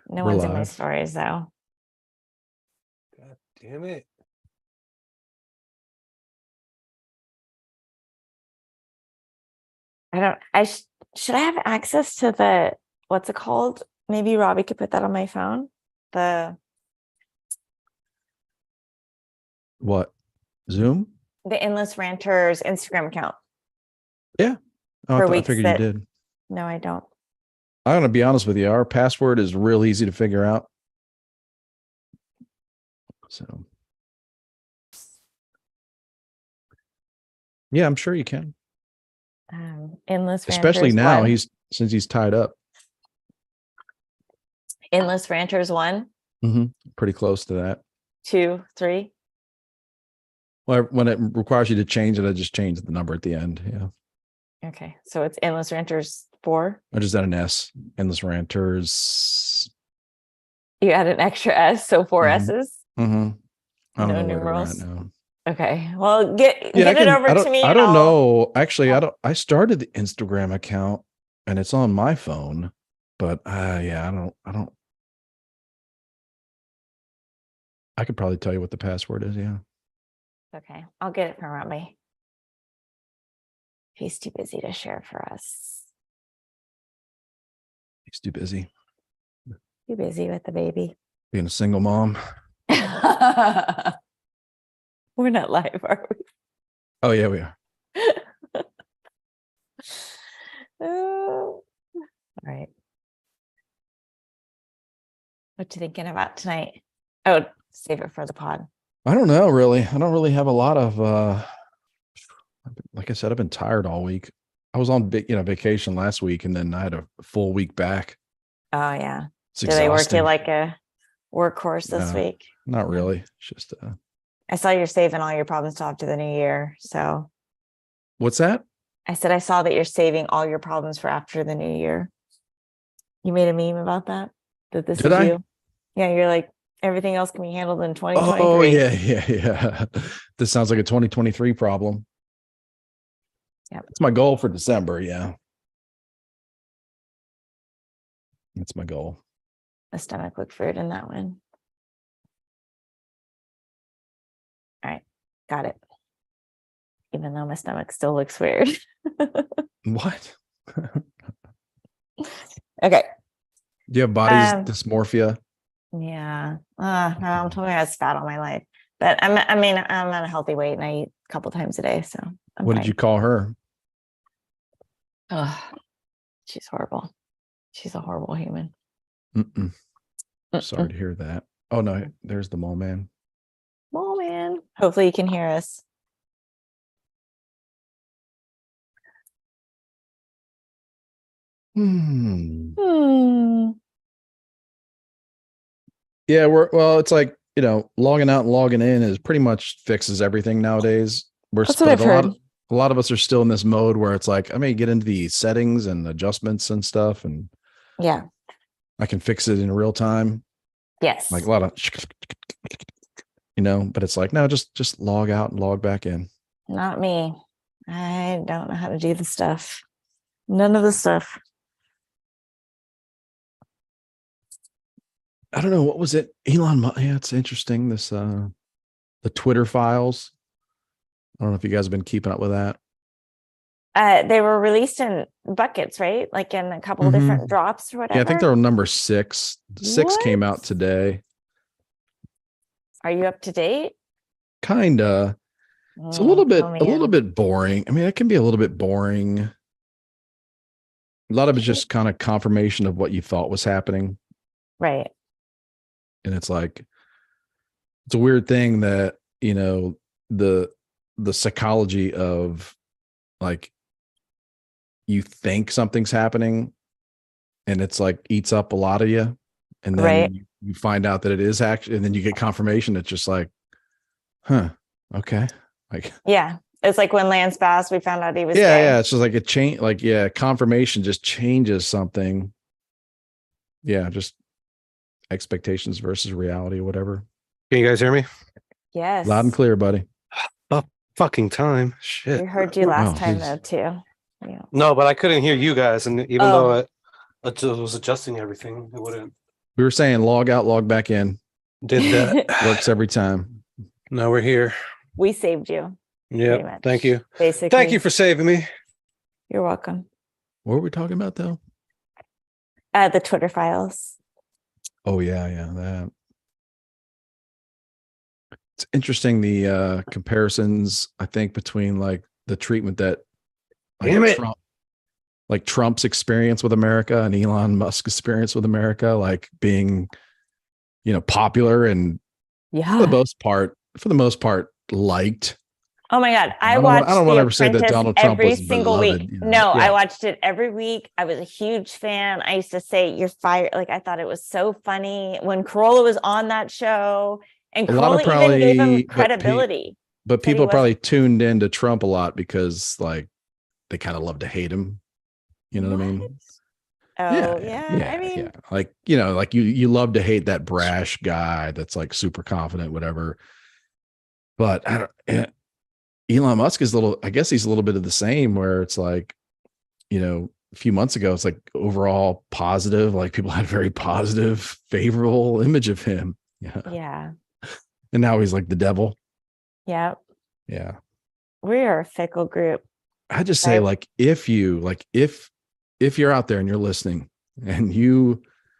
No We're one's in my live. stories though. God damn it. Should I have access to the, what's it called? Maybe Robbie could put that on my phone. The What? Zoom? Endless Ranters Instagram account. Yeah. Oh, For I weeks figured that- you did. No, I don't. I'm going to be honest with you. Our password is real easy to figure out. So, yeah, I'm sure you can. Endless Especially Ranters now, 1. since he's tied up. Endless Ranters 1, Pretty close to that. 2, 3. Well, when it requires you to change it, I just change the number at the end. Yeah. Okay, so it's Endless Ranters 4. I just add an S. Endless Ranters. You add an extra S, so 4 S's. I don't No know where numerals? we're at now. Okay, well, get Yeah, it over to me. I don't know. Actually, I started the Instagram account and it's on my phone, but yeah, I don't. I could probably tell you what the password is. Yeah. Okay, I'll get it from Robbie. He's too busy to share for us. He's too busy Too busy with the baby. being a single mom. We're not live, are we? Oh yeah, we are. All right. What you thinking about tonight? Oh, save it for the pod. I don't know, really. I don't really have a lot of like I said, I've been tired all week. I was on vacation last week and then I had a full week back. Oh yeah. It's Do they work exhausting. you like a workhorse this No. week? Not really. It's just I saw you're saving all your problems till after the new year. So what's that? I said I saw that you're saving all your problems for after the new year. You made a meme about that? That this Did is I? you? Yeah, you're like, everything else can be handled in 2023. Oh yeah. This sounds like a 2023 problem. Yep. It's my goal for December. Yeah. That's my goal. The stomach looked weird in that one. All right, got it. Even though my stomach still looks weird. What? Okay. Do you have body dysmorphia? Yeah. No, I'm totally has fat all my life. But I'm at a healthy weight and I eat a couple times a day. So What did you call her? Oh, she's horrible. She's a horrible human. Sorry to hear that. Oh no, there's the mole man. Oh man. Hopefully you can hear us. Yeah, it's like, logging out and logging in is pretty much fixes everything nowadays. That's what I've heard. A lot of us are still in this mode where it's like, I may get into the settings and adjustments and stuff, and yeah, I can fix it in real time. Yes. Like a lot of, but it's like, no, just log out and log back in. Not me. I don't know how to do the stuff. None of the stuff. I don't know. What was it? Elon Musk. Yeah, it's interesting. This, the Twitter files. I don't know if you guys have been keeping up with that. They were released in buckets, right? Like in a couple of different drops or whatever. Yeah, I think they're on number 6. 6 came out today. Are you up to date? Kinda. It's a little bit boring. I mean, it can be a little bit boring. A lot of it's just kind of confirmation of what you thought was happening. Right. And it's like, it's a weird thing that, the psychology of like, you think something's happening and it's like eats up a lot of you. And then you find out that it is actually, and then you get confirmation. It's just like, okay. Like, yeah. It's like when Lance Bass, we found out he was gay. Yeah. It's just like a change, like, yeah, confirmation just changes something. Yeah. Just expectations versus reality or whatever. Can you guys hear me? Yes. Loud and clear, buddy. Fucking time. Shit. We heard you last time though, too. Yeah. No, but I couldn't hear you guys. And even though I was adjusting everything, it wouldn't We were saying log out, log back in. Did that. Works every time. Now we're here. We saved you. pretty Yep. much, Thank you. Basically. Thank you for saving me. You're welcome. What were we talking about though? The Twitter files. Oh yeah, that. It's interesting the comparisons, I think, between like the treatment that Damn it. Trump's experience with America and Elon Musk's experience with America, like being, popular and Yeah. for the most part, liked. Oh my God. I don't watched want to The ever say that Apprentice Donald Trump every was single beloved, week. you know? No, Yeah. I watched it every week. I was a huge fan. I used to say, "You're fired." Like, I thought it was so funny when Corolla was on that show, and A lot of Corolla even gave him probably- credibility. But Said he people probably wasn't- tuned into Trump a lot because like they kind of love to hate him. You know what I mean? What? Oh yeah. I mean, like, like you love to hate that brash guy that's like super confident, whatever. But Elon Musk is I guess he's a little bit of the same, where it's like, a few months ago, it's like overall positive, like people had a very positive, favorable image of him. Yeah. yeah. And now he's like the devil. Yeah. Yeah. We are a fickle group. I just say, if you're out there and you're listening and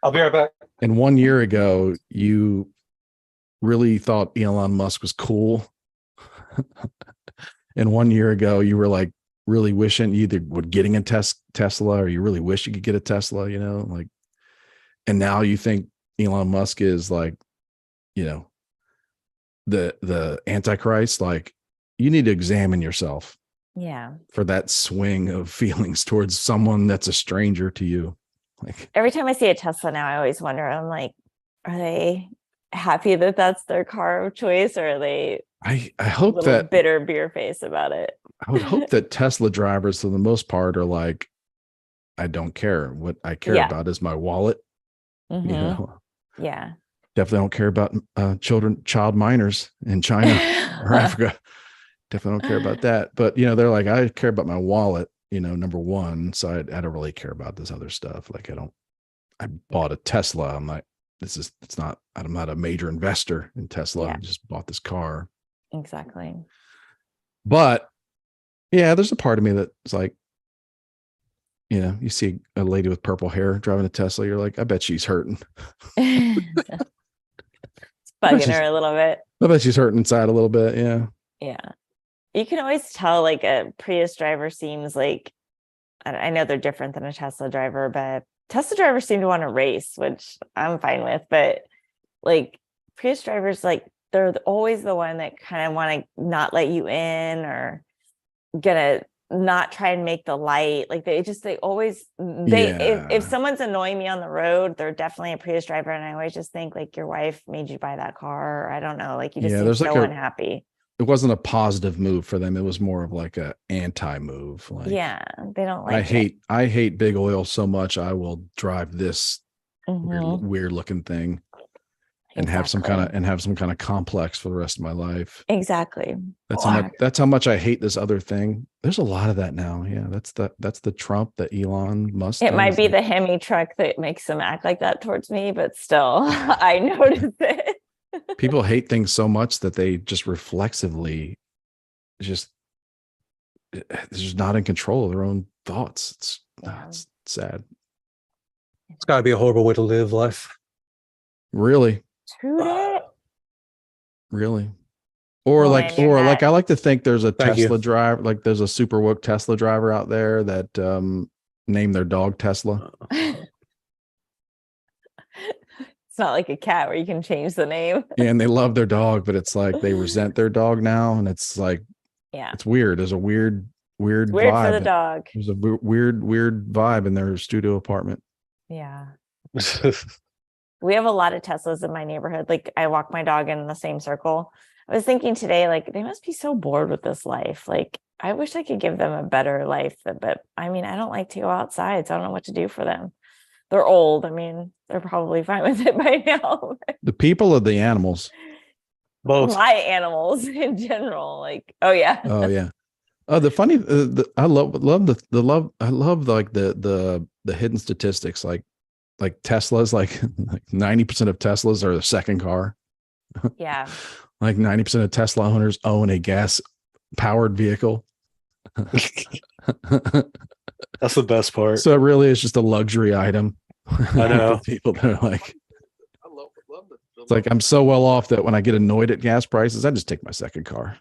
I'll be right back. and 1 year ago, you really thought Elon Musk was cool. And 1 year ago, you were like really wishing you either would getting a Tesla, or you really wish you could get a Tesla, and now you think Elon Musk is like, the Antichrist. Like, you need to examine yourself. Yeah. For that swing of feelings towards someone that's a stranger to you. Like, Every time I see a Tesla now, I always wonder, I'm like, are they happy that that's their car of choice, or are they I a hope little that bitter beer face about it? I would hope that Tesla drivers, for the most part, are like, I don't care. What I care Yeah. about is my wallet. Mhm. Yeah. Definitely don't care about child minors in China or Africa. Definitely don't care about that. But they're like, I care about my wallet, number one. So I don't really care about this other stuff. Like, I bought a Tesla. I'm like, I'm not a major investor in Tesla. Yeah. I just bought this car. Exactly. But yeah, there's a part of me that's like, you see a lady with purple hair driving a Tesla. You're like, I bet she's hurting. It's bugging her a little bit. I bet she's hurting inside a little bit. Yeah. Yeah. You can always tell, like, a Prius driver seems like, I know they're different than a Tesla driver, but Tesla drivers seem to want to race, which I'm fine with. But like Prius drivers, like, they're always the one that kind of want to not let you in, or gonna not try and make the light. Like, if someone's annoying me on the road, they're definitely a Prius driver. And I always just think, like, your wife made you buy that car, or I don't know, like, you just seem so unhappy. It wasn't a positive move for them. It was more of like a anti move. Like, yeah, they don't like I hate big oil so much. I will drive this weird looking thing and have some kind of complex for the rest of my life. Exactly. That's how much I hate this other thing. There's a lot of that now. Yeah. That's the Trump, the Elon Musk. It might be the Hemi truck that makes them act like that towards me, but still I notice it. People hate things so much that they just reflexively they're just not in control of their own thoughts. It's sad. It's got to be a horrible way to live life. Really. True. Really. Or Well, like I like to think there's a Tesla driver, like there's a super woke Tesla driver out there that named their dog Tesla. It's not like a cat where you can change the name. Yeah, and they love their dog, but it's like they resent their dog now, and it's like, yeah, it's weird. There's a weird weird vibe for the dog. There's a weird vibe in their studio apartment. Yeah. We have a lot of Teslas in my neighborhood. Like, I walk my dog in the same circle. I was thinking today, like, they must be so bored with this life. Like, I wish I could give them a better life, but I mean, I don't like to go outside, so I don't know what to do for them. They're old. I mean, they're probably fine with it by now. The people or the animals? Both. My animals in general. Like, oh yeah. Oh yeah. The funny, I love like the hidden statistics. Like, like Teslas, like 90% of Teslas are the second car. Yeah. Like 90% of Tesla owners own a gas powered vehicle. That's the best part. So it really is just a luxury item. I know. People that are like, it's like I'm so well off that when I get annoyed at gas prices, I just take my second car.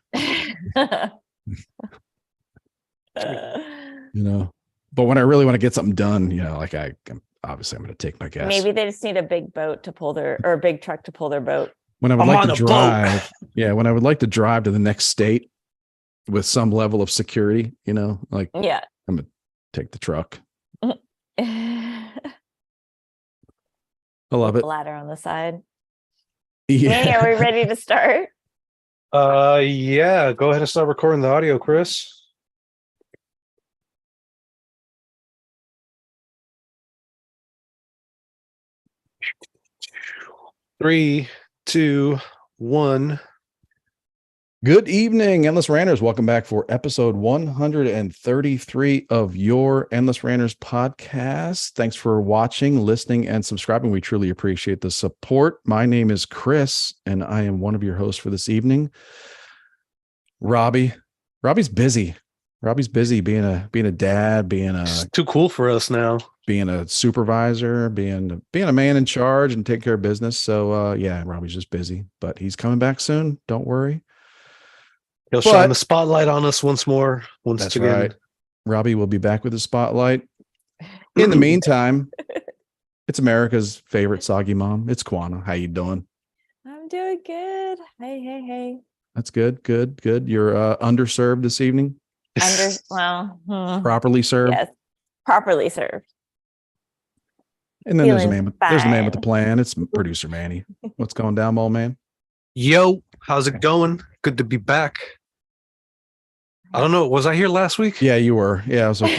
You know, but when I really want to get something done, you know, like I'm obviously going to take my gas. Maybe they just need a big boat to pull their, or a big truck to pull their boat. When I would I'm like on to a drive, yeah, when I would like to drive to the next state with some level of security, you know, like Yeah. I'm going to take the truck. I love it. Ladder on the side. Yeah. Manny, are we ready to start? Yeah, go ahead and start recording the audio, Chris. Three, two, one. Good evening, Endless Ranters. Welcome back for episode 133 of your Endless Ranters podcast. Thanks for watching, listening, and subscribing. We truly appreciate the support. My name is Chris, and I am one of your hosts for this evening. Robbie's busy. Robbie's busy being a dad, It's too cool for us now. being a supervisor, being a man in charge and take care of business. So yeah, Robbie's just busy, but he's coming back soon. Don't worry. He'll shine the spotlight on us once more. That's right. Robbie will be back with the spotlight. In the meantime, it's America's favorite soggy mom. It's Quana. How you doing? I'm doing good. Hey. That's good. You're underserved this evening. Properly served. Yes, properly served. And then there's the Feeling man with the fine. plan. It's producer Manny. What's going down, old man? Yo, how's it going? Good to be back. I don't know. Was I here last week? Yeah, you were. Yeah, I was like,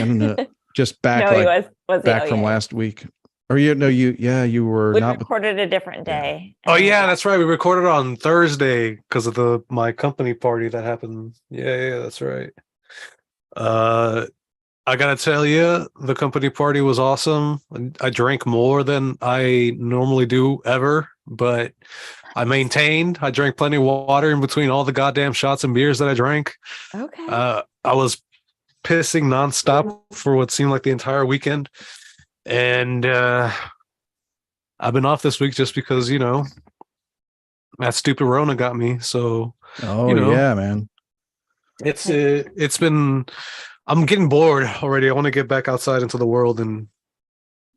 just back. No, like, he was back he? from Oh, yeah. last week. Or you were We not. recorded a different day. Oh yeah, that's right. We recorded on Thursday because of my company party that happened. Yeah, that's right. I gotta tell you, the company party was awesome. I drank more than I normally do ever, but I maintained. I drank plenty of water in between all the goddamn shots and beers that I drank. Okay. I was pissing nonstop for what seemed like the entire weekend. And I've been off this week just because, you know, that stupid Rona got me. So, Oh, you know, yeah, man. it's been, I'm getting bored already. I want to get back outside into the world and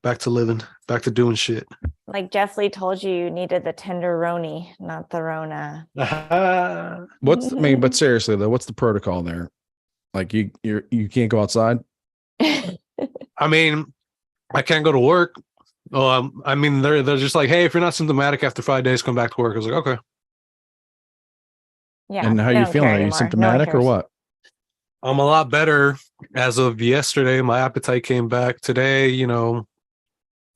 back to living, back to doing shit. Like Jeff Lee told you needed the tenderoni, not the Rona. But seriously though, what's the protocol there? Like you can't go outside. I mean, I can't go to work. I mean, they're just like, hey, if you're not symptomatic after 5 days, come back to work. I was like, okay. Yeah. And how they you don't feeling? care Are you anymore. symptomatic No or one cares. what? I'm a lot better as of yesterday. My appetite came back today. You know,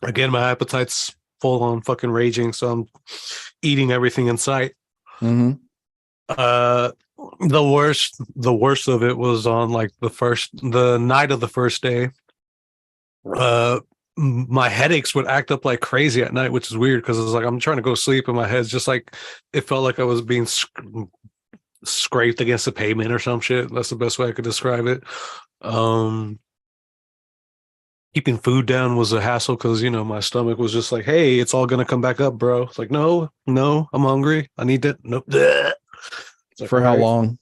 again, my appetite's full on fucking raging. So I'm eating everything in sight. Mm-hmm. The worst of it was on like the night of the first day. My headaches would act up like crazy at night, which is weird because it's like I'm trying to go to sleep and my head's just like it felt like I was being scraped against the pavement or some shit. That's the best way I could describe it. Keeping food down was a hassle because, you know, my stomach was just like, hey, it's all gonna come back up, bro. It's like, no, I'm hungry. I need that. Nope. Like, For how right. long?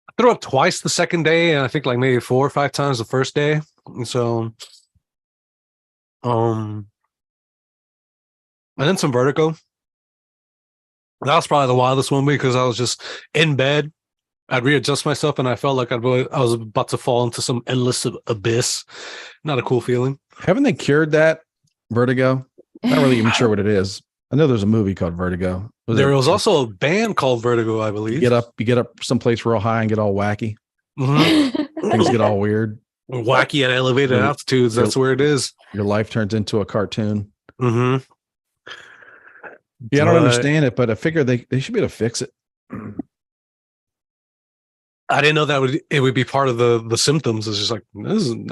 I threw up twice the second day, and I think like maybe 4 or 5 times the first day. And so, and then some vertigo. That was probably the wildest one because I was just in bed. I'd readjust myself, and I felt like I was about to fall into some endless abyss. Not a cool feeling. Haven't they cured that vertigo? Not really even sure what it is. I know there's a movie called Vertigo. There was also a band called Vertigo, I believe. You get up someplace real high and get all wacky. Mm-hmm. Things get all weird. Wacky at elevated altitudes. That's where it is. Your life turns into a cartoon. Mm-hmm. Yeah, I don't understand it, but I figure they should be able to fix it. I didn't know that it would be part of the symptoms. It's just like I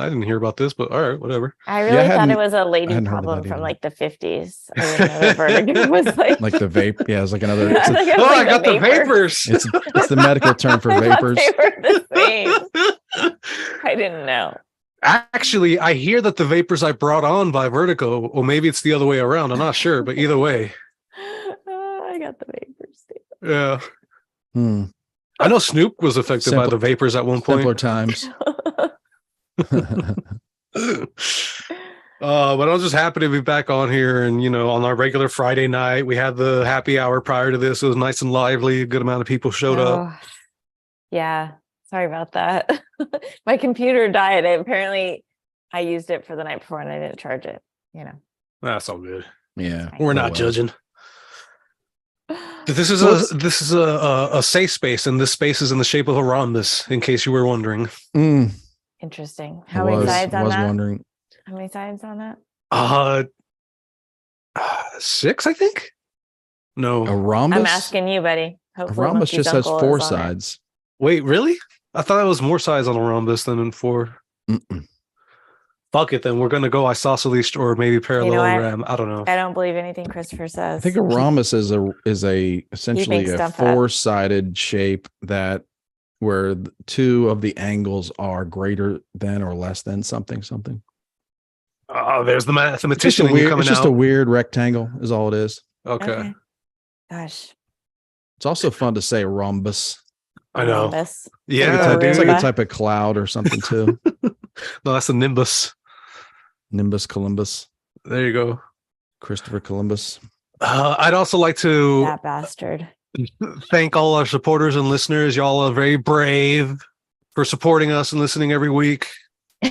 didn't hear about this, but all right, whatever. I really thought hadn't- it was a lady hadn't heard of problem that from either. like the 50s. I didn't know that vertigo was like the vape. Yeah, it's like another. Yeah, It's, like, Oh, I like got the vapor. vapors. it's the medical term for I thought vapors. they were the same. I didn't know. Actually, I hear that the vapors I brought on by Vertigo, or maybe it's the other way around. I'm not sure, but either way, I got the vapors. yeah. Hmm. I know Snoop was affected by Simpler- the vapors at one Simpler point. times. But I was just happy to be back on here, and on our regular Friday night, we had the happy hour prior to this. It was nice and lively. A good amount of people showed up. Oh, yeah. Sorry about that. My computer died. Apparently, I used it for the night before and I didn't charge it. That's all good. Yeah, We're oh not well. judging. This is a safe space, and this space is in the shape of a rhombus. In case you were wondering. Mm, Interesting. I How many was, sides on that? wondering. How many sides on that? 6, I think. No, A rhombus. I'm asking you, buddy. A Hopefully, rhombus Monkey's just has uncle 4 is on it. sides. wait, really? I thought it was more sides on a rhombus than in 4. Mm-mm. Fuck it, then we're gonna go isosceles or maybe what? parallelogram. I don't know. I don't believe anything Christopher says. I think a rhombus is essentially makes a stuff up. 4-sided shape that where 2 of the angles are greater than or less than something. Oh, there's the It's just mathematician in you coming it's just out. a weird rectangle is all it is. Okay. Gosh. It's also fun to say rhombus. I know. Rhombus. Yeah, It's like a Roomba. type of cloud or something too. No, that's a nimbus. Nimbus Columbus, There you go. Christopher Columbus. I'd also like to That bastard. thank all our supporters and listeners. Y'all are very brave for supporting us and listening every week. We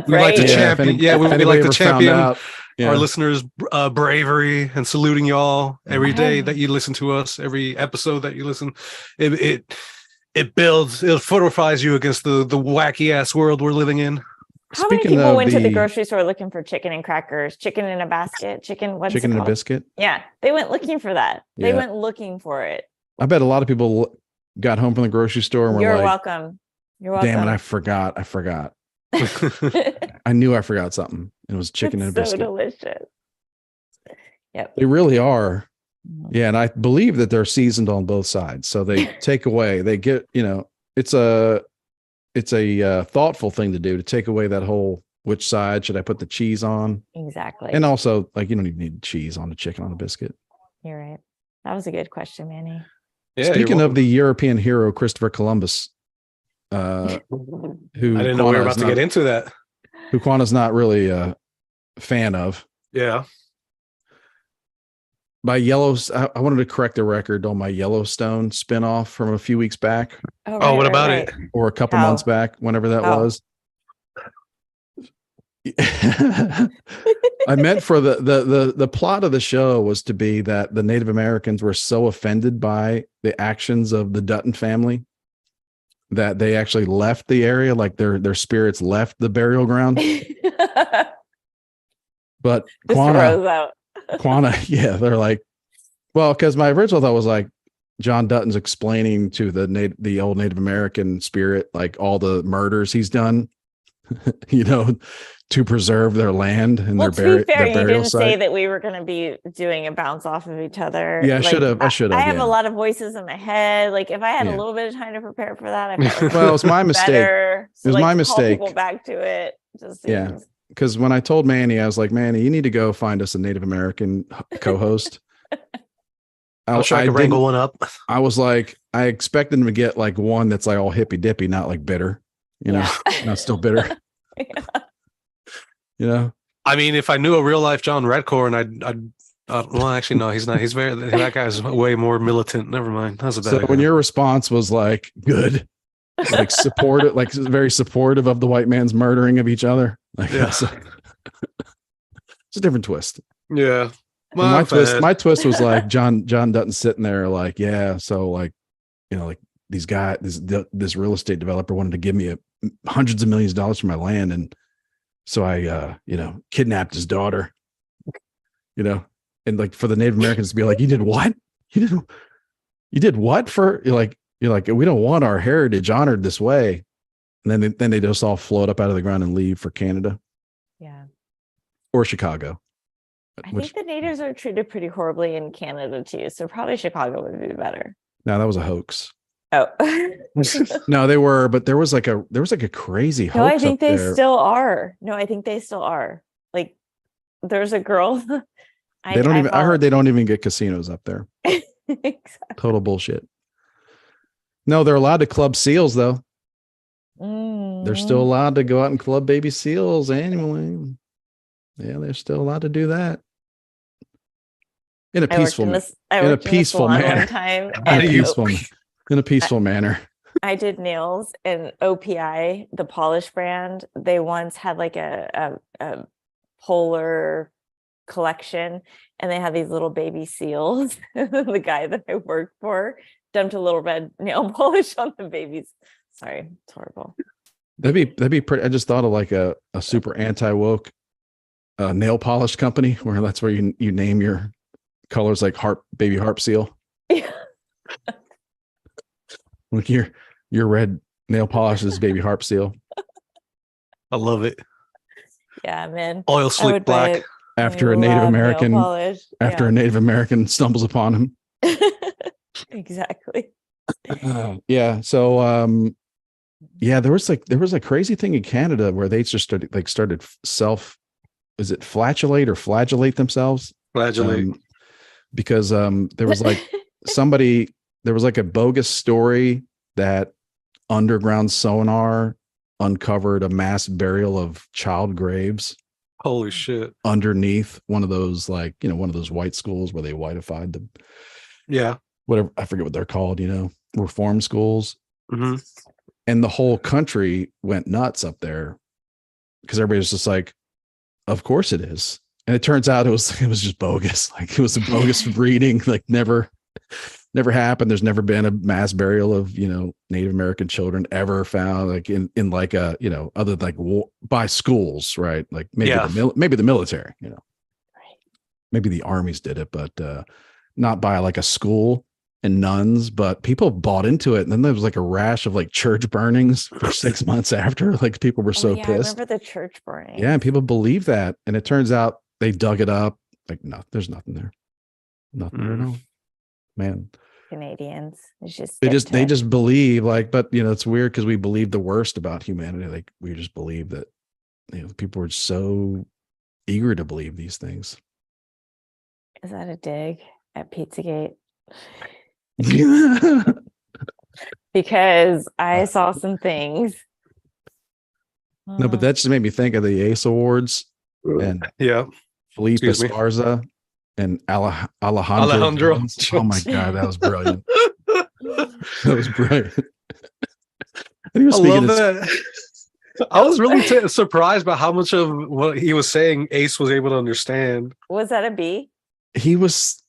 like to champion- if yeah, we anybody like to ever found champion out, yeah. Our listeners' bravery and saluting y'all every day Yeah. that you listen to us, every episode that you listen. It builds, it fortifies you against the wacky ass world we're living in. How many Speaking people of went to the the- grocery store looking for chicken and crackers, chicken in a basket, what's Chicken it and a called? biscuit. Yeah, they went looking for that. They Yeah. went looking for it. I bet a lot of people got home from the grocery store and were You're like, welcome. You're welcome. "Damn it, I forgot. I knew I forgot something. It was chicken and a It's so biscuit." delicious. Yep. They really are. Yeah, and I believe that they're seasoned on both sides. So they take away, they get, it's a thoughtful thing to do, to take away that whole, which side should I put the cheese on? Exactly. And also, like, you don't even need cheese on a chicken on a biscuit. You're right. That was a good question, Manny. Yeah, you're Speaking of welcome. the European hero Christopher Columbus, who I didn't know we were about to get into that. who Quana's not really a fan of. Yeah. I wanted to correct the record on my Yellowstone spinoff from a few weeks back, Oh, what about it? or a couple How? months back, whenever that How? was. I meant for the plot of the show was to be that the Native Americans were so offended by the actions of the Dutton family that they actually left the area, like their spirits left the burial ground. But Just throws out. Quana, yeah, they're like, well, because my original thought was like John Dutton's explaining to the old Native American spirit like all the murders he's done, to preserve their land and Well, their to be fair, their you burial didn't say site. that we were going to be doing a bounce off of each other. Yeah, I should have. I have Yeah. a lot of voices in my head. Like if I had Yeah. a little bit of time to prepare for that, I felt like Well, it was my mistake. better. It was like, my to call mistake. People back to it. Just Yeah. seems- Because when I told Manny, I was like, Manny, you need to go find us a Native American co-host. I'm sure I could didn't- wrangle one up. I was like, I expected him to get like one that's like all hippy dippy, not like bitter, Yeah. not still bitter. I mean, if I knew a real life John Redcorn, I'd well, actually, no, he's not. He's that guy's way more militant. Never mind. That's a bad So idea. when your response was like, good, like supportive, like very supportive of the white man's murdering of each other, like Yeah. it's a different twist. Yeah. And bad. my twist was like John Dutton sitting there like, yeah, so like, like these guys, this real estate developer wanted to give me hundreds of millions of dollars for my land, and so I kidnapped his daughter, and like for the Native Americans to be like, you did what? You did what for? You're like, You're like, we don't want our heritage honored this way. And then they just all float up out of the ground and leave for Canada Yeah. or Chicago. I think the natives are treated pretty horribly in Canada too. So probably Chicago would be better. No, that was a hoax. Oh. No, they were, but there was like a crazy hoax. No, I think up they there. still are. No, I think they still are. Like there's a girl. I heard they don't even get casinos up there. Exactly. Total bullshit. No, they're allowed to club seals though. They're still allowed to go out and club baby seals annually. Yeah, they're still allowed to do that. In a peaceful manner. In a peaceful manner. In a peaceful manner. I did nails, and OPI, the polish brand, they once had like a polar collection, and they had these little baby seals. The guy that I worked for dumped a little red nail polish on the babies. Sorry, it's horrible. That'd be pretty. I just thought of like a super anti-woke nail polish company where that's where you name your colors like baby harp seal. Yeah. Like your red nail polish is baby harp seal. I love it. Yeah, man. Oil slick black. After a Native American stumbles upon him. Exactly. Yeah. So yeah, there was a crazy thing in Canada where they just started flagellate themselves? Flagellate. Because there was like there was like a bogus story that underground sonar uncovered a mass burial of child graves. Holy shit. Underneath one of those, like, one of those white schools where they whiteified them. Yeah. Whatever, I forget what they're called, reform schools. Mm-hmm. And the whole country went nuts up there because everybody was just like, of course it is. And it turns out it was just bogus. Like it was a bogus reading, like never happened. There's never been a mass burial of, Native American children ever found, like in like a, other than like by schools, right? Like maybe maybe the military, maybe the armies did it, but not by like a school and nuns, but people bought into it. And then there was like a rash of like church burnings for 6 months after. Like people were so pissed. I remember the church burning. Yeah, and people believe that. And it turns out they dug it up. Like, no, there's nothing there. Nothing there at all. Man. Canadians. They just believe, like, but it's weird because we believe the worst about humanity. Like we just believe that people are so eager to believe these things. Is that a dig at Pizzagate? Because I saw some things. No, but that just made me think of the Ace Awards and Felipe Esparza and Alejandro. Oh my God, that was brilliant. That was brilliant. I love that. I was really surprised by how much of what he was saying Ace was able to understand. Was that a B? He was.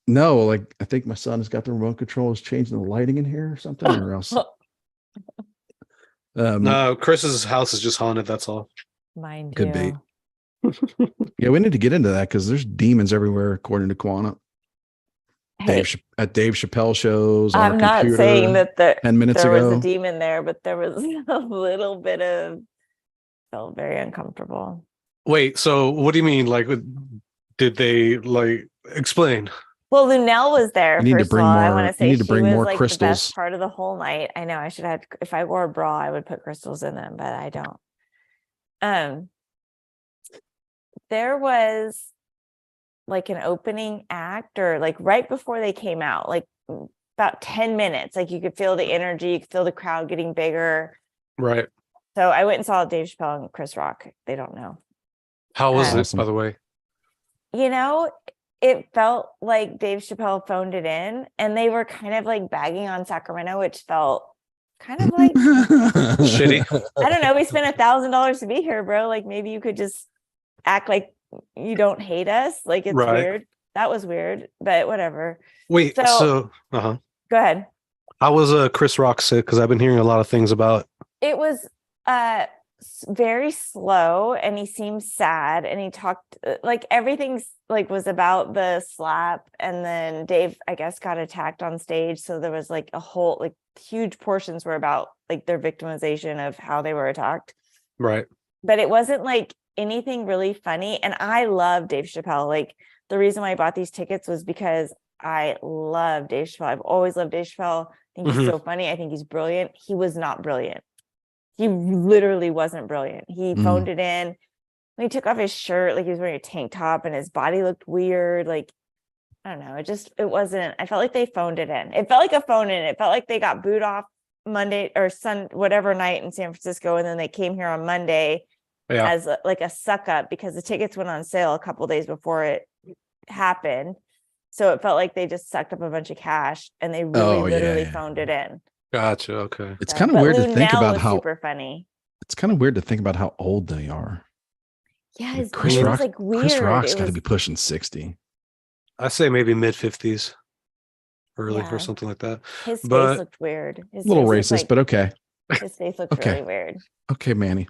No, like I think my son has got the remote control, is changing the lighting in here or something, or else. No, Chris's house is just haunted. That's all. Mine could be. Yeah, we need to get into that because there's demons everywhere, according to Quanta. Hey, at Dave Chappelle shows. I'm not saying that 10 minutes there ago was a demon there, but there was a little bit of. Felt very uncomfortable. Wait, so what do you mean? Like, did they explain? Well, Lunel was there. You need First to bring of all, more. I want to say you need to bring she was more like crystals. the best part of the whole night. I know I should have. If I wore a bra, I would put crystals in them, but I don't. There was like an opening act, or like right before they came out, like about 10 minutes. Like you could feel the energy, you could feel the crowd getting bigger. Right. So I went and saw Dave Chappelle and Chris Rock. They don't know. How was it, by the way? It felt like Dave Chappelle phoned it in, and they were kind of like bagging on Sacramento, which felt kind of like shitty. I don't know. We spent $1,000 to be here, bro. Like maybe you could just act like you don't hate us. Like it's weird. That was weird, but whatever. Wait, so go ahead. How was Chris Rock sick? Because I've been hearing a lot of things about. It was very slow, and he seemed sad, and he talked like everything's like was about the slap, and then Dave, I guess, got attacked on stage, so there was like a whole like huge portions were about like their victimization of how they were attacked. Right. But it wasn't like anything really funny, and I love Dave Chappelle. Like the reason why I bought these tickets was because I love Dave Chappelle. I've always loved Dave Chappelle. I think he's so funny. I think he's brilliant. He was not brilliant. He literally wasn't brilliant. He phoned it in. When he took off his shirt, like he was wearing a tank top and his body looked weird. Like, I don't know. It wasn't, I felt like they phoned it in. It felt like a phone in. It felt like they got booed off Monday or whatever night in San Francisco. And then they came here on Monday as like a suck up because the tickets went on sale a couple days before it happened. So it felt like they just sucked up a bunch of cash and they really literally phoned it in. Gotcha. Okay. It's kind of weird to think about how super funny. It's kind of weird to think about how old they are. Yeah, like Chris Rock, like weird. Chris Rock's got to be pushing 60. I say maybe mid 50s, early or something like that. His face looked weird. A little racist, but okay. His face looked really weird. Okay, Manny.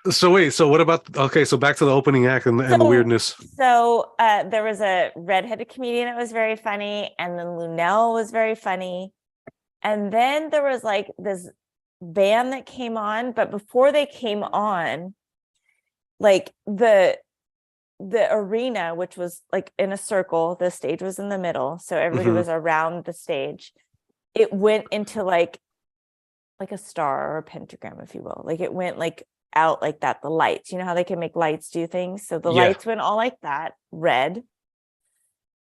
So wait, so what about so back to the opening act and the weirdness. So there was a redheaded comedian that was very funny, and then Lunel was very funny. And then there was like this band that came on, but before they came on, like the arena, which was like in a circle, the stage was in the middle, so everybody was around the stage. It went into like a star or a pentagram, if you will. Like it went like out like that. The lights, you know how they can make lights do things, so the lights went all like that, red.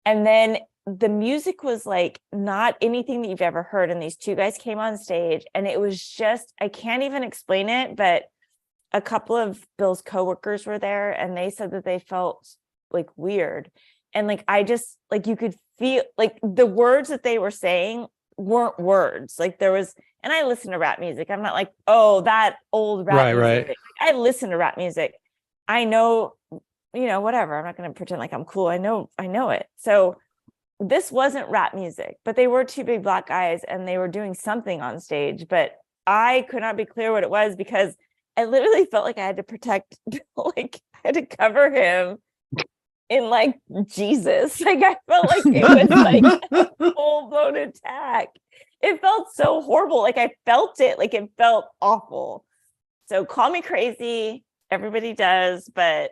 And then the music was like not anything that you've ever heard, and these two guys came on stage, and it was just, I can't even explain it, but a couple of Bill's coworkers were there, and they said that they felt like weird, and like I just like you could feel like the words that they were saying weren't words. Like there was, and I listen to rap music. I'm not like, oh, that old rap music. Right. I listen to rap music. I know, whatever. I'm not going to pretend like I'm cool. I know it. So this wasn't rap music, but they were two big black guys and they were doing something on stage, but I could not be clear what it was because I literally felt like I had to protect, like I had to cover him in like Jesus. Like I felt like it was like a full-blown attack. It felt so horrible. Like I felt it, like it felt awful. So call me crazy. Everybody does, but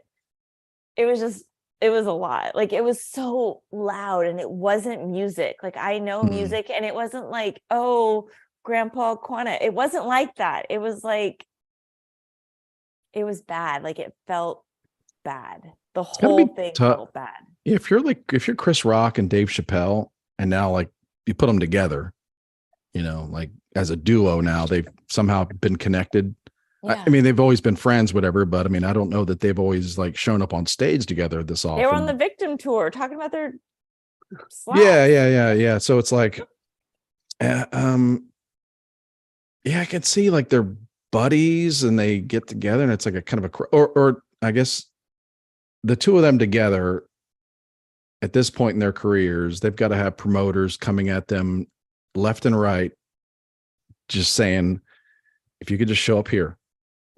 it was a lot. Like it was so loud and it wasn't music. Like I know music and it wasn't like, oh, Grandpa Quana. It wasn't like that. It was like, it was bad. Like it felt bad. The whole thing felt bad. If you're Chris Rock and Dave Chappelle and now like you put them together, like as a duo now, they've somehow been connected. Yeah. I mean, they've always been friends, whatever, but I mean, I don't know that they've always like shown up on stage together this often. They were on the Victim tour talking about their slaps. Yeah. So it's like, I can see like they're buddies and they get together and it's like a kind of or I guess the two of them together at this point in their careers, they've got to have promoters coming at them left and right, just saying, if you could just show up here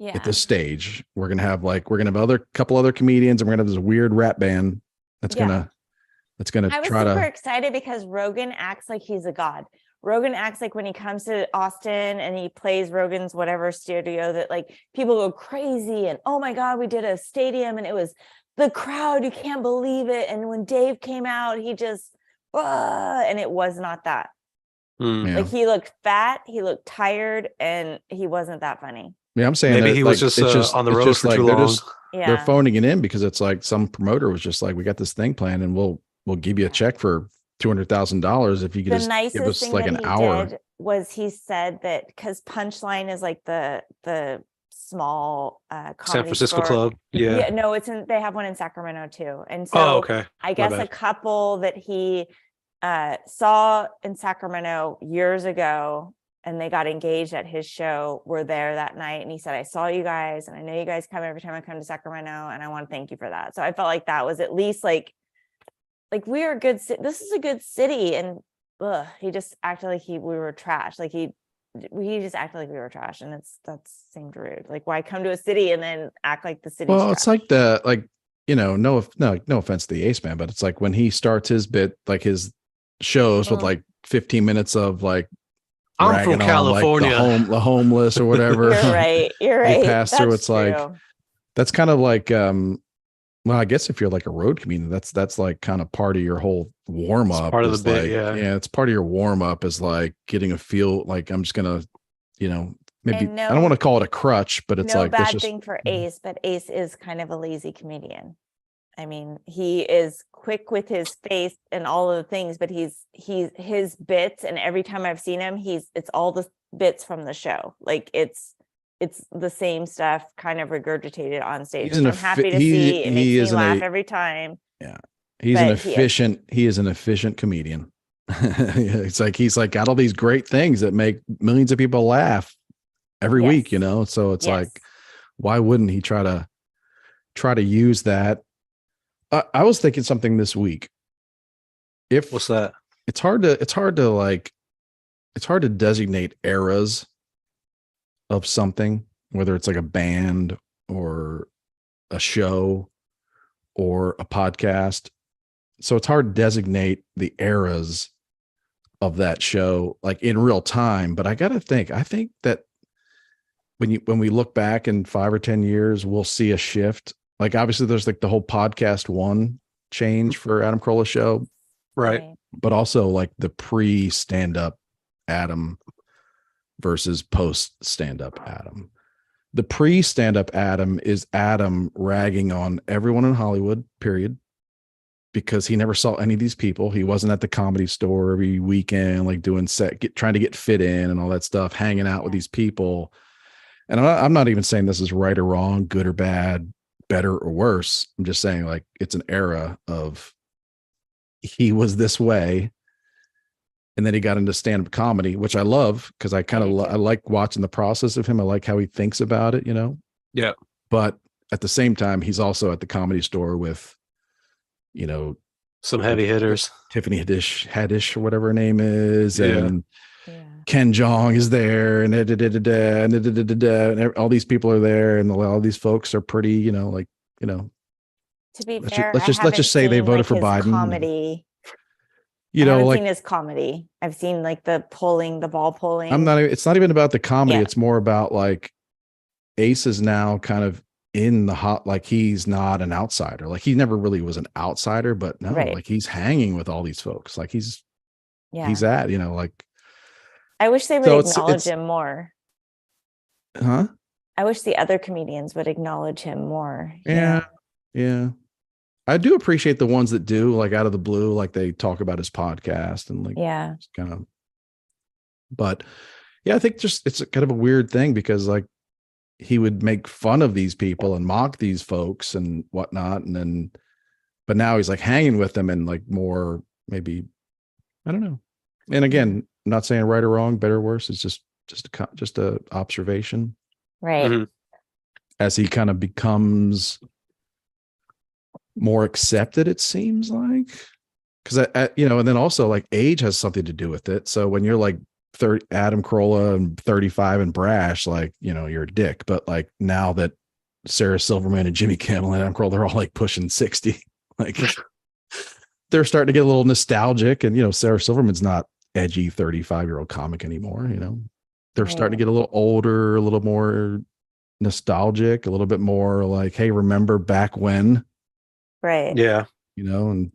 at this stage, we're going to have other couple other comedians and we're going to have this weird rap band that's going to I was super excited because Rogan acts like he's a god. Rogan acts like when he comes to Austin and he plays Rogan's whatever studio that like people go crazy and oh my God, we did a stadium and it was the crowd, you can't believe it. And when Dave came out, he just, and it was not that. Like he looked fat, he looked tired, and he wasn't that funny. Yeah, I'm saying maybe he was just on the road for too long. They're phoning it in because it's like some promoter was just like, we got this thing planned and we'll give you a check for $200,000 if you could just give us like an hour. Was he said that because Punchline is like the small comedy San Francisco store. club. Yeah. No, they have one in Sacramento too. And so I guess a couple that he saw in Sacramento years ago and they got engaged at his show were there that night. And he said, I saw you guys and I know you guys come every time I come to Sacramento and I want to thank you for that. So I felt like that was at least like we are a good city. This is a good city. And he just acted like we were trash. Like he we just acted like we were trash, and that seemed rude. Like, why come to a city and then act like the city's Well, trash? it's like no offense to the Ace Man, but it's like when he starts his bit, like his shows with like 15 minutes of like I'm from ragging on like California. the homeless or whatever. You're right. You're They right. pass through. That's It's like true. that's kind of like well, I guess if you're like a road comedian, that's like kind of part of your whole warm up. part of the bit, like, yeah. it's part of your warm up is like getting a feel like I'm just gonna, maybe And I don't want to call it a crutch, but it's no like that's bad just thing for Ace, but Ace is kind of a lazy comedian. I mean, he is quick with his face and all of the things, but he's his bits, and every time I've seen him, it's all the bits from the show. Like it's the same stuff kind of regurgitated on stage. He's Which an I'm happy to he see. It makes me isn't laugh a every time. yeah. He's an But he is. he is an efficient comedian. It's like he's like got all these great things that make millions of people laugh every week, Yes. so it's Yes. like, why wouldn't he try to use that? I was thinking something this week. What's that? It's hard to designate eras of something, whether it's like a band or a show or a podcast. So it's hard to designate the eras of that show like in real time. But I think that when we look back in 5 or 10 years, we'll see a shift. Like obviously there's like the whole podcast one change for Adam Carolla's show, Right. but also like the pre stand-up Adam versus post stand-up Adam. The pre stand-up Adam is Adam ragging on everyone in Hollywood, period, because he never saw any of these people. He wasn't at the Comedy Store every weekend, like doing trying to get fit in and all that stuff, hanging out with these people. And I'm not even saying this is right or wrong, good or bad, better or worse. I'm just saying like it's an era of he was this way, and then he got into stand-up comedy, which I love because I kind of I like watching the process of him. I like how he thinks about it, Yeah. But at the same time, he's also at the Comedy Store with, Some heavy hitters. Tiffany Haddish or whatever her name is, Yeah. and Ken Jeong is there, and and all these people are there, and all these folks are pretty, To be fair, let's just say they voted for Biden. Comedy. I haven't like seen his comedy. I've seen like the ball pulling. it's not even about the comedy. It's more about like Ace is now kind of in the hot, like he's not an outsider. Like he never really was an outsider, but no, like he's hanging with all these folks. Like he's at, like. I wish they would acknowledge him more. Huh? I wish the other comedians would acknowledge him more. Yeah. Yeah. I do appreciate the ones that do, like out of the blue, like they talk about his podcast and like, kind of, but I think just, it's kind of a weird thing because like he would make fun of these people and mock these folks and whatnot. And then, but now he's like hanging with them and like more, maybe, I don't know. And again, I'm not saying right or wrong, better or worse. It's just a observation. Right. Mm-hmm. As he kind of becomes more accepted, it seems like, because and then also like age has something to do with it. So when you're like 30, Adam Carolla and 35 and brash, like, you're a dick. But like now that Sarah Silverman and Jimmy Kimmel and Adam Carolla, they're all like pushing 60, like they're starting to get a little nostalgic. And, Sarah Silverman's not edgy 35-year-old comic anymore. They're starting to get a little older, a little more nostalgic, a little bit more like, hey, remember back when? Right. Yeah. And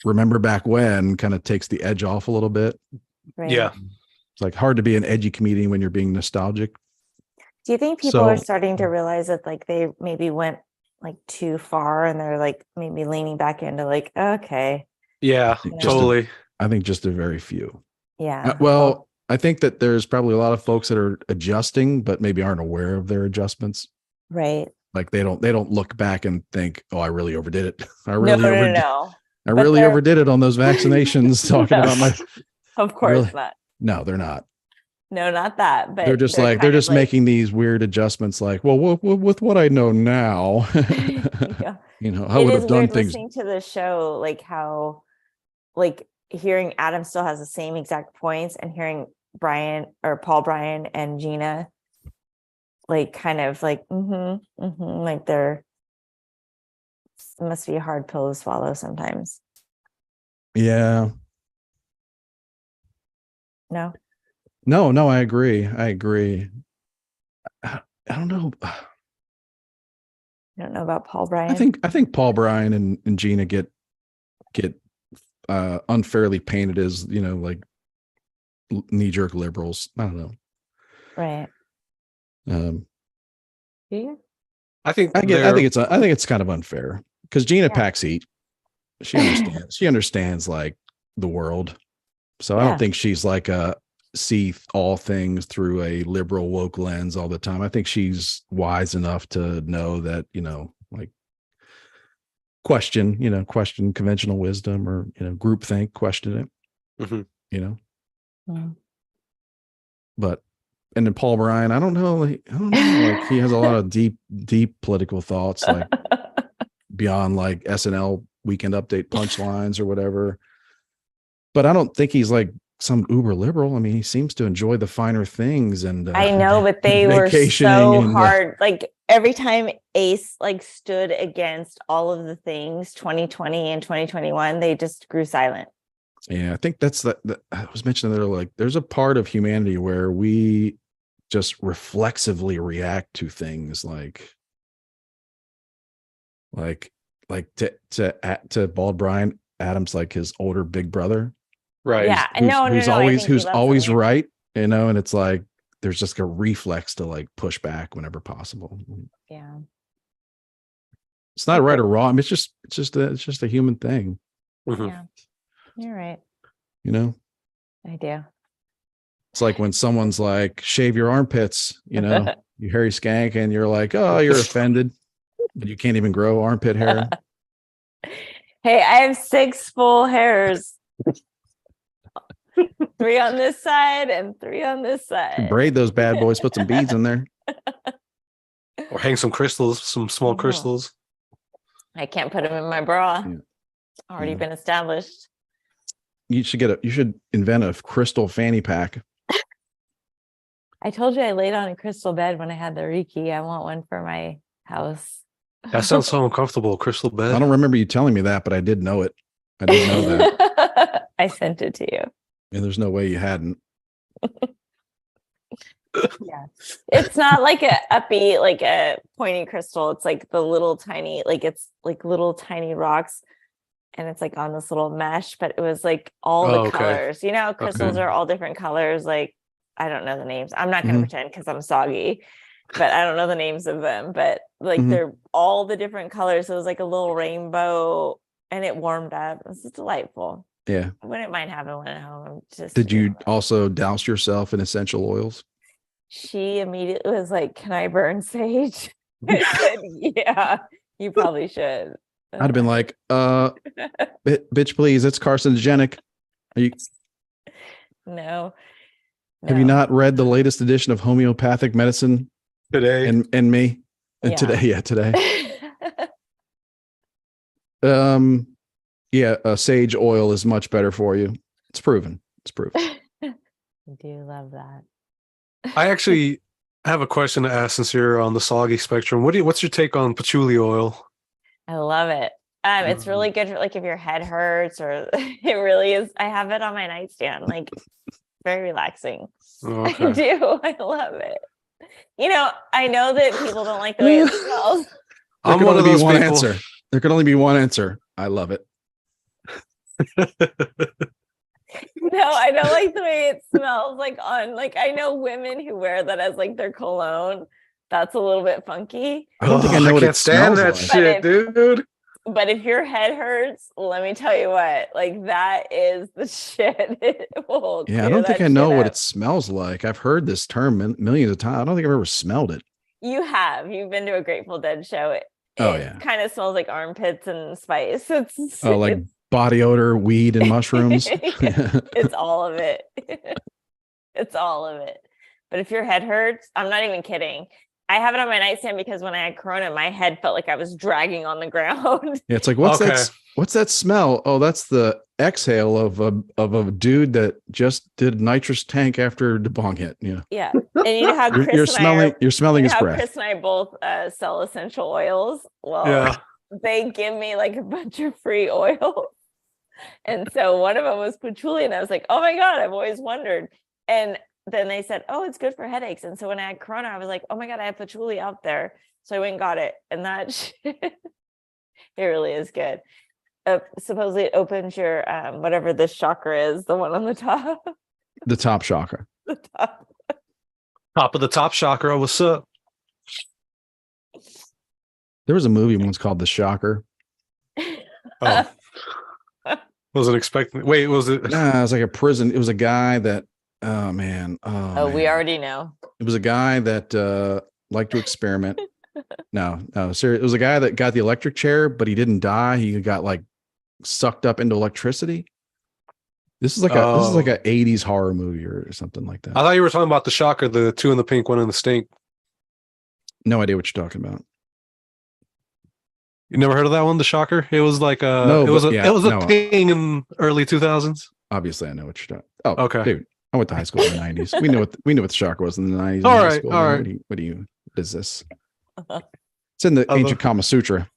remember back when kind of takes the edge off a little bit. Right. Yeah. It's like hard to be an edgy comedian when you're being nostalgic. Do you think people are starting to realize that like they maybe went like too far and they're like maybe leaning back into like, okay. Yeah, totally. I think just a very few. Yeah. Well, I think that there's probably a lot of folks that are adjusting, but maybe aren't aware of their adjustments. Right. Like they don't look back and think, oh, I really overdid it. I really overdid it on those vaccinations talking about my. Of course not. No, they're not. No, not that. But they're just making these weird adjustments. Like, well, with what I know now, I would have done things. Listening to the show, like how, like hearing Adam still has the same exact points, and hearing Paul Bryan and Gina, like kind of like, like it must be a hard pill to swallow sometimes. Yeah. No, No, I agree. I don't know. I don't know about Paul Bryan. I think Paul Bryan and Gina get unfairly painted as, like knee-jerk liberals. I don't know. Right. Do you? I think I think it's kind of unfair because Gina packs heat. She understands. She understands like the world. So I don't think she's like see all things through a liberal woke lens all the time. I think she's wise enough to know that, like question conventional wisdom or, groupthink, question it, but, and then Paul Bryan, I don't know. Like he has a lot of deep political thoughts, like beyond like SNL Weekend Update punchlines or whatever. But I don't think he's like some uber liberal. I mean, he seems to enjoy the finer things, and I know, but they were so hard. Like every time Ace like stood against all of the things 2020 and 2021, they just grew silent. Yeah, I think that's that I was mentioning there, like there's a part of humanity where we just reflexively react to things like to Bald Bryan Adams, like his older big brother. Right. Yeah. Who's always right, and it's like there's just a reflex to like push back whenever possible. Yeah. It's not right or wrong. I mean, it's just a human thing. Mm-hmm. Yeah. You're right. I do. It's like when someone's like, shave your armpits, you hairy skank, and you're like, oh, you're offended, but you can't even grow armpit hair. Hey, I have 6 full hairs. 3 on this side and 3 on this side. Braid those bad boys, put some beads in there. Or hang some crystals, some small crystals. I can't put them in my bra. Yeah. Already been established. You should invent a crystal fanny pack. I told you I laid on a crystal bed when I had the Reiki. I want one for my house. That sounds so uncomfortable, crystal bed. I don't remember you telling me that, but I did know it. I did know that. I sent it to you. And there's no way you hadn't. Yeah. It's not like a pointy crystal. It's like the little tiny, it's like little tiny rocks. And it's like on this little mesh, but it was like all the colors. Crystals are all different colors. Like, I don't know the names. I'm not going to pretend because I'm soggy, but I don't know the names of them. But like they're all the different colors. So it was like a little rainbow, and it warmed up. It was just delightful. Yeah. I wouldn't mind having one at home. Did you also douse yourself in essential oils? She immediately was like, "Can I burn sage?" I said, "Yeah, you probably should." I'd have been like, bitch, please, it's carcinogenic. Are you? No. Have you not read the latest edition of Homeopathic Medicine today? And me? And today. Sage oil is much better for you. It's proven. I do love that. I actually have a question to ask since you're on the soggy spectrum. What's your take on patchouli oil? I love it. It's really good for like if your head hurts, or it really is. I have it on my nightstand, like very relaxing. Okay. I do. I love it. I know that people don't like the way it smells. There can only be one answer. There can only be one answer. I love it. No, I don't like the way it smells. I know women who wear that as like their cologne. That's a little bit funky. I don't think I know what it smells like. Shit, dude. But if your head hurts, let me tell you what, like that is the shit. I don't think I know what it smells like. I've heard this term millions of times. I don't think I've ever smelled it. You have. You've been to a Grateful Dead show. It kind of smells like armpits and spice. It's body odor, weed, and mushrooms. It's all of it. It's all of it. But if your head hurts, I'm not even kidding. I have it on my nightstand because when I had Corona, my head felt like I was dragging on the ground. Yeah, it's like, what's that smell? Oh, that's the exhale of a dude that just did nitrous tank after the bong hit. You know, Yeah. And you know how Chris you're and smelling I are, you're smelling you know his how breath. Chris and I both sell essential oils. Well, Yeah. they give me like a bunch of free oils. And so one of them was patchouli, and I was like, oh my God, I've always wondered. And then they said, oh, it's good for headaches. And so when I had Corona, I was like, oh my God, I have patchouli out there. So I went and got it. And that shit, it really is good. Supposedly it opens your whatever this chakra is, the one on the top. The top chakra. The top. Top of the top chakra. What's up? There was a movie once called The Shocker. Oh, wasn't expecting. Wait, was it? Nah, it was like a prison. It was a guy that. Oh man. Oh, We man. already know. It was a guy that liked to experiment. No, seriously. It was a guy that got the electric chair, but he didn't die. He got like sucked up into electricity. This is like a 80s horror movie or something like that. I thought you were talking about The Shocker, the two in the pink, one in the stink. No idea what you're talking about. You never heard of that one, The Shocker? It was like No, it was but a thing in early 2000s. Obviously, I know what you're talking. Oh, Okay. dude, I went to high school in the 90s. We know what the Shocker was in the 90s. All in high right, school. all right. What is this? It's in the ancient Kama Sutra.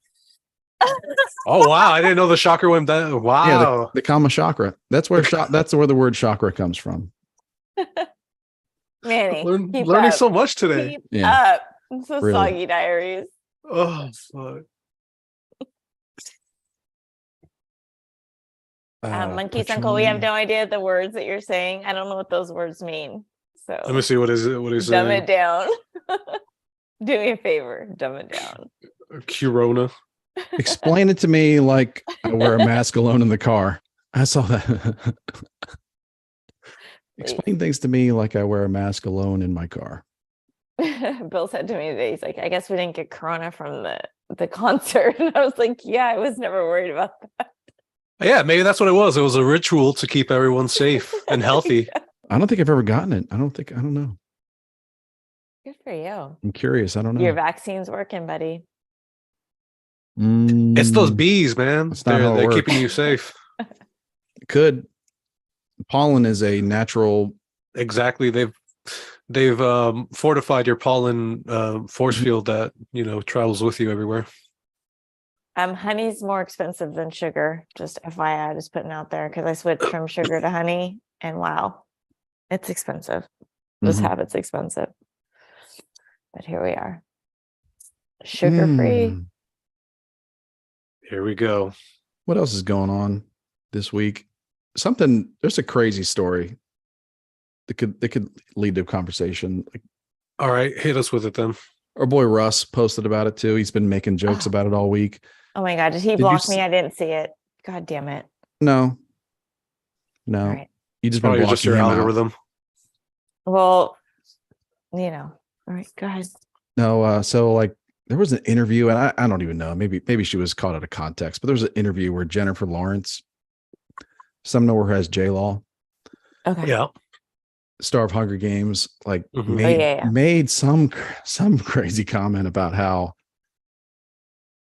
Oh wow, I didn't know The Shocker went that. Wow. Yeah, the Kama Chakra. That's where that's where the word chakra comes from. Manny, Learning up. so much today. Keep Yeah. up. I'm so Really. soggy diaries. Oh fuck. Monkey's uncle, we have no idea the words that you're saying. I don't know what those words mean. So Let me see, what is it? What is dumb it? it down. Do me a favor, dumb it down. Corona. Explain it to me like I wear a mask alone in the car. I saw that. Explain things to me like I wear a mask alone in my car. Bill said to me today, he's like, I guess we didn't get Corona from the concert. And I was like, yeah, I was never worried about that. Yeah, maybe that's what it was. It was a ritual to keep everyone safe and healthy. I don't think I've ever gotten it. I don't know. Good for you. I'm curious. I don't know. Your vaccine's working, buddy. It's those bees, man. That's not how it They're works. keeping you safe. Could. Pollen is a natural. Exactly. They've fortified your pollen force field that travels with you everywhere. Honey's more expensive than sugar. Just FYI, just putting out there because I switched from sugar to honey, and wow, it's expensive. This habit's expensive, but here we are, sugar free. Here we go. What else is going on this week? There's a crazy story that could lead to a conversation. Like, All right, hit us with it then. our boy Russ posted about it too. He's been making jokes about it all week. Oh my God, did he block me? I didn't see it. God damn it. No. All right. You just been Probably blocking just your him out. algorithm. Well, all right, go ahead. No, so like there was an interview, and I don't even know. Maybe she was caught out of context, but there was an interview where Jennifer Lawrence, some know her as J-Law, Okay. Yeah. star of Hunger Games, like Mhm. made some crazy comment about how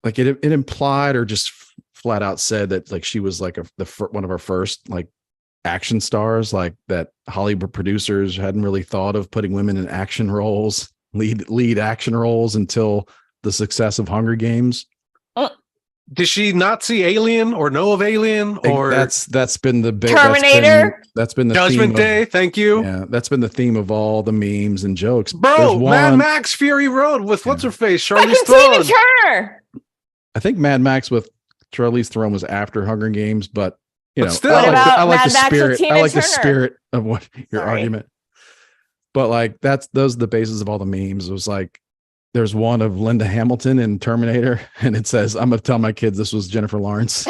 like it implied or just flat out said that like she was like one of our first like action stars, like that Hollywood producers hadn't really thought of putting women in action roles, lead action roles until the success of Hunger Games. Did she not see Alien or know of Alien or that's been the big Terminator? That's been the Judgment theme Day? Thank you. Yeah, that's been the theme of all the memes and jokes. Bro, Mad Max Fury Road with what's her face? Charlize Tina Theron. Turner. I think Mad Max with Charlize Theron was after Hunger Games, but But know, still. What about I like the Mad Max with spirit. Tina I like the Turner? spirit of what your Sorry. argument. But like those are the basis of all the memes. It was like there's one of Linda Hamilton in Terminator, and it says, "I'm gonna tell my kids this was Jennifer Lawrence."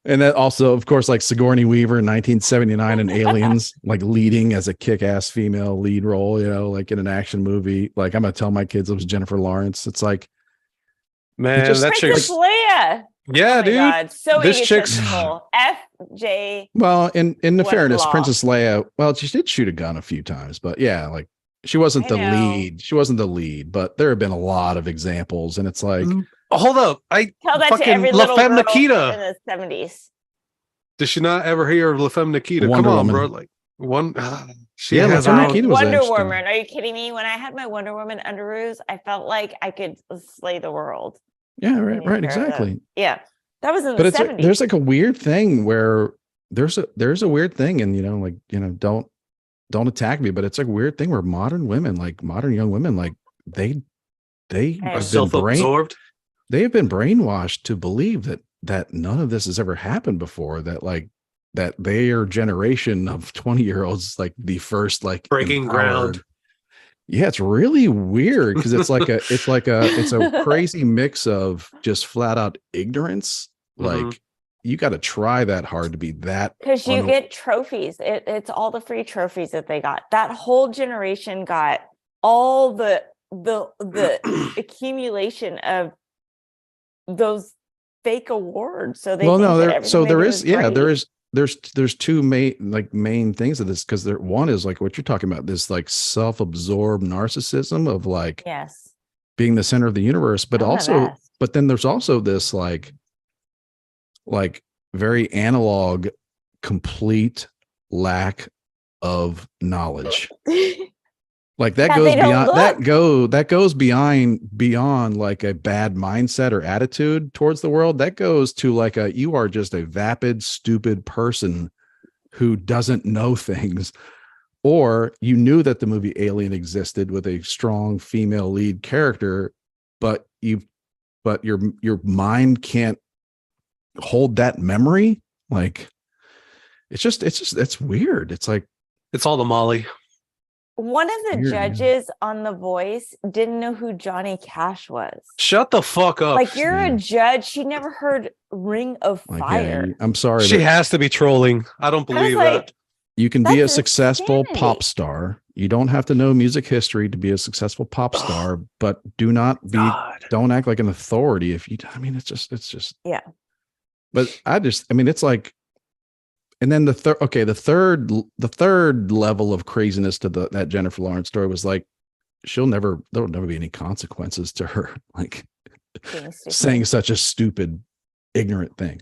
And that also, of course, like Sigourney Weaver in 1979 in Aliens, like leading as a kick-ass female lead role, like in an action movie. Like, I'm gonna tell my kids it was Jennifer Lawrence. It's like, Man, that Princess chick's Leia. yeah, Oh my dude. God, so This chick's- egotistical. FJ. well, in the What fairness, law? Princess Leia, well, she did shoot a gun a few times, but yeah, like she wasn't I the know. lead. She wasn't the lead, but there have been a lot of examples, and it's like, hold up. I Tell that to fucking every La little Femme girl Nikita. in the 70s. Did she not ever hear of La Femme Nikita? Wonder Come on, Woman. bro. Like one, she Yeah, La has Femme her God, own. Nikita was Wonder interesting. Woman. Are you kidding me? When I had my Wonder Woman underoos, I felt like I could slay the world. Yeah, I right, need right, to wear that. exactly. Yeah. That was in But the it's 70s. there's like a weird thing where there's a weird thing, and don't attack me, but it's like a weird thing where modern women, like modern young women, like they I Are am- self-absorbed. they have been brainwashed to believe that none of this has ever happened before, that their generation of 20-year-olds, like the first like Breaking empowered. ground. Yeah, it's really weird because it's a crazy mix of just flat out ignorance. Like Mhm. you got to try that hard to be that. Because you get trophies. It's all the free trophies that they got. That whole generation got all the accumulation of those fake awards. So they Well, think no, that there. everything So they there do is. Yeah, great. there's two main things of this, because there one is like what you're talking about, this like self-absorbed narcissism of like Yes. being the center of the universe, but I'm the also best. but then there's also this like very analog, complete lack of knowledge. Like that Yeah, goes they don't beyond look. that goes beyond like a bad mindset or attitude towards the world. That goes to like you are just a vapid, stupid person who doesn't know things. Or you knew that the movie Alien existed with a strong female lead character, but your mind can't hold that memory. Like it's weird. It's like It's all the Molly. One of the weird, yeah. judges on The Voice didn't know who Johnny Cash was. Shut the fuck up. Like, you're Yeah. a judge. She never heard Ring of Like, Fire. yeah, I'm sorry. She but has to be trolling. I don't I was believe like, that. you can be a that's successful insanity. pop star. You don't have to know music history to be a successful pop star, but don't act like an authority if you, I mean, it's just, Yeah. But it's like, and then the third level of craziness to that Jennifer Lawrence story was like, there'll never be any consequences to her, like Being stupid. saying such a stupid, ignorant thing.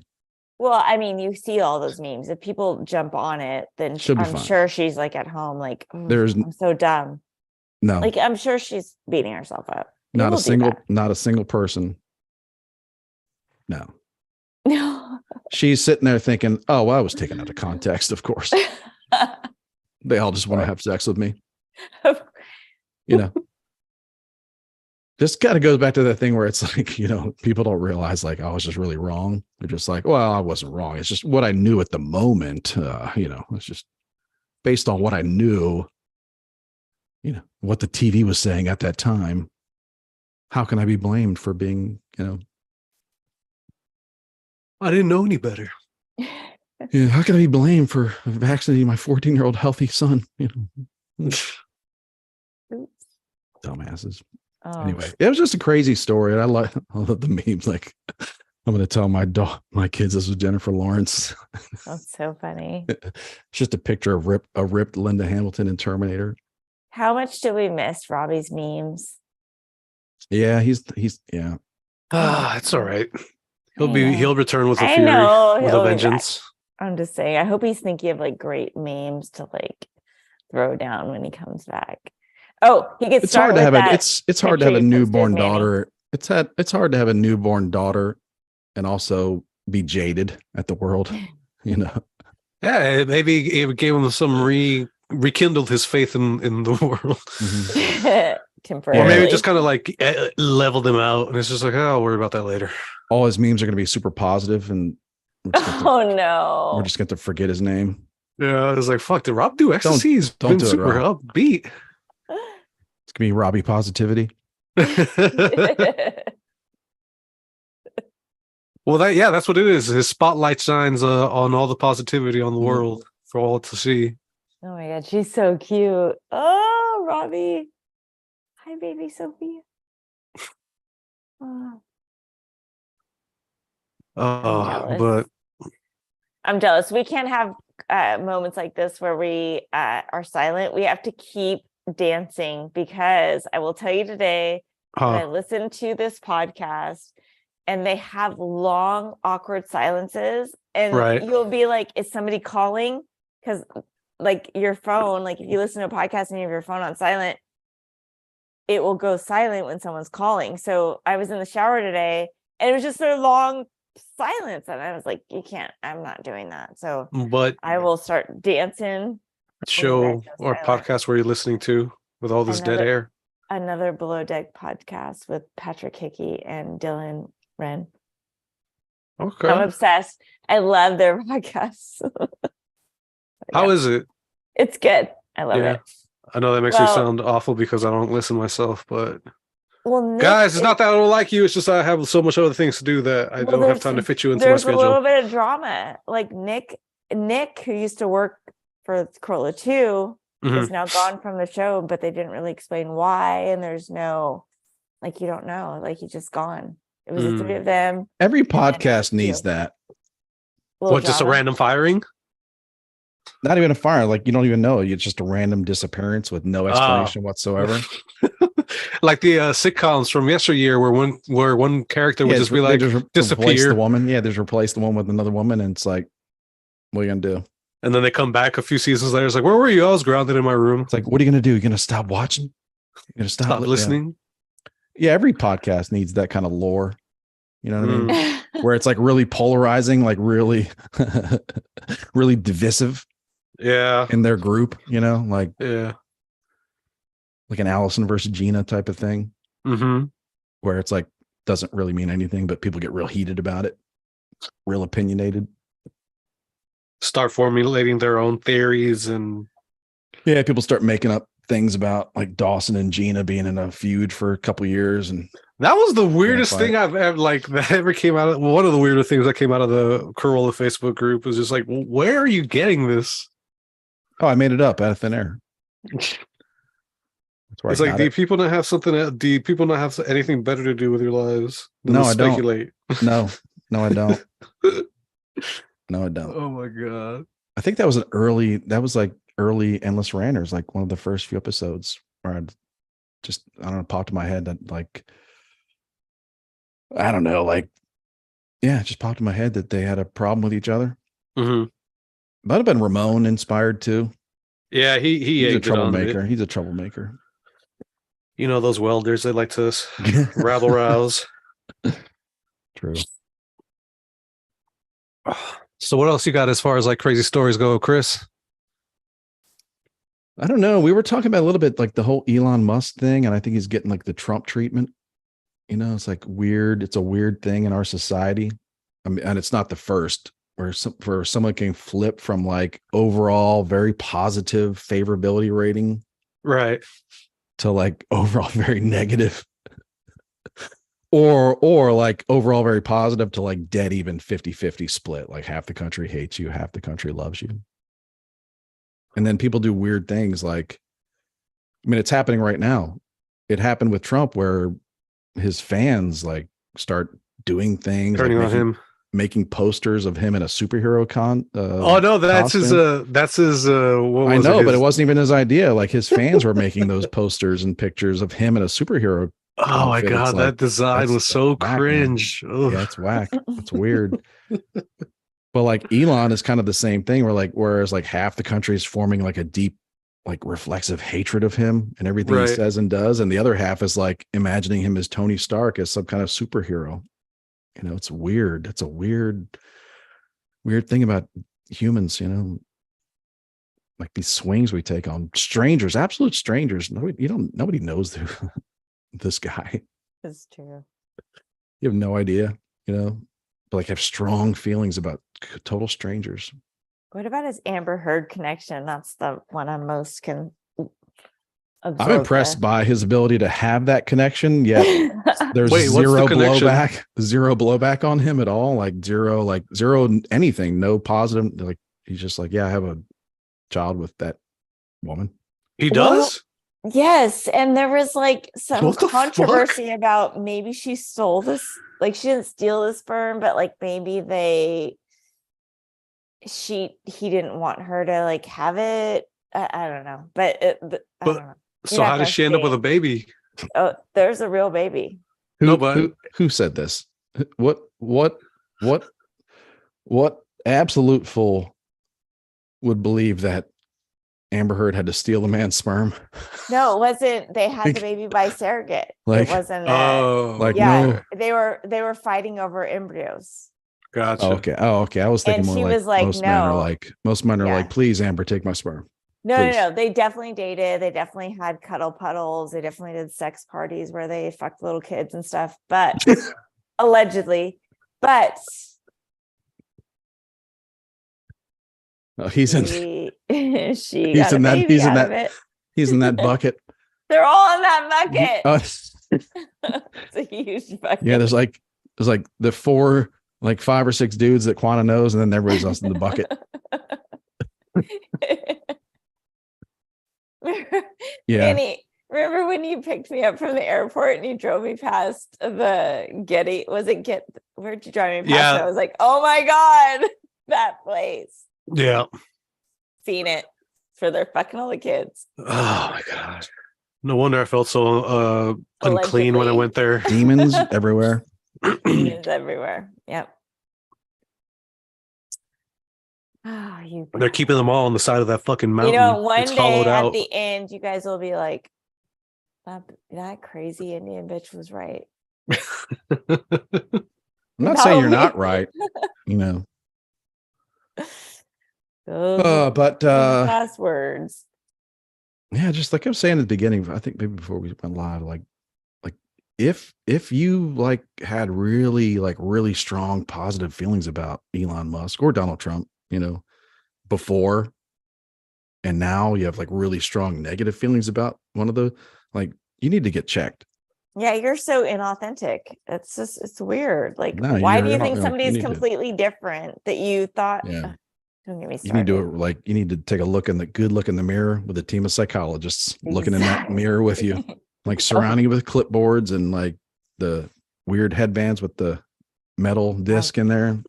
Well, I mean, you see all those memes. If people jump on it, then She'll be I'm fine. sure she's like at home, like, "Oh, There's I'm so dumb." no, Like, I'm sure she's beating herself up. not a People do single person. No, that. No. she's sitting there thinking, oh, well, I was taken out of context, of course. They all just want to have sex with me. This kind of goes back to that thing where it's like, people don't realize like, I was just really wrong. They're just like, well, I wasn't wrong. It's just what I knew at the moment. It's just based on what I knew, what the TV was saying at that time. How can I be blamed for being, I didn't know any better. how can I be blamed for vaccinating my 14-year-old healthy son? Dumbasses. Oh. Anyway, it was just a crazy story. And I love the memes. Like, I'm going to tell my kids this was Jennifer Lawrence. That's so funny. It's just a picture of a ripped Linda Hamilton in Terminator. How much do we miss Robbie's memes? Yeah, he's yeah. It's all right. He'll return with a I fury, know, with he'll a be vengeance. I'm just saying, I hope he's thinking of like great memes to like throw down when he comes back. Oh, he gets It's hard to have it's hard to have a picture you posted, newborn Manny. daughter. It's hard to have a newborn daughter and also be jaded at the world. Yeah, maybe it gave him some rekindled his faith in the world. Mm-hmm. Temporarily. Or maybe just kind of like leveled him out, and it's just like, oh, I'll worry about that later. All his memes are going to be super positive, and we're just going to forget his name. Yeah, it's like, fuck, did Rob do ecstasy? He's don't been do it, super Rob. upbeat. It's going to be Robbie positivity. Well, that's what it is. His spotlight shines on all the positivity on the world for all to see. Oh my God, she's so cute. Oh, Robbie. Hi, baby Sophia. Oh. But I'm jealous. We can't have moments like this where we are silent. We have to keep dancing, because I will tell you today, when I listened to this podcast, and they have long, awkward silences. And Right. you'll be like, is somebody calling? Because like your phone, like if you listen to a podcast and you have your phone on silent, it will go silent when someone's calling. So I was in the shower today and it was just a long silence. And I was like, you can't, I'm not doing that. So But I will start dancing. show guys go or silent. podcast where you're listening to with all this dead air. Another Below Deck podcast with Patrick Hickey and Dylan Wren. Okay. I'm obsessed. I love their podcasts. How is it? It's good. I love it. I know that makes me sound awful because I don't listen myself, but Nick, guys, it's not that I don't like you. It's just I have so much other things to do that I don't have time to fit you into my schedule. There's a little bit of drama. Like Nick, who used to work for Corolla 2, is now gone from the show, but they didn't really explain why. And there's no, like, you don't know, like he's just gone. It was the three of them. Every podcast needs that. What, just a random firing? Not even a fire. Like you don't even know. It's just a random disappearance with no explanation whatsoever. Like the sitcoms from yesteryear, where one character would just be like disappear. The woman, they just replace the one with another woman, and it's like, what are you gonna do? And then they come back a few seasons later. It's like, where were you? I was grounded in my room. It's like, what are you gonna do? You're gonna stop watching? You're gonna stop listening? Yeah, every podcast needs that kind of lore. You know what I mean? Where it's like really polarizing, like really, really divisive. Yeah. In their group, like like an Allison versus Gina type of thing. Where it's like doesn't really mean anything, but people get real heated about it, real opinionated. Start formulating their own theories and people start making up things about like Dawson and Gina being in a feud for a couple years, and that was the weirdest thing I've ever that ever came out of one of the weirder things that came out of the Corolla Facebook group was just like, where are you getting this? Oh, I made it up out of thin air. It's like, do people not have something? Do people not have anything better to do with your lives than to speculate? No, I don't. No, I don't. Oh my god! I think that was like early Endless Ranters, like one of the first few episodes where I don't know, popped in my head that like, I don't know, like, it just popped in my head that they had a problem with each other. Might have been Ramon inspired too. Yeah, he's a troublemaker. He's a troublemaker. You know those welders, they like to rabble rouse. True. So what else you got as far as like crazy stories go, Chris? I don't know. We were talking about a little bit like the whole Elon Musk thing, and I think he's getting like the Trump treatment. It's like weird. It's a weird thing in our society. I mean, and it's not the first where someone can flip from like overall very positive favorability rating, right, to like overall very negative, or like overall very positive to like dead even 50-50 split. Like half the country hates you, half the country loves you. And then people do weird things like, I mean, it's happening right now. It happened with Trump where his fans like start doing things, turning on him, making posters of him in a superhero that's costume. his I know, but it wasn't even his idea. Like his fans were making those posters and pictures of him in a superhero. Oh my god, that design was so cringe. Yeah, it's whack. It's weird. But like Elon is kind of the same thing whereas like half the country is forming like a deep, like reflexive hatred of him and everything he says and does. And the other half is like imagining him as Tony Stark, as some kind of superhero. It's weird. It's a weird thing about humans, like these swings we take on strangers, absolute strangers. Nobody knows this guy. It's true. You have no idea, but like have strong feelings about total strangers. What about his Amber Heard connection? That's the one I'm most I'm impressed by his ability to have that connection. Yet there's zero blowback on him at all. Like zero anything, no positive. Like he's just like, I have a child with that woman. He does? Yes. And there was like some controversy about maybe she stole this. Like she didn't steal the sperm, but like maybe he didn't want her to like have it. I don't know. But I don't know. So how does she end up with a baby? Oh, there's a real baby. Who said this? what absolute fool would believe that Amber Heard had to steal the man's sperm? No, it wasn't. They had the Like- baby by surrogate. like- it wasn't. Like, yeah, no. they were fighting over embryos. Gotcha. Oh, okay. I was thinking And more she like was like, most men are no. like, most men are Yeah. like, please, Amber, take my sperm. No, Please. no, no. They definitely dated. They definitely had cuddle puddles. They definitely did sex parties where they fucked little kids and stuff. But allegedly, but Oh, he's in she he's got a in that- baby he's in out that- of it. he's in that bucket. They're all in that bucket. Oh, It's a huge bucket. yeah, there's like the four, like 5 or 6 dudes that Quana knows, and then everybody's else in the bucket. Yeah. Manny, remember when you picked me up from the airport and you drove me past the Getty? Was it Get? Where'd you drive me past? Yeah. And I was like, oh my God, that place. Yeah. Seen it for their fucking all the kids. Oh my god. No wonder I felt so unclean when I Allegedly. went there. Demons everywhere. Demons everywhere. Yep. Oh, you. They're keeping them all on the side of that fucking mountain. You know, one it's day hollowed at out. the end, you guys will be like, that crazy Indian bitch was right. I'm not That saying would you're be- not right, you know. Those But last words. yeah, just like I was saying at the beginning, I think maybe before we went live, like if you like had really strong positive feelings about Elon Musk or Donald Trump, you know, before, and now you have like really strong negative feelings about one of the, like, you need to get checked. Yeah, you're so inauthentic. It's weird. Like, No, why do you're you not- think you somebody's need to- completely different that you thought? Yeah. Don't get me You started. need to take a look in the mirror with a team of psychologists looking in that Exactly. mirror with you, like surrounding you with clipboards and like the weird headbands with the metal disc in there.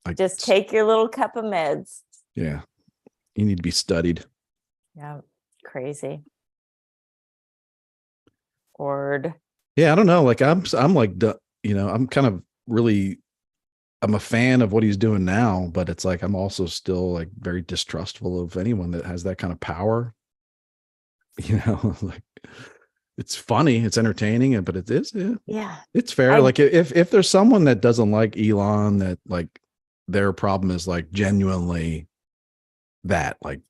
Like, Just take your little cup of meds. yeah, you need to be studied. Yeah, crazy. Word. Yeah, I don't know. Like I'm like, you know, I'm kind of really, I'm a fan of what he's doing now, but it's like I'm also still like very distrustful of anyone that has that kind of power. You know, like it's funny, it's entertaining, but it is, yeah, Yeah. it's fair. I- Like if there's someone that doesn't like Elon, that like their problem is like genuinely that, like,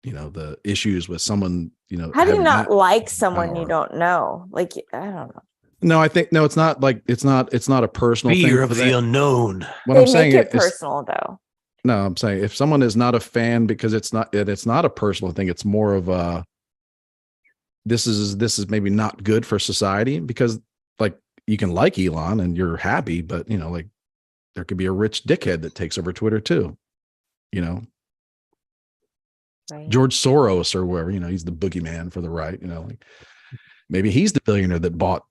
you know, the issues with someone, you know, How do you having not that like someone you power. don't know? Like, I don't know. No, I think no, it's not like it's not a personal thing. Fear for of the them. unknown. What They I'm saying make it is, personal though. no, I'm saying if someone is not a fan because it's not a personal thing, it's more of a this is maybe not good for society, because like you can like Elon and you're happy, but you know, like there could be a rich dickhead that takes over Twitter too. You know, Right? George Soros or whoever, you know, he's the boogeyman for the right, you know, like maybe he's the billionaire that bought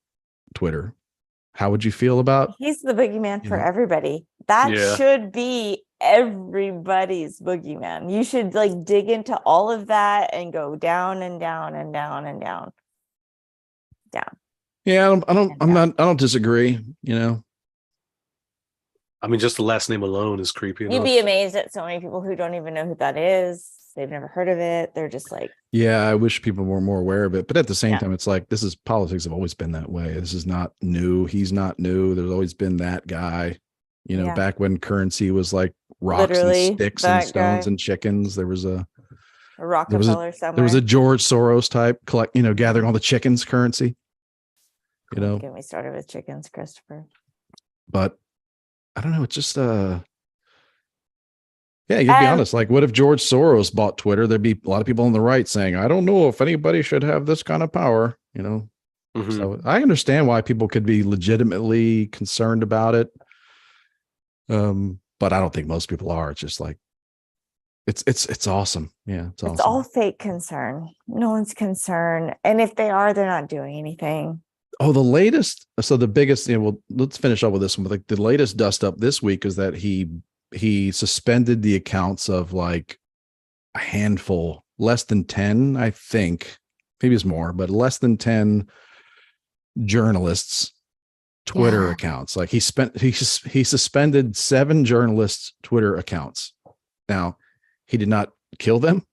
Twitter. How would you feel about? He's the boogeyman You for know? everybody. That Yeah. should be everybody's boogeyman. You should like dig into all of that and go down and down and down and down. Yeah, I don't disagree, you know. I mean, just the last name alone is creepy You'd enough. be amazed at so many people who don't even know who that is. They've never heard of it. They're just like, Yeah, I wish people were more aware of it. But at the same Yeah. time, it's like politics have always been that way. This is not new. He's not new. There's always been that guy. You know, Yeah. back when currency was like rocks Literally, and sticks and that stones guy. and chickens. There was a Rockefeller somewhere. there was a George Soros type gathering all the chickens currency. You Don't know, get me started with chickens, Christopher. but I don't know. It's just yeah, you'd be Um, honest. Like, what if George Soros bought Twitter? There'd be a lot of people on the right saying, I don't know if anybody should have this kind of power, you know. Mhm. So I understand why people could be legitimately concerned about it. But I don't think most people are. It's just like it's awesome. Yeah, it's awesome. It's all fake concern. No one's concerned. And if they are, they're not doing anything. Oh, the latest. So the biggest, you know, well, let's finish up with this one. But like the latest dust up this week is that he suspended the accounts of like a handful, less than 10, I think. Maybe it's more, but less than 10 journalists Twitter Yeah. accounts. Like he suspended 7 journalists' Twitter accounts. Now, he did not kill them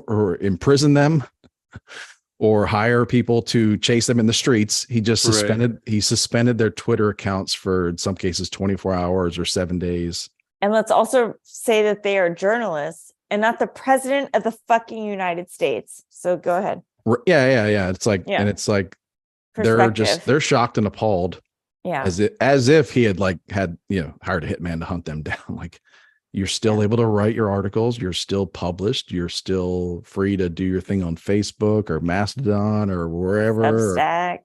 or imprison them or hire people to chase them in the streets. He just suspended their Twitter accounts for, in some cases, 24 hours or 7 days. And let's also say that they are journalists and not the president of the fucking United States. So go ahead. Yeah. It's like, and it's like, they're shocked and appalled. Yeah. As if he had hired a hitman to hunt them down. Like, you're still able to write your articles. You're still published. You're still free to do your thing on Facebook or Mastodon or wherever. Substack.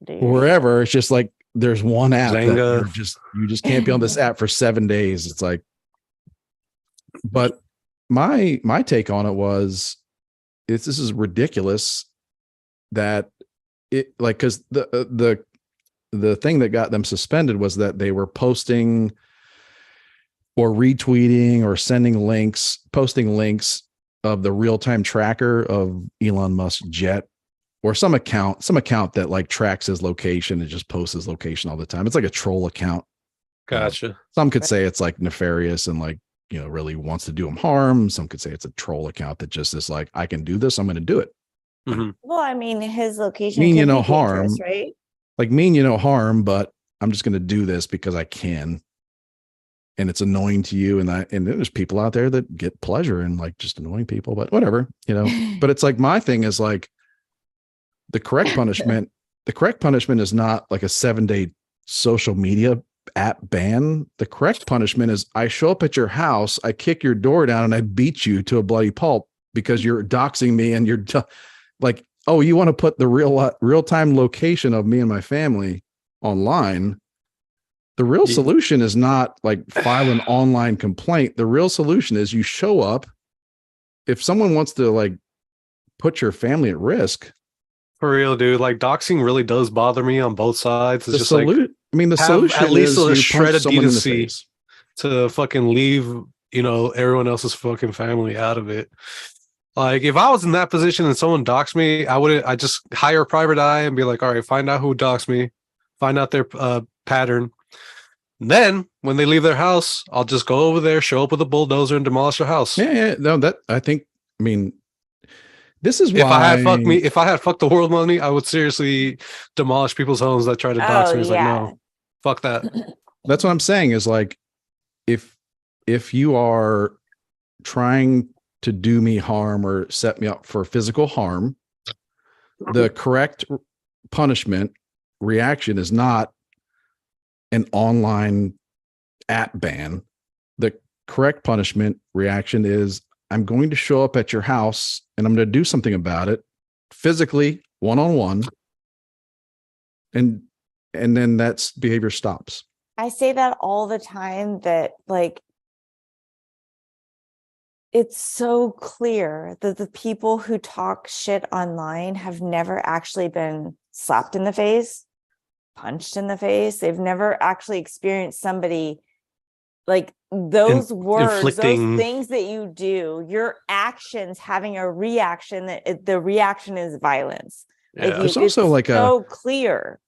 Wherever. It's just like, there's one app Zanga. that you just can't be on this app for 7 days. It's like, but my take on it was, this is ridiculous that it, like, because the thing that got them suspended was that they were posting or retweeting or posting links of the real-time tracker of Elon Musk's jet, or some account that like tracks his location and just posts his location all the time. It's like a troll account. Gotcha. Some could say it's like nefarious and like, really wants to do him harm. Some could say it's a troll account that just is like, I can do this, I'm going to do it. Mm-hmm. Well, I mean, his location Mean could no be harm, dangerous, right? like no harm, but I'm just going to do this because I can. And it's annoying to you. And there's people out there that get pleasure in like just annoying people, but whatever, but it's like, my thing is like, the correct punishment is not like a 7-day social media app ban. The correct punishment is, I show up at your house, I kick your door down, and I beat you to a bloody pulp because you're doxing me, and you're like, oh, you want to put the real-time location of me and my family online. The real solution is not like file an online complaint. The real solution is you show up. If someone wants to like put your family at risk. For real, dude. Like, doxing really does bother me on both sides. It's just like, the solution at least is a shred of decency to fucking leave, everyone else's fucking family out of it. Like, if I was in that position and someone doxed me, I just hire a private eye and be like, all right, find out who doxed me, find out their pattern. And then when they leave their house, I'll just go over there, show up with a bulldozer, and demolish their house. Yeah. No, this is why if I had fucked the world money, I would seriously demolish people's homes that try to dox me. It's like, no, fuck that. That's what I'm saying is like, if you are trying to do me harm or set me up for physical harm, the correct punishment reaction is not an online app ban. The correct punishment reaction is, I'm going to show up at your house and I'm going to do something about it physically, one-on-one. And then that's behavior stops. I say that all the time, that like, it's so clear that the people who talk shit online have never actually been slapped in the face, punched in the face. They've never actually experienced somebody like those words, those things that you do, your actions having a reaction, that the reaction is violence. Yeah. It's also like so clear.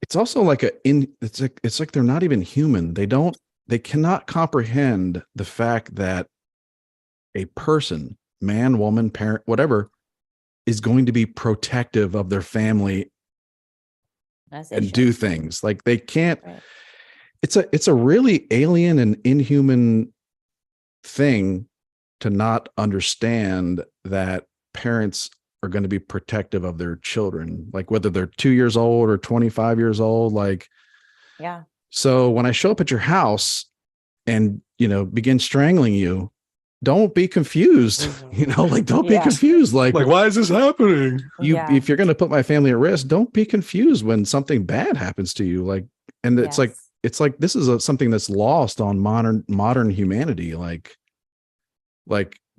It's also like it's like they're not even human. They cannot comprehend the fact that a person, man, woman, parent, whatever, is going to be protective of their family and do things like they can't. Right. It's a really alien and inhuman thing to not understand that parents are going to be protective of their children, like whether they're 2 years old or 25 years old. Like, yeah. So when I show up at your house and, begin strangling you, don't be confused, don't be confused. Like, why is this happening? If you're going to put my family at risk, don't be confused when something bad happens to you. Like, and it's like, this is something that's lost on modern humanity. Like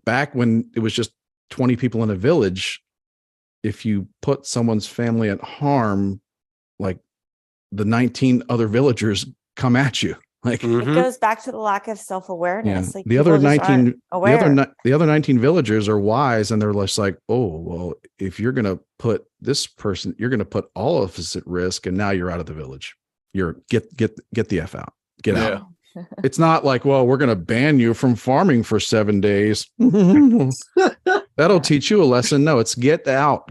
back when it was just 20 people in a village, if you put someone's family at harm, like the 19 other villagers come at you. Like, it goes back to the lack of self-awareness. Yeah. Like the other 19 villagers are wise, and they're just like, oh, well, if you're going to put this person, you're going to put all of us at risk, and now you're out of the village. you're get the F out. Get Yeah. out. It's not like, well, we're going to ban you from farming for 7 days. That'll teach you a lesson. No, it's get out.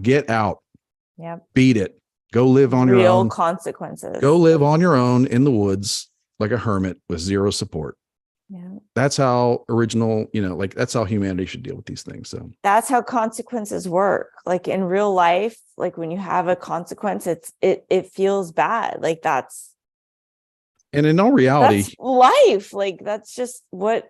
Yep. Beat it. Go live on your Real own. consequences. Go live on your own in the woods like a hermit with zero support. Yeah. That's how original, like that's how humanity should deal with these things. So That's how consequences work. Like in real life, like when you have a consequence, it feels bad. Like and in all reality, that's life. Like that's just what.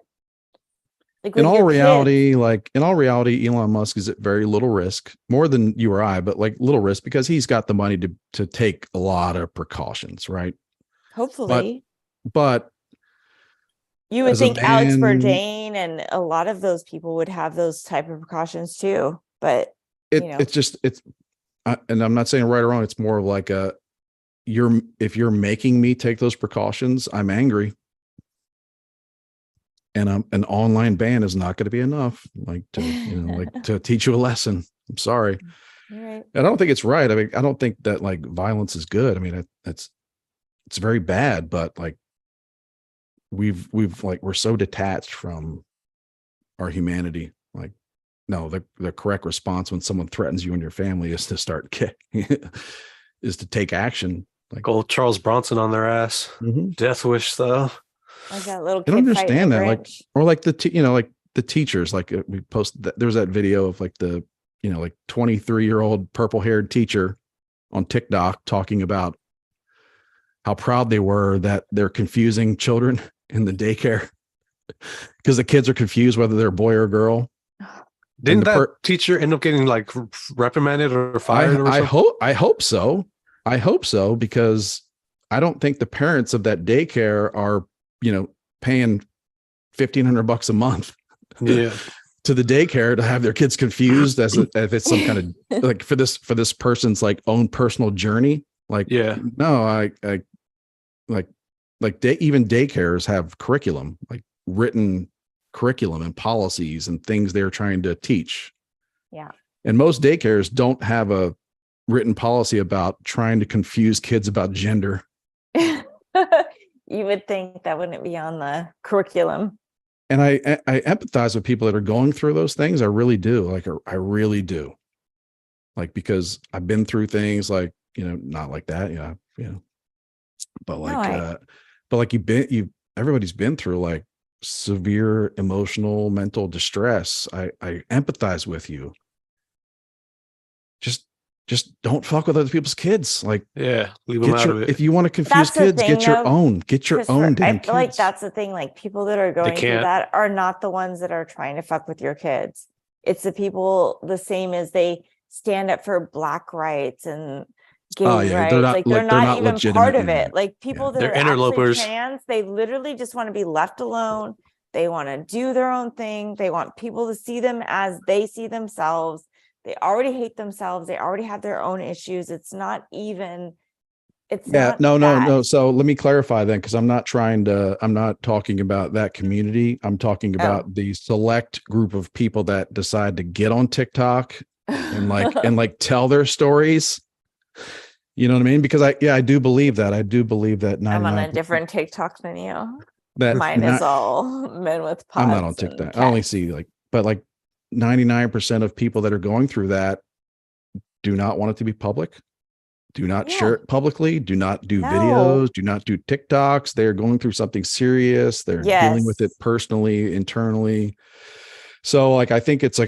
Like in with all your reality, kids. Elon Musk is at very little risk, more than you or I, but like little risk because he's got the money to take a lot of precautions, right? Hopefully, But you would as a think Alex man, Bourdain and a lot of those people would have those type of precautions too. But and I'm not saying right or wrong. It's more of like if you're making me take those precautions, I'm angry. And an online ban is not going to be enough, like to teach you a lesson. I'm sorry. Right. I don't think it's right. I mean, I don't think that like violence is good. I mean, it's very bad, but like we've like, we're so detached from our humanity. Like, no, the correct response when someone threatens you and your family is to start is to take action. Like Old Charles Bronson on their ass. Death wish style. Like that little I don't kid fighting understand a that. Like, branch. or like like the teachers, like we posted that there was that video of like the, like 23-year-old purple haired teacher on TikTok talking about how proud they were that they're confusing children in the daycare because the kids are confused whether they're a boy or a girl. Didn't that teacher end up getting like reprimanded or fired? I hope so. I hope so, because I don't think the parents of that daycare are, paying $1,500 a month to the daycare to have their kids confused as if it's some kind of like for this person's like own personal journey. Like, no, I even daycares have curriculum, like written curriculum and policies and things they're trying to teach. Yeah. And most daycares don't have a written policy about trying to confuse kids about gender. You would think that wouldn't be on the curriculum. And I empathize with people that are going through those things. I really do. Like, I really do. Like, because I've been through things like, not like that. Yeah. But like, everybody's been through like severe emotional, mental distress. I empathize with you. Just don't fuck with other people's kids. Like, leave them out of it. If you want to confuse kids, get your own damn I feel like that's the thing. Like, people that are going through that are not the ones that are trying to fuck with your kids. It's the people the same as they stand up for Black rights and gay rights. They're not even part of it. Like, people that are interlopers. Actually trans, they literally just want to be left alone. They want to do their own thing. They want people to see them as they see themselves. They already hate themselves. They already have their own issues. It's not even. No. So let me clarify then, because I'm not talking about that community. I'm talking about the select group of people that decide to get on TikTok and tell their stories. You know what I mean? Because I do believe that. I'm on a different TikTok than you. Mine is all men with pods. I'm not on TikTok. I only see but 99% of people that are going through that do not want it to be public. Do not share it publicly. Do not do videos. Do not do TikToks. They're going through something serious. They're dealing with it personally, internally. So I think it's I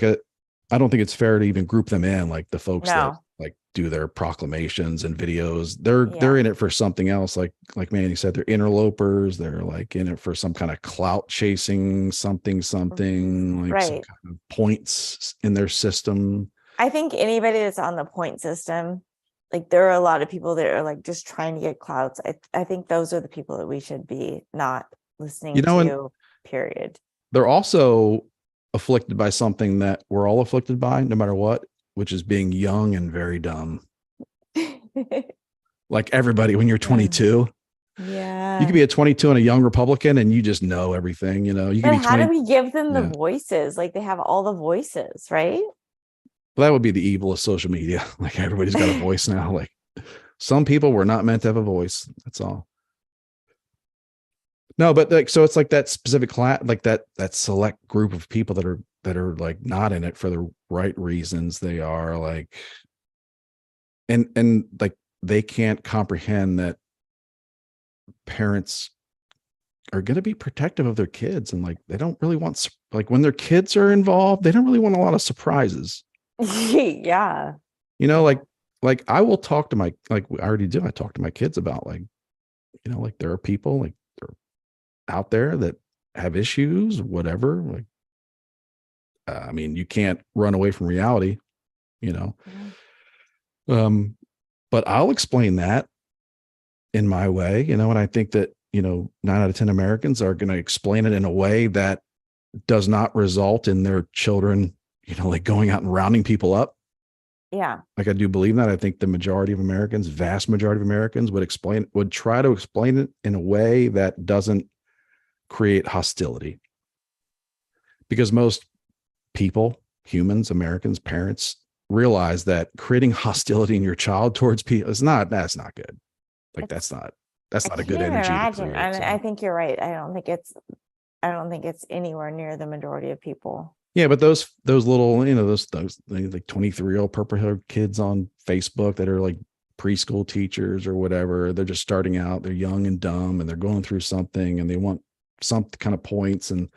don't think it's fair to even group them in, like the folks that do their proclamations and videos. They're in it for something else. Like Manny said, they're interlopers. They're like in it for some kind of clout chasing, something, like some kind of points in their system. I think anybody that's on the point system, like, there are a lot of people that are like just trying to get clouts. I think those are the people that we should be not listening to, period. They're also afflicted by something that we're all afflicted by, no matter what, which is being young and very dumb. Like everybody, when you're 22, you could be a 22 and a young Republican and you just know everything, you can be 20. How do we give them the voices? Like, they have all the voices, right? Well, that would be the evil of social media. Like, everybody's got a voice now. Like, some people were not meant to have a voice. That's all. No, but like, so it's like that specific class, like that select group of people that are like not in it for the right reasons. They are like, and like they can't comprehend that parents are going to be protective of their kids, and like they don't really want, like when their kids are involved, they don't really want a lot of surprises. Yeah. You know, like I will talk to my, like I already do. I talk to my kids about like, you know, like there are people like they're out there that have issues, whatever. Like, I mean, you can't run away from reality, you know. But I'll explain that in my way, you know, and I think that, you know, 9 out of 10 Americans are going to explain it in a way that does not result in their children, you know, like going out and rounding people up. Yeah. Like I do believe that. I think the majority of Americans, vast majority of Americans would try to explain it in a way that doesn't create hostility. Because most people, humans, Americans, parents realize that creating hostility in your child towards people that's not good. Like that's not a good energy to create. I think you're right. I don't think it's anywhere near the majority of people. Yeah, but those little, you know, those like 23-year-old purple-haired kids on Facebook that are like preschool teachers or whatever, they're just starting out, they're young and dumb and they're going through something and they want some kind of points, and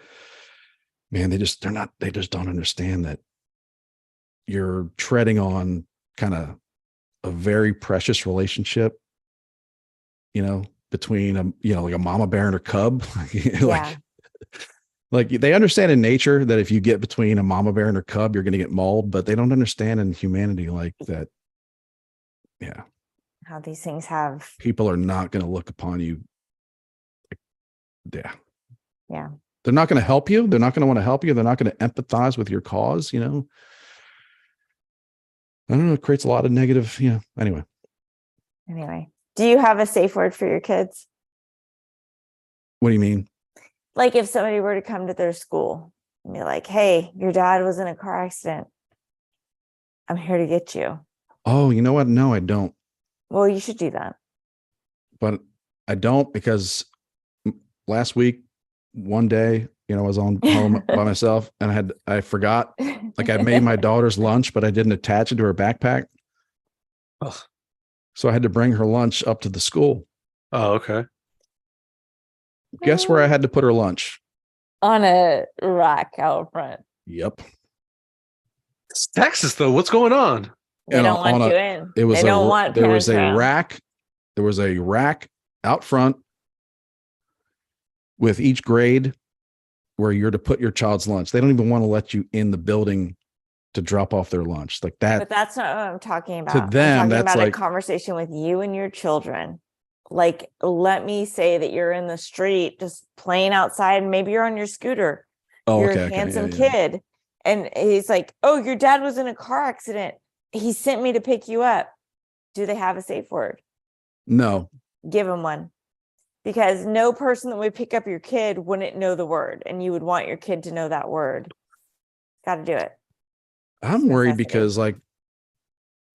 man, they just don't understand that you're treading on kind of a very precious relationship, you know, between like a mama bear and her cub. Yeah. Like they understand in nature that if you get between a mama bear and her cub, you're going to get mauled, but they don't understand in humanity like that. Yeah. How these things have. People are not going to look upon you. Yeah. Yeah. They're not going to help you. They're not going to want to help you. They're not going to empathize with your cause, you know. I don't know. It creates a lot of negative, you know, anyway. Do you have a safe word for your kids? What do you mean? Like if somebody were to come to their school and be like, hey, your dad was in a car accident. I'm here to get you. Oh, you know what? No, I don't. Well, you should do that. But I don't, because last week, one day, you know, I was on home by myself and I forgot, like I made my daughter's lunch, but I didn't attach it to her backpack. Ugh. So I had to bring her lunch up to the school. Oh, okay. Guess where I had to put her lunch? On a rack out front. Yep. It's Texas though. What's going on? They don't want you in. It was they don't want there was parents a around. rack. There was a rack out front with each grade where you're to put your child's lunch. They don't even want to let you in the building to drop off their lunch like that. But that's not what I'm talking about. To them, I'm talking that's about like a conversation with you and your children. Like, let me say that you're in the street just playing outside, and maybe you're on your scooter. Oh, you're okay, a handsome yeah. kid. And he's like, oh, your dad was in a car accident. He sent me to pick you up. Do they have a safe word? No. Give them one. Because no person that would pick up your kid wouldn't know the word, and you would want your kid to know that word. Got to do it. I'm worried because like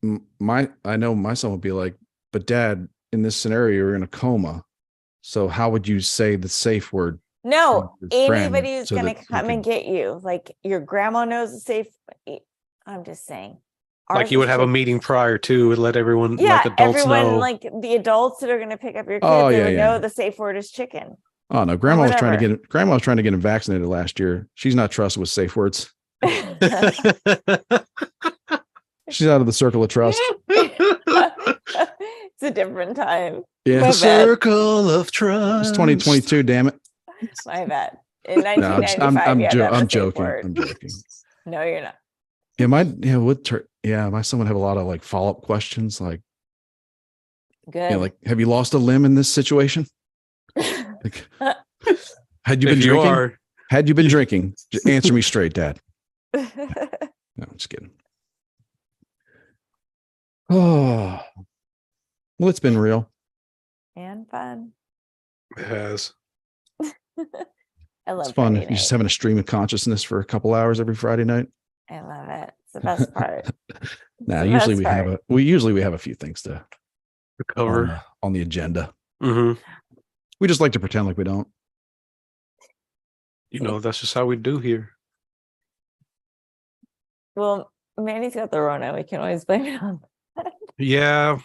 I know my son would be like, but Dad, in this scenario, you're in a coma. So how would you say the safe word? No, to your friend anybody who's so going that to you come and can- get you, like your grandma knows the safe. I'm just saying. Like Ours you would is have a just- meeting prior to and let everyone, Yeah, like adults everyone, know. like the adults that are going to pick up your kids, Oh, they yeah, would yeah. know the safe word is chicken. Oh no, grandma was trying whatever. to get him vaccinated last year. She's not trusted with safe words. She's out of the circle of trust. It's a different time. Yeah. My The bad. circle of trust. It's 2022, damn it. My bad. In No, 1995, you had to have a safe joking. word. I'm joking. No, you're not. My son would have a lot of like follow-up questions, like, Good. you know, like, have you lost a limb in this situation? Like, had you been If you drinking? are, Had you been drinking? Just answer me straight, Dad. No, I'm just kidding. Oh, well, it's been real. And fun. it has. I love It's fun. Friday You're night. just having a stream of consciousness for a couple hours every Friday night. I love it. It's the best part. Nah, the usually best we have a few things to Recover. on the agenda. Mm-hmm. We just like to pretend like we don't. That's just how we do here. Well, Manny's got the Rona. We can always blame it on that. Yeah,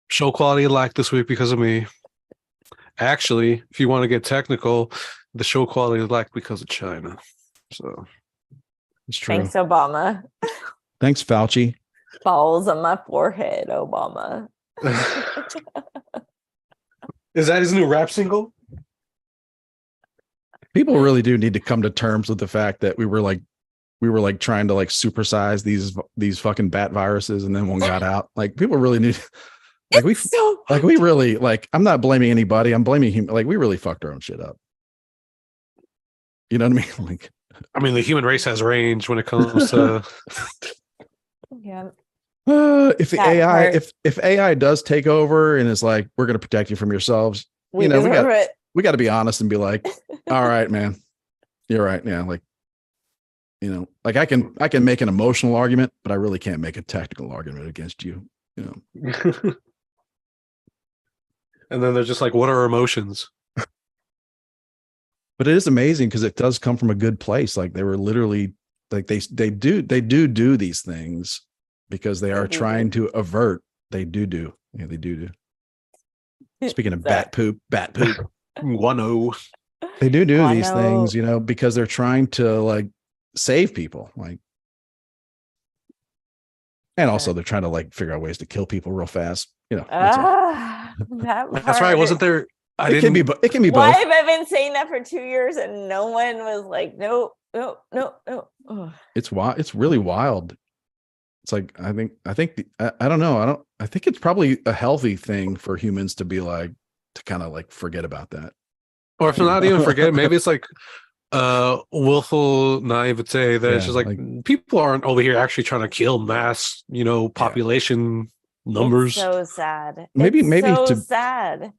show quality lacked this week because of me. Actually, if you want to get technical, the show quality lacked because of China. So It's true. Thanks, Obama. Thanks, Fauci. Balls on my forehead, Obama. is that his new rap single? People really do need to come to terms with the fact that we were like trying to like supersize these fucking bat viruses, and then one got out. Like people really need, like we really like. I'm not blaming anybody. I'm blaming him. Like we really fucked our own shit up. You know what I mean? Like, I mean, the human race has range when it comes to. Yeah. If the That AI, hurt. if AI does take over and is like, we're going to protect you from yourselves, We we deserve it. got to be honest and be like, all right, man, you're right. Yeah, like, like I can make an emotional argument, but I really can't make a tactical argument against you. And then they're just like, what are emotions? But it is amazing because it does come from a good place. Like they were literally like they do these things because they are trying to avert. They do. Yeah, they do. Speaking of bat poop. 1-0. They do these things, because they're trying to like save people, like, and also they're trying to like figure out ways to kill people real fast. That's right. Wasn't there? It can be both. Why have I been saying that for 2 years and no one was like, no. Ugh. It's really wild. It's like I don't know. I think it's probably a healthy thing for humans to be like to kind of like forget about that. Or if not even forget, maybe it's like willful naivete that it's just like people aren't over here actually trying to kill mass, population numbers. It's so sad. Maybe sad.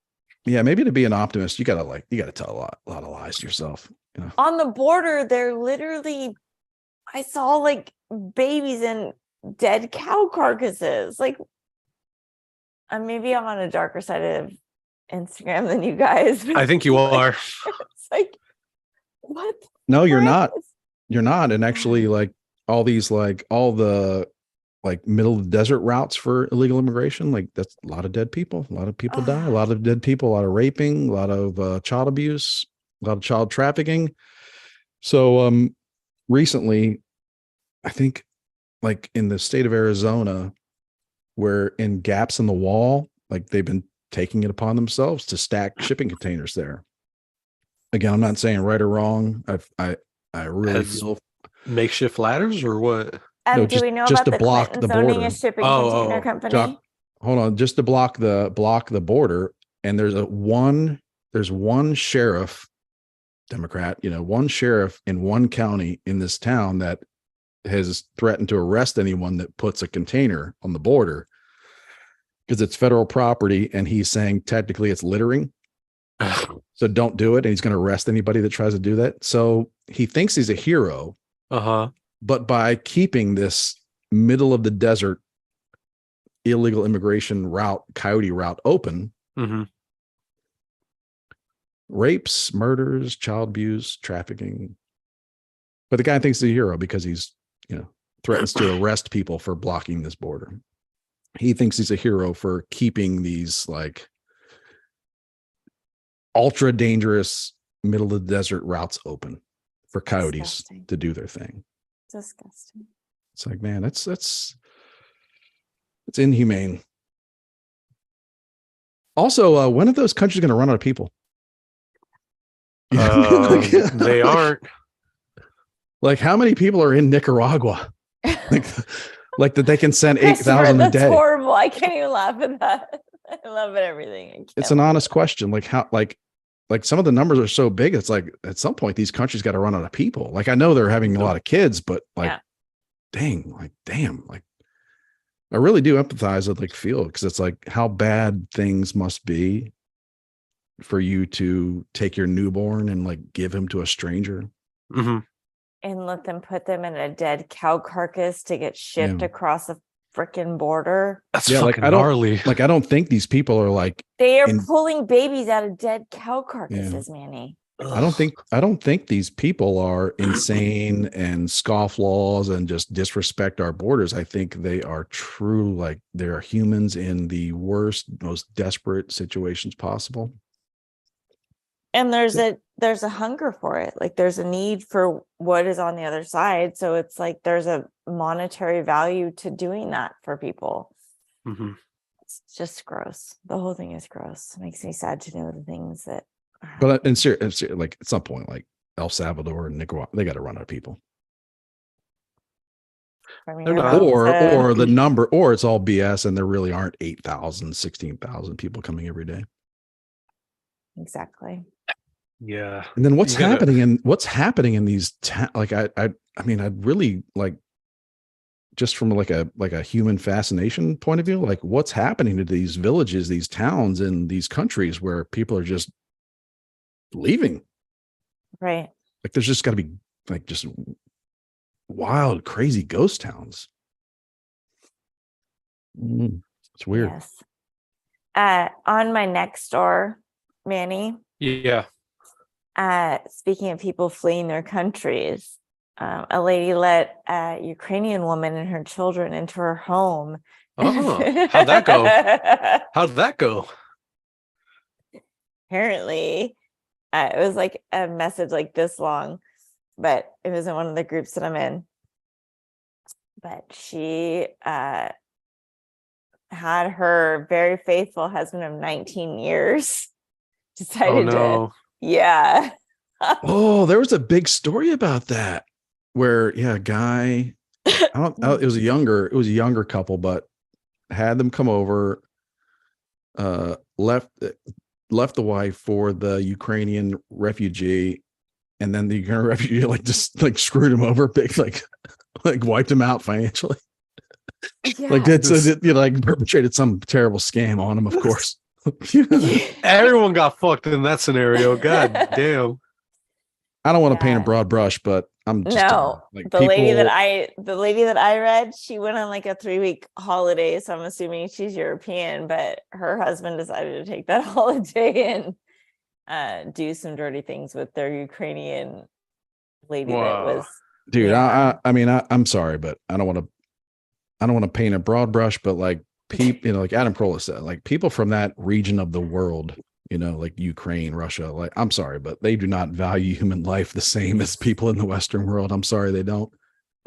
Yeah, maybe to be an optimist, you gotta tell a lot of lies to yourself. On the border, they're literally, I saw like babies and dead cow carcasses. Like, maybe I'm on a darker side of Instagram than you guys. I think you are. It's like, what? No, you're not. You're not. And actually, like all the like middle of the desert routes for illegal immigration, like that's a lot of dead people. A lot of people die. A lot of dead people. A lot of raping. A lot of child abuse. A lot of child trafficking. So recently, I think like in the state of Arizona, where in gaps in the wall, like they've been taking it upon themselves to stack shipping containers there. Again, I'm not saying right or wrong. I really feel makeshift ladders or what? No, do we know just about to block the owning border. a shipping container company? Hold on, just to block the border. And there's one sheriff, Democrat, one sheriff in one county in this town that has threatened to arrest anyone that puts a container on the border because it's federal property. And he's saying technically it's littering. So don't do it. And he's going to arrest anybody that tries to do that. So he thinks he's a hero. But by keeping this middle of the desert illegal immigration route, coyote route open, rapes, murders, child abuse, trafficking. But the guy thinks he's a hero because he's, threatens to arrest people for blocking this border. He thinks he's a hero for keeping these like ultra dangerous middle of the desert routes open for coyotes to do their thing. Disgusting. It's like, man, it's inhumane. Also, when are those countries going to run out of people? They aren't. Like, how many people are in Nicaragua? like that they can send 8,000 a day. That's horrible. I can't even laugh at that. I love it. Everything. It's an honest question. Like how, like some of the numbers are so big. It's like at some point these countries got to run out of people. Like I know they're having a lot of kids, but like, damn, like I really do empathize with like feel because it's like how bad things must be for you to take your newborn and like give him to a stranger. And let them put them in a dead cow carcass to get shipped across the freaking border. That's fucking gnarly. I don't think these people are like they are pulling babies out of dead cow carcasses, Manny. I don't think these people are insane and scoff laws and just disrespect our borders. I think they are true, like they are humans in the worst, most desperate situations possible. And there's a hunger for it. Like there's a need for what is on the other side. So it's like there's a monetary value to doing that for people. Mhm. It's just gross. The whole thing is gross. It makes me sad to know the things that are But in serious, like at some point, like El Salvador and Nicaragua, they got to run out of people. happening. They're You're not. about to- Or the number, or it's all BS and there really aren't 8,000, 16,000 people coming every day. exactly. Yeah. And then what's You gotta- happening in these like I mean I'd really like, just from like a human fascination point of view, like what's happening to these villages, these towns in these countries where people are just leaving. Right. Like there's just got to be like just wild, crazy ghost towns. It's weird. Yes. On my next door, Manny, Yeah. speaking of people fleeing their countries, a lady let a Ukrainian woman and her children into her home. Oh, how'd that go? How'd that go? Apparently, it was like a message like this long, but it was in one of the groups that I'm in. But she had her very faithful husband of 19 years decided to, yeah. Oh, there was a big story about that where, a guy, it was a younger couple, but had them come over, left the wife for the Ukrainian refugee, and then the Ukrainian refugee like just like screwed him over, big like wiped him out financially. Yeah. Like that's like perpetrated some terrible scam on him, of course. Everyone got fucked in that scenario. God damn. I don't want to paint a broad brush, but I'm just like the lady that I read, she went on like a 3-week holiday, so I'm assuming she's European, but her husband decided to take that holiday and do some dirty things with their Ukrainian lady. That was, dude. yeah. I mean, I'm sorry, but I don't want to paint a broad brush, but like people, like Adam Carolla said, like people from that region of the world, like Ukraine, Russia, like I'm sorry, but they do not value human life the same as people in the Western world. I'm sorry, they don't.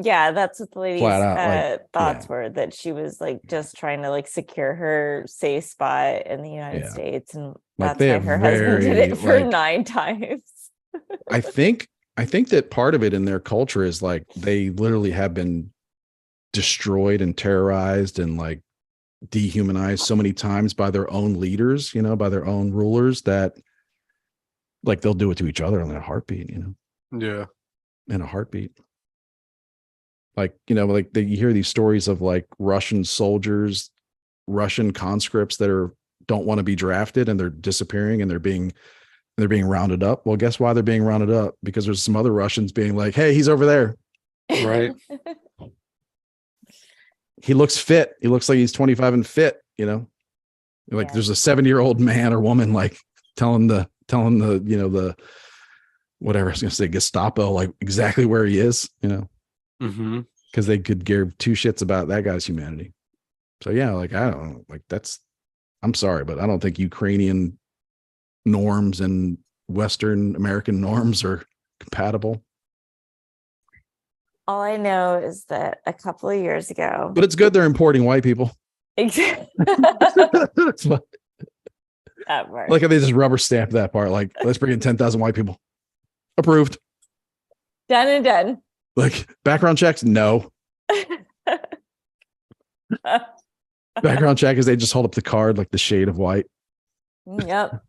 Yeah, that's what the lady's Flat out, thoughts were, that she was like just trying to like secure her safe spot in the United States, and like that's why her husband did it for 9 times. I think that part of it in their culture is like they literally have been destroyed and terrorized and like dehumanized so many times by their own leaders, by their own rulers, that like they'll do it to each other in a heartbeat, Yeah. in a heartbeat. Like, like you hear these stories of like Russian soldiers, Russian conscripts that don't want to be drafted, and they're disappearing and they're being rounded up. Well, guess why they're being rounded up? Because there's some other Russians being like, hey, he's over there. Right. He looks fit. He looks like he's 25 and fit, like there's a 70-year-old man or woman like telling the whatever I was going to say, Gestapo, like exactly where he is, because they could give 2 shits about that guy's humanity. So yeah, like I don't know, like I'm sorry, but I don't think Ukrainian norms and Western American norms are compatible. All I know is that a couple of years ago, but it's good they're importing white people. exactly. Like how they just rubber stamp that part. Like, let's bring in 10,000 white people. Approved. Done and done. Like background checks? No. Background check is they just hold up the card like the shade of white. Yep.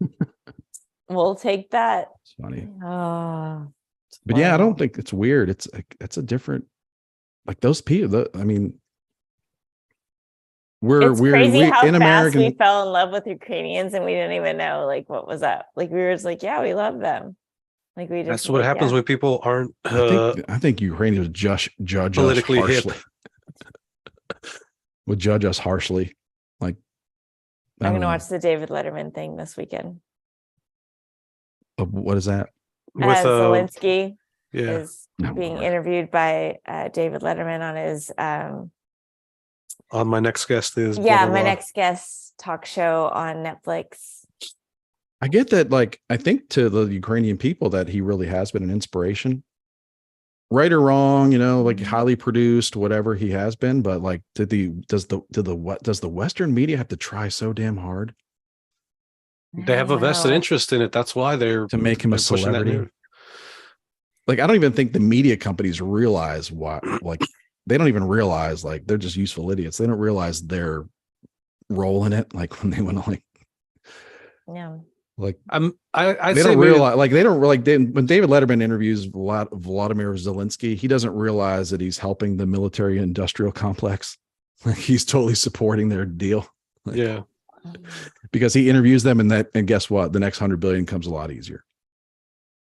We'll take that. It's funny. Oh, but yeah, I don't think it's weird. It's like, it's a different, like those people. I mean, it's crazy how in fast American, we fell in love with Ukrainians and we didn't even know like what was up. Like we were just like, yeah, we love them. Like we just. That's what happens when people aren't. I think Ukrainians judge politically us harshly. Would judge us harshly. Like I'm gonna watch the David Letterman thing this weekend. What is that? with Zelensky yeah. is being interviewed by David Letterman on his On My Next Guest Is yeah, blah, blah, My blah. Next Guest talk show on Netflix. I get that. Like, I think to the Ukrainian people that he really has been an inspiration, right or wrong, like highly produced, whatever he has been. But like, does the Western media have to try so damn hard They have a vested interest in it. That's why they're to make him a celebrity? Like, I don't even think the media companies realize what, like, they don't even realize, like, they're just useful idiots. They don't realize their role in it. Like, when they went on, like, they don't realize, like, they don't like, when David Letterman interviews Vladimir Zelensky, he doesn't realize that he's helping the military industrial complex. Like, he's totally supporting their deal. Like, yeah. Because he interviews them, and guess what? The next 100 billion comes a lot easier.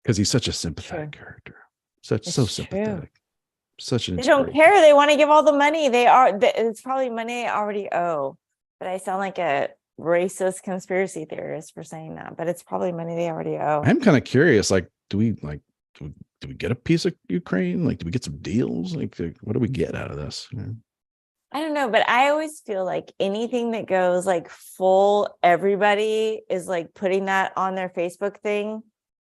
Because he's such a sympathetic character. So sympathetic. Such an They don't care. They want to give all the money. It's probably money they already owe. But I sound like a racist conspiracy theorist for saying that. But it's probably money they already owe. I'm kind of curious. Like, do we get a piece of Ukraine? Like, do we get some deals? Like, what do we get out of this? I don't know, but I always feel like anything that goes like full, everybody is like putting that on their Facebook thing.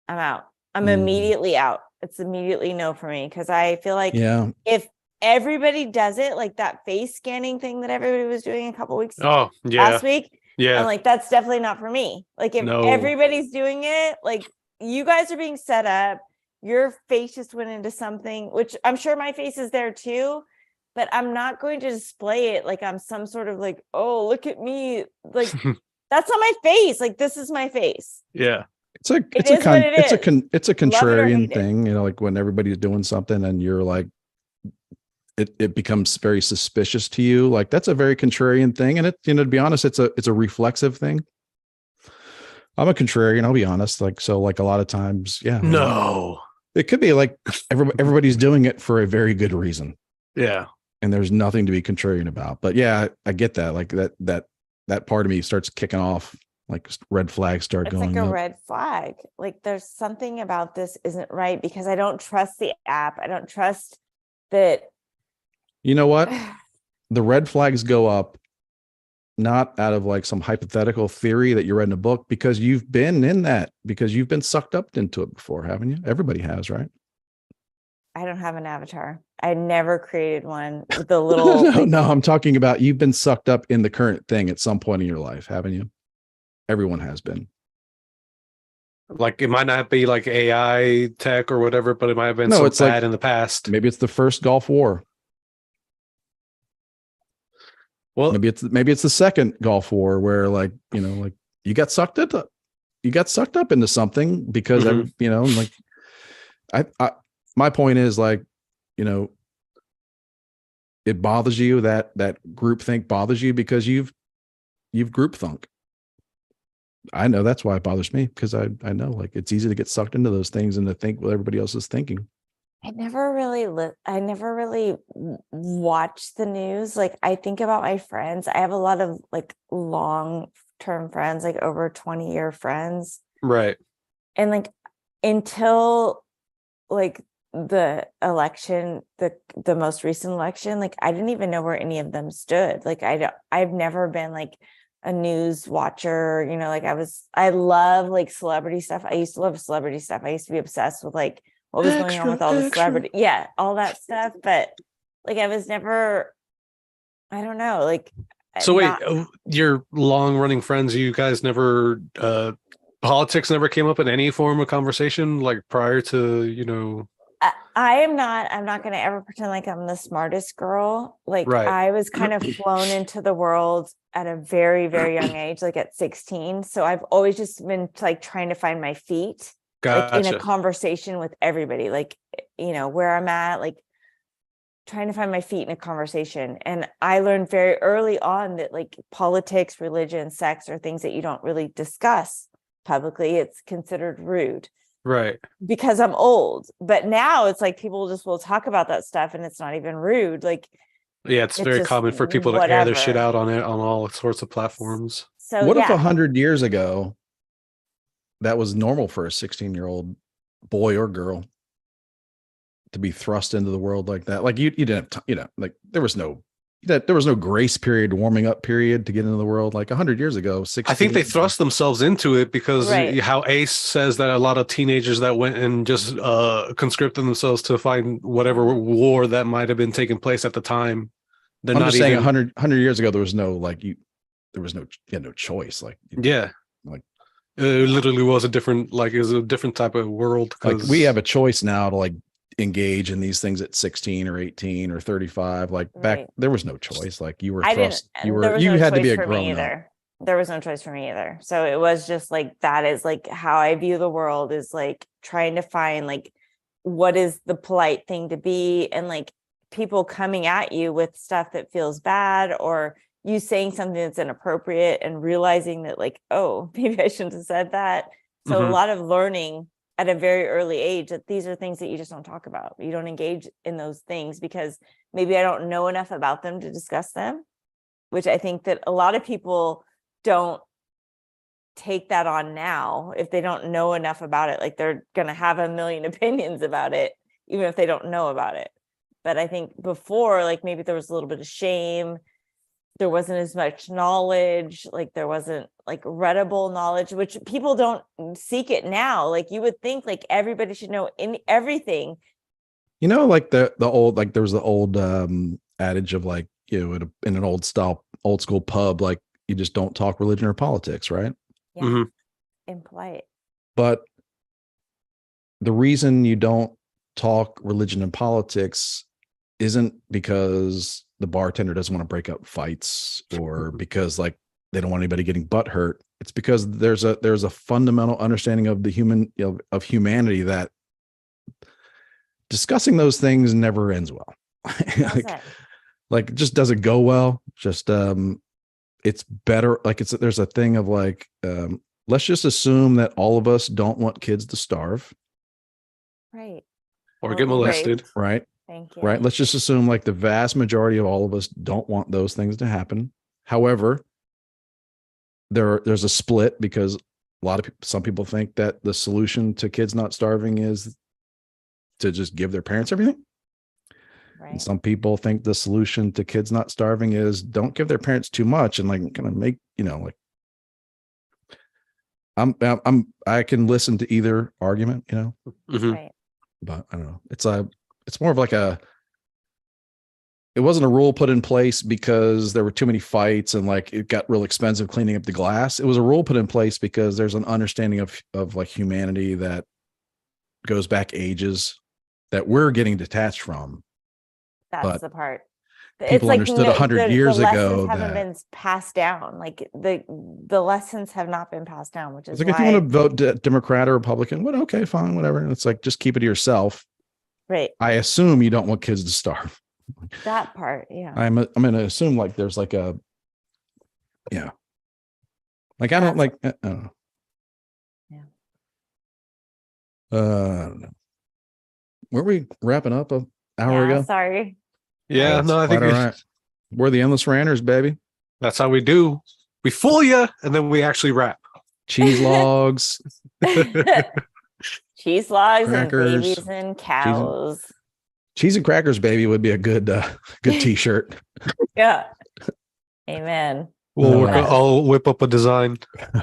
I'm out. I'm immediately out. It's immediately no for me, because I feel like if everybody does it, like that face scanning thing that everybody was doing a couple weeks last week, I'm like, that's definitely not for me. Like, if everybody's doing it, like, you guys are being set up, your face just went into something, which I'm sure my face is there too, but I'm not going to display it like I'm some sort of like, oh, look at me. Like, that's not my face. Like, this is my face. Yeah. It's a contrarian thing, like when everybody's doing something and you're like, it becomes very suspicious to you. Like, that's a very contrarian thing. And to be honest, it's a reflexive thing. I'm a contrarian, I'll be honest. Like, so like a lot of times, it could be like everybody's doing it for a very good reason. Yeah. And there's nothing to be contrarian about. But yeah, I get that. Like that part of me starts kicking off. Like, red flags start going up. It's like a red flag. Like, there's something about this isn't right, because I don't trust the app. I don't trust that. You know what? The red flags go up not out of like some hypothetical theory that you read in a book, because you've been in that, because you've been sucked up into it before, haven't you? Everybody has, right? I don't have an avatar. I never created one with the little. No, I'm talking about you've been sucked up in the current thing at some point in your life, haven't you? Everyone has been. Like, it might not be like AI tech or whatever, but it might have been so bad like, in the past. Maybe it's the first Gulf War. Well, maybe it's the second Gulf War where, like, like you got sucked up into something because like I my point is, like, it bothers you, that groupthink bothers you because you've groupthunk. I know that's why it bothers me, because I know, like, it's easy to get sucked into those things and to think what everybody else is thinking. I never really watch the news. Like, I think about my friends. I have a lot of like long-term friends, like over 20-year friends. Right. And like, until like the election, the most recent election, like, I didn't even know where any of them stood. Like, I've never been like a news watcher, like I love like celebrity stuff. I used to love celebrity stuff. I used to be obsessed with like what was going on with all the celebrity, all that stuff. But like, I was never, I don't know, like. So wait, your long running friends, you guys never, politics never came up in any form of conversation, like prior to, I'm not going to ever pretend like I'm the smartest girl. Like, right. I was kind of flown into the world at a very, very young age, like at 16. So I've always just been like trying to find my feet, like in a conversation with everybody, like, where I'm at, like trying to find my feet in a conversation. And I learned very early on that like politics, religion, sex are things that you don't really discuss publicly. It's considered rude. Right. Because I'm old. But now it's like people just will talk about that stuff and it's not even rude. Like, yeah, it's very common for people to air their shit out on it on all sorts of platforms. So what if 100 years ago that was normal for a 16-year-old boy or girl, to be thrust into the world like that. Like you didn't have like there was no grace period, warming up period to get into the world. Like 100 years ago, 60. I think they thrust themselves into it because Right. how Ace says that a lot of teenagers that went and just conscripted themselves to find whatever war that might have been taking place at the time. They're I'm not just saying even 100 years ago, there was no choice. Like, yeah. like It literally was a different type of world. like we have a choice now to like engage in these things at 16 or 18 or 35. Like back, Right. there was no choice. Like you were I thrust. didn't. There was You no had to choice be a for me grown up. either. There was no choice for me either. So it was just like that is like how I view the world, is like trying to find like what is the polite thing to be, and like people coming at you with stuff that feels bad, or you saying something that's inappropriate and realizing that like, oh, maybe I shouldn't have said that. So a Mhm. lot of learning at a very early age that these are things that you just don't talk about. You don't engage in those things because maybe I don't know enough about them to discuss them, which I think that a lot of people don't take that on now. If they don't know enough about it, like they're going to have a million opinions about it, even if they don't know about it. But I think before, like maybe there was a little bit of shame. There wasn't as much knowledge, like there wasn't like readable knowledge, which people don't seek it now. Like you would think like everybody should know in everything. You know, like the old, like there was the old adage of like, in an old school pub, like you just don't talk religion or politics, right? Yeah. Mhm. Impolite. But the reason you don't talk religion and politics isn't because the bartender doesn't want to break up fights or because like they don't want anybody getting butt hurt. It's because there's a fundamental understanding of the of humanity that discussing those things never ends well. like it just doesn't go well. Just it's better, like there's a thing of like let's just assume that all of us don't want kids to starve, Right. Or get molested. right? Thank you. Right. Let's just assume like the vast majority of all of us don't want those things to happen. However, there's a split because some people think that the solution to kids not starving is to just give their parents everything. Right. And some people think the solution to kids not starving is don't give their parents too much and like kind of make, like I can listen to either argument, Mhm. Right. but I don't know. It's more of like it wasn't a rule put in place because there were too many fights and like it got real expensive cleaning up the glass. It was a rule put in place because there's an understanding of like humanity that goes back ages that we're getting detached from. That's But the part. people understood 100 years the ago lessons haven't that been passed down. Like the lessons have not been passed down, which is it's like, if you want to vote Democrat or Republican, what? Okay, fine, whatever. And it's like, just keep it to yourself. right. I assume you don't want kids to starve. That part, yeah. I'm going to assume like there's like like I don't like, I don't know. Yeah. I don't know. Were we wrapping up an hour Yeah, ago? sorry. Yeah, That's no, I think quite all right. We're the Endless Ranters, baby. that's how we do. We fool you, and then we actually rap. Cheese logs. Cheese logs Crackers. and babies and cows. Cheese and crackers, baby, would be a good t-shirt. Yeah. Amen. I'll whip up a design.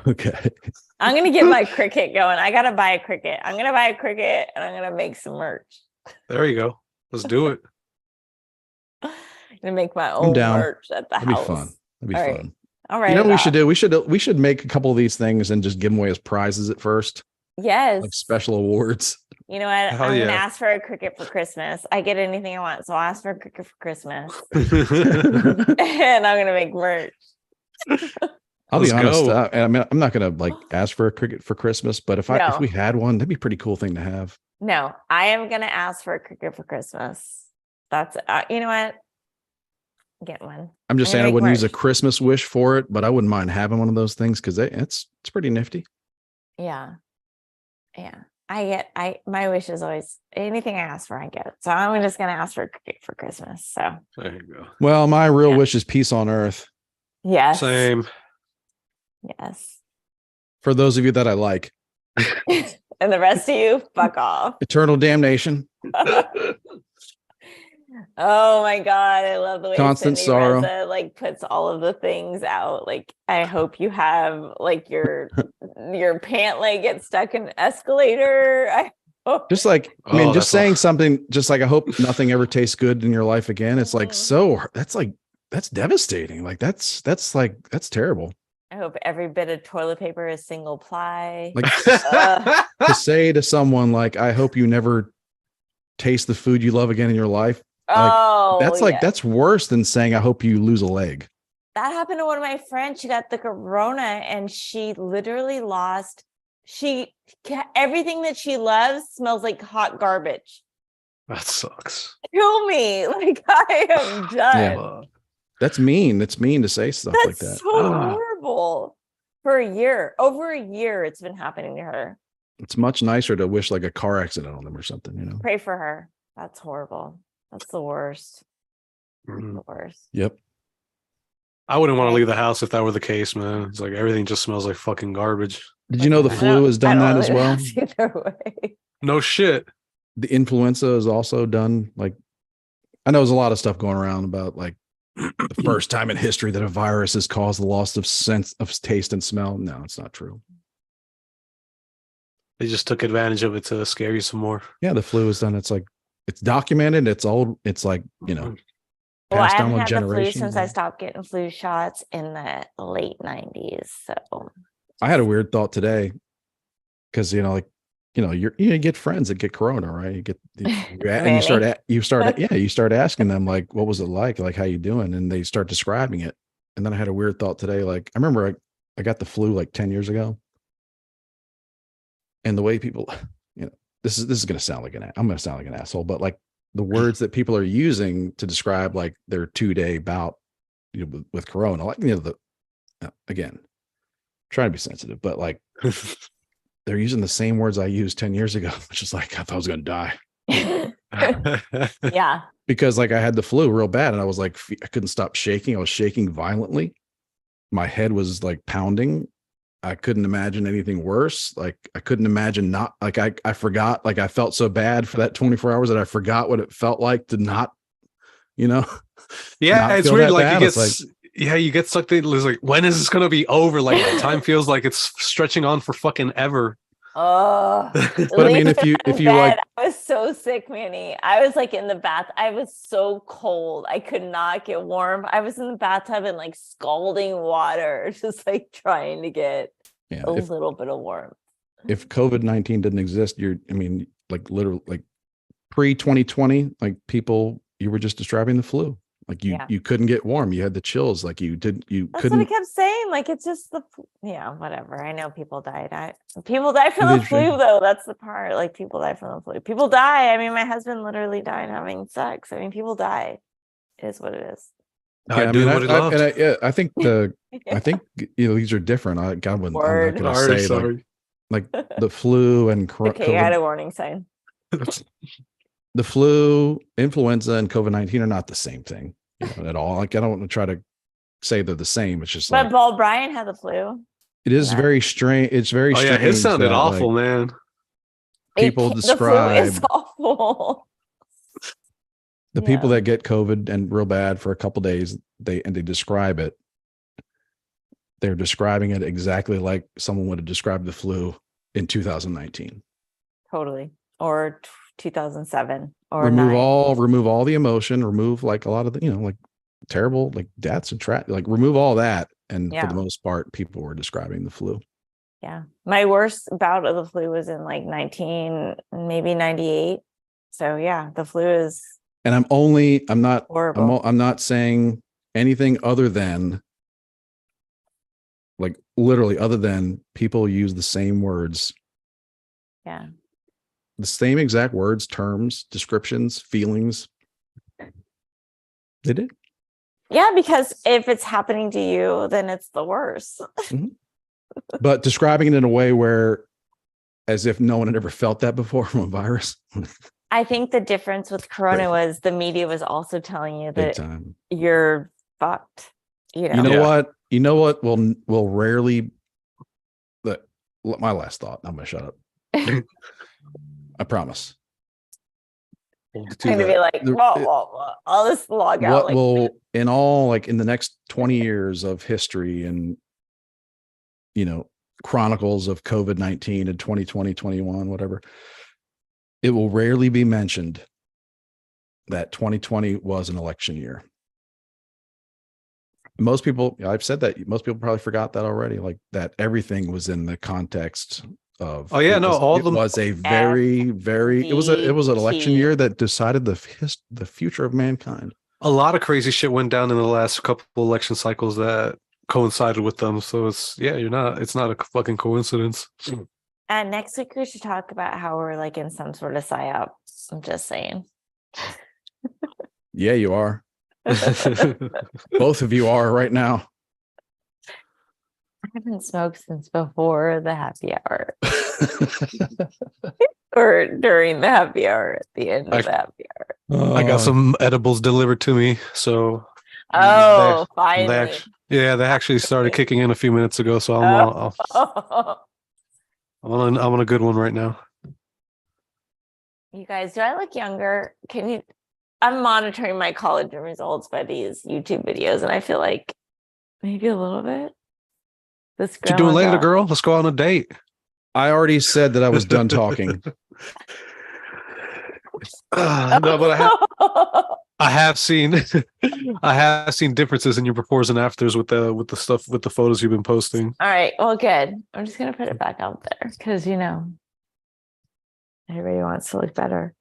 Okay. I'm gonna get my Cricut going. I gotta buy a Cricut. I'm gonna buy a Cricut and I'm gonna make some merch. There you go. Let's do it. I'm gonna make my I'm own down. merch at the That'd house. be fun. That'd be All right. fun. All right. You know what we should do? We should make a couple of these things and just give them away as prizes at first, Yes. like special awards. You know what? Hell I'm yeah. gonna ask for a Cricut for Christmas. I get anything I want, so I'll ask for a Cricut for Christmas, and I'm gonna make merch. I'll be Let's honest. go. I mean, I'm not gonna like ask for a Cricut for Christmas, but if No. we had one, that'd be a pretty cool thing to have. No, I am gonna ask for a Cricut for Christmas. That's you know what? Get one. I'm just I'm saying gonna I make wouldn't use a merch. Christmas wish for it, but I wouldn't mind having one of those things because it's pretty nifty. Yeah. My wish is always anything I ask for, I get. So I'm just gonna ask for a Cricut for Christmas. So There you go. Well, my real Yeah. wish is peace on earth. yes. Same. Yes. For those of you that I like. And the rest of you, fuck off. Eternal damnation. Oh my God. I love the way Constant Cindy sorrow. Reza like puts all of the things out. Like, I hope you have like your pant leg gets stuck in an escalator. I hope. Just like, I mean, Oh, just that's saying something, just like, I hope nothing ever tastes good in your life again. It's like, that's devastating. Like, that's terrible. I hope every bit of toilet paper is single ply. Like, to say to someone, like, I hope you never taste the food you love again in your life. That's worse than saying, I hope you lose a leg. That happened to one of my friends. She got the corona and she literally lost. Everything that she loves smells like hot garbage. That sucks. Kill me. Like, I am done. Yeah. That's mean. That's mean to say stuff like that. That's so horrible. For over a year, it's been happening to her. It's much nicer to wish like a car accident on them or something, you know? Pray for her. That's horrible. That's the worst. The worst. Yep. I wouldn't want to leave the house if that were the case, man. It's like everything just smells like fucking garbage. Did you know the flu has done that as well? Either way. No shit. The influenza is also done. Like, I know there's a lot of stuff going around about like the first time in history that a virus has caused the loss of sense of taste and smell. No, it's not true. They just took advantage of it to scare you some more. Yeah, the flu is done. It's like, it's documented. It's old. It's like, you know, Well, I passed down haven't one had the flu generation. since I stopped getting flu shots in the late 90s. So I had a weird thought today because, you know, like, you get friends that get corona, right? And you start asking them like, what was it like? Like, how you doing? And they start describing it. And then I had a weird thought today. Like, I remember I got the flu like 10 years ago. And the way people, you know, this is going to sound like I'm going to sound like an asshole, but like the words that people are using to describe like their 2-day bout, you know, with corona, like, you know, again, trying to be sensitive, but like, they're using the same words I used 10 years ago, which is like, I thought I was going to die. yeah. Because like I had the flu real bad and I was like, I couldn't stop shaking. I was shaking violently. My head was like pounding. I couldn't imagine anything worse. Like I couldn't imagine not like, I forgot, like I felt so bad for that 24 hours that I forgot what it felt like to not, you know? Yeah. It's weird. Like bad. you get, you get sucked in. It's like, when is this going to be over? Like time feels like it's stretching on for fucking ever. Oh, but I mean, if you like, I was so sick, Manny. I was like in the bath. I was so cold. I could not get warm. I was in the bathtub in like scalding water, just like trying to get a little bit of warmth. If COVID-19 didn't exist, like literally like pre-2020, like people, you were just describing the flu. Like you couldn't get warm. You had the chills. Like That's couldn't. What I kept saying. Like it's just whatever. I know people died. People die from the flu, though. That's the part. Like people die from the flu. People die. I mean, my husband literally died having sex. I mean, people die. It is what it is. I think I think you know these are different. I'm not going to say like the flu and okay, I had a warning sign. The flu, influenza, and COVID-19 are not the same thing at all. Like I don't want to try to say they're the same. It's just but Paul Bryan had the flu. It is very strange. It's very strange. Yeah, it sounded awful, man. People describe the flu is awful. The people that get COVID and real bad for a couple days, they describe it. They're describing it exactly like someone would have described the flu in 2019. Totally. Or 2007 or remove all the emotion, remove like a lot of the, like terrible, like deaths and like remove all that. And for the most part, people were describing the flu. Yeah. My worst bout of the flu was in like 98. So yeah, the flu is. And I'm not horrible. I'm not saying anything other than like literally other than people use the same words. Yeah. The same exact words, terms, descriptions, feelings. They did. Yeah, because if it's happening to you, then it's the worst. Mm-hmm. But describing it in a way where as if no one had ever felt that before from a virus. I think the difference with Corona was the media was also telling you that you're fucked. You know what will rarely my last thought. I'm gonna shut up. I promise. We'll do I'm gonna be that. like, whoa, I'll just log out. What Like, will in all like in the next 20 years of history and chronicles of COVID-19 and 2020, 21, whatever, it will rarely be mentioned that 2020 was an election year. Most people, I've said that, most people probably forgot that already, like that everything was in the context of, Oh, yeah, no, all it them. was a very, it was an election year that decided the future of mankind. A lot of crazy shit went down in the last couple election cycles that coincided with them. So it's not a fucking coincidence. And next week we should talk about how we're like in some sort of psyop. I'm just saying. Yeah, you are. Both of you are right now. I haven't smoked since before the happy hour. Or during the happy hour at the end of the happy hour. I got some edibles delivered to me. So finally. they actually started kicking in a few minutes ago. So I'm on a good one right now. You guys, do I look younger? I'm monitoring my collagen results by these YouTube videos, and I feel like maybe a little bit. What you doing later, girl? Let's go on a date. I already said that I was done talking. No, but I have seen differences in your befores and afters with the stuff with the photos you've been posting. All right, well, good. I'm just gonna put it back out there because everybody wants to look better.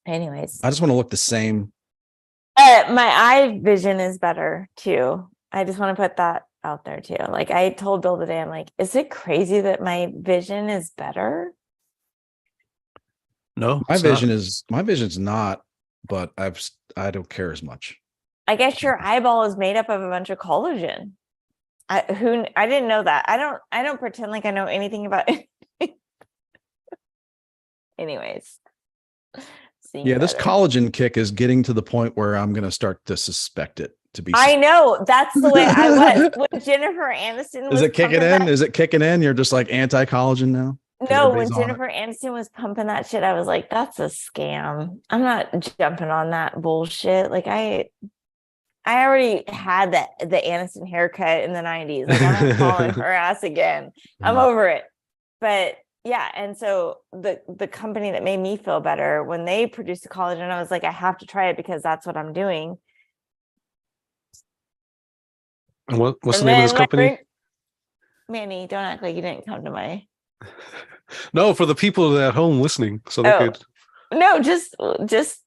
Anyways, I just want to look the same. my eye vision is better too. I just want to put that out there too. Like I told Bill today, I'm like, is it crazy that my vision is better? No, my vision's not, but I don't care as much. I guess your eyeball is made up of a bunch of collagen. I didn't know that. I don't pretend like I know anything about it. Anyways. Yeah, this collagen kick is getting to the point where I'm going to start to suspect it to be. I know. That's the way I was when Jennifer Aniston was. Is it kicking in? Is it kicking in? You're just like anti-collagen now? No, when Jennifer Aniston was pumping that shit, I was like, that's a scam. I'm not jumping on that bullshit. Like I already had the Aniston haircut in the 90s. Like I'm not calling her ass again. I'm over it. But yeah, and so the company that made me feel better when they produced the collagen, I was like, I have to try it because that's what I'm doing. And what's the name of this company? Manny, don't act like you didn't come to my. No, for the people at home listening, so they could. No, just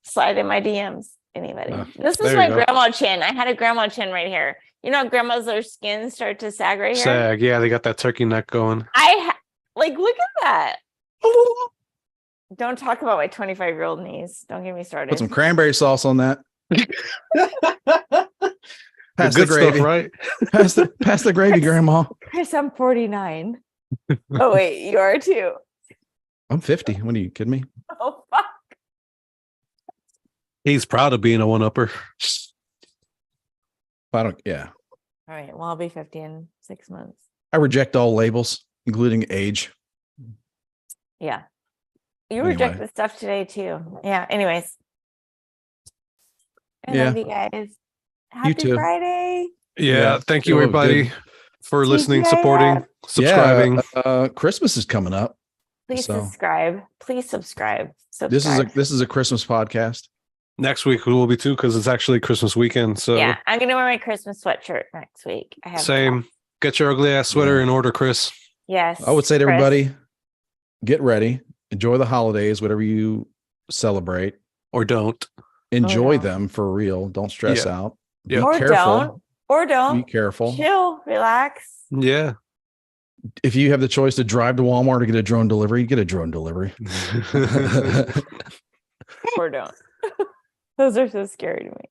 slide in my DMs. Anybody? This is my grandma chin. I had a grandma chin right here. You know, grandmas, their skin start to sag right here. Sag, yeah, they got that turkey neck going. Look at that. Don't talk about my 25-year-old knees. Don't get me started. Put some cranberry sauce on that. Pass the good gravy, stuff, right? Pass the gravy, Grandma. Chris, I'm 49. Oh wait, you are too. I'm 50. What are you kidding me? Oh fuck. He's proud of being a one-upper. Yeah. All right. Well, I'll be 50 in 6 months. I reject all labels, including age. Yeah. You rejected stuff today too. Yeah. Anyways. I love you guys. Happy Friday. Yeah. Thank you, everybody, for listening, supporting, subscribing. Yeah, Christmas is coming up. Please subscribe. Please subscribe. This is a Christmas podcast. Next week will be too, because it's actually Christmas weekend. So yeah, I'm gonna wear my Christmas sweatshirt next week. I have same. Get your ugly ass sweater in order, Chris. Yes. I would say to everybody, get ready, enjoy the holidays, whatever you celebrate, or don't. Enjoy them for real. Don't stress out. Be careful. Don't. Be careful. Chill. Relax. Yeah. If you have the choice to drive to Walmart or get a drone delivery, get a drone delivery. Or don't. Those are so scary to me.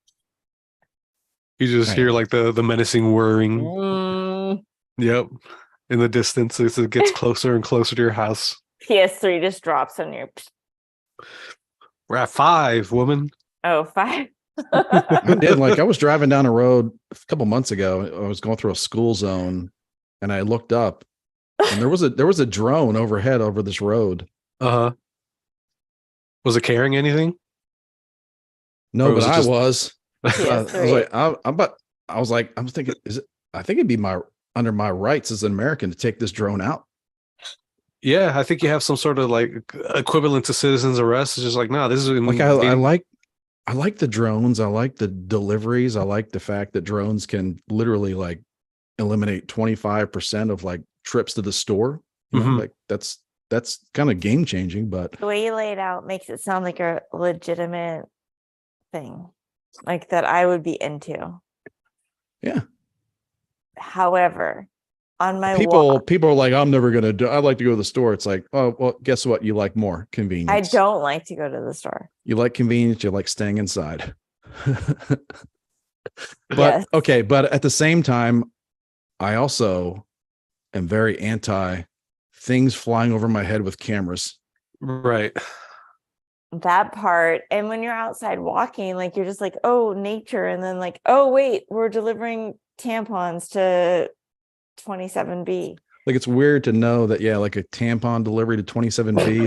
You just hear like the menacing whirring. Yep. In the distance as it gets closer and closer to your house. PS3 just drops on your. We're at 5, woman. Oh, 5. I did. I was driving down a road a couple months ago. I was going through a school zone and I looked up and there was a drone overhead over this road. Uh-huh. Was it carrying anything? No, Or but was it I just- was. I was PS3. like, I was thinking, I think it'd be under my rights as an American to take this drone out. Yeah, I think you have some sort of like equivalent to citizen's arrest. It's just like, no, this is Like I like the drones. I like the deliveries. I like the fact that drones can literally like eliminate 25% of like trips to the store. You know, Mhm. like that's kind of game changing, but The way you lay it out makes it sound like a legitimate thing, like that I would be into. yeah. However, on my People walk, are like, I'm never gonna do I'd like to go to the store. It's like, oh well, guess what? You like more I convenience. don't like to go to the store. You like convenience, you like staying inside. But Yes. okay, but at the same time, I also am very anti things flying over my head with cameras. right. That part. And when you're outside walking, like you're just like, oh, nature. And then like, oh, wait, we're delivering tampons to 27B. Like it's weird to know that, yeah, like a tampon delivery to 27B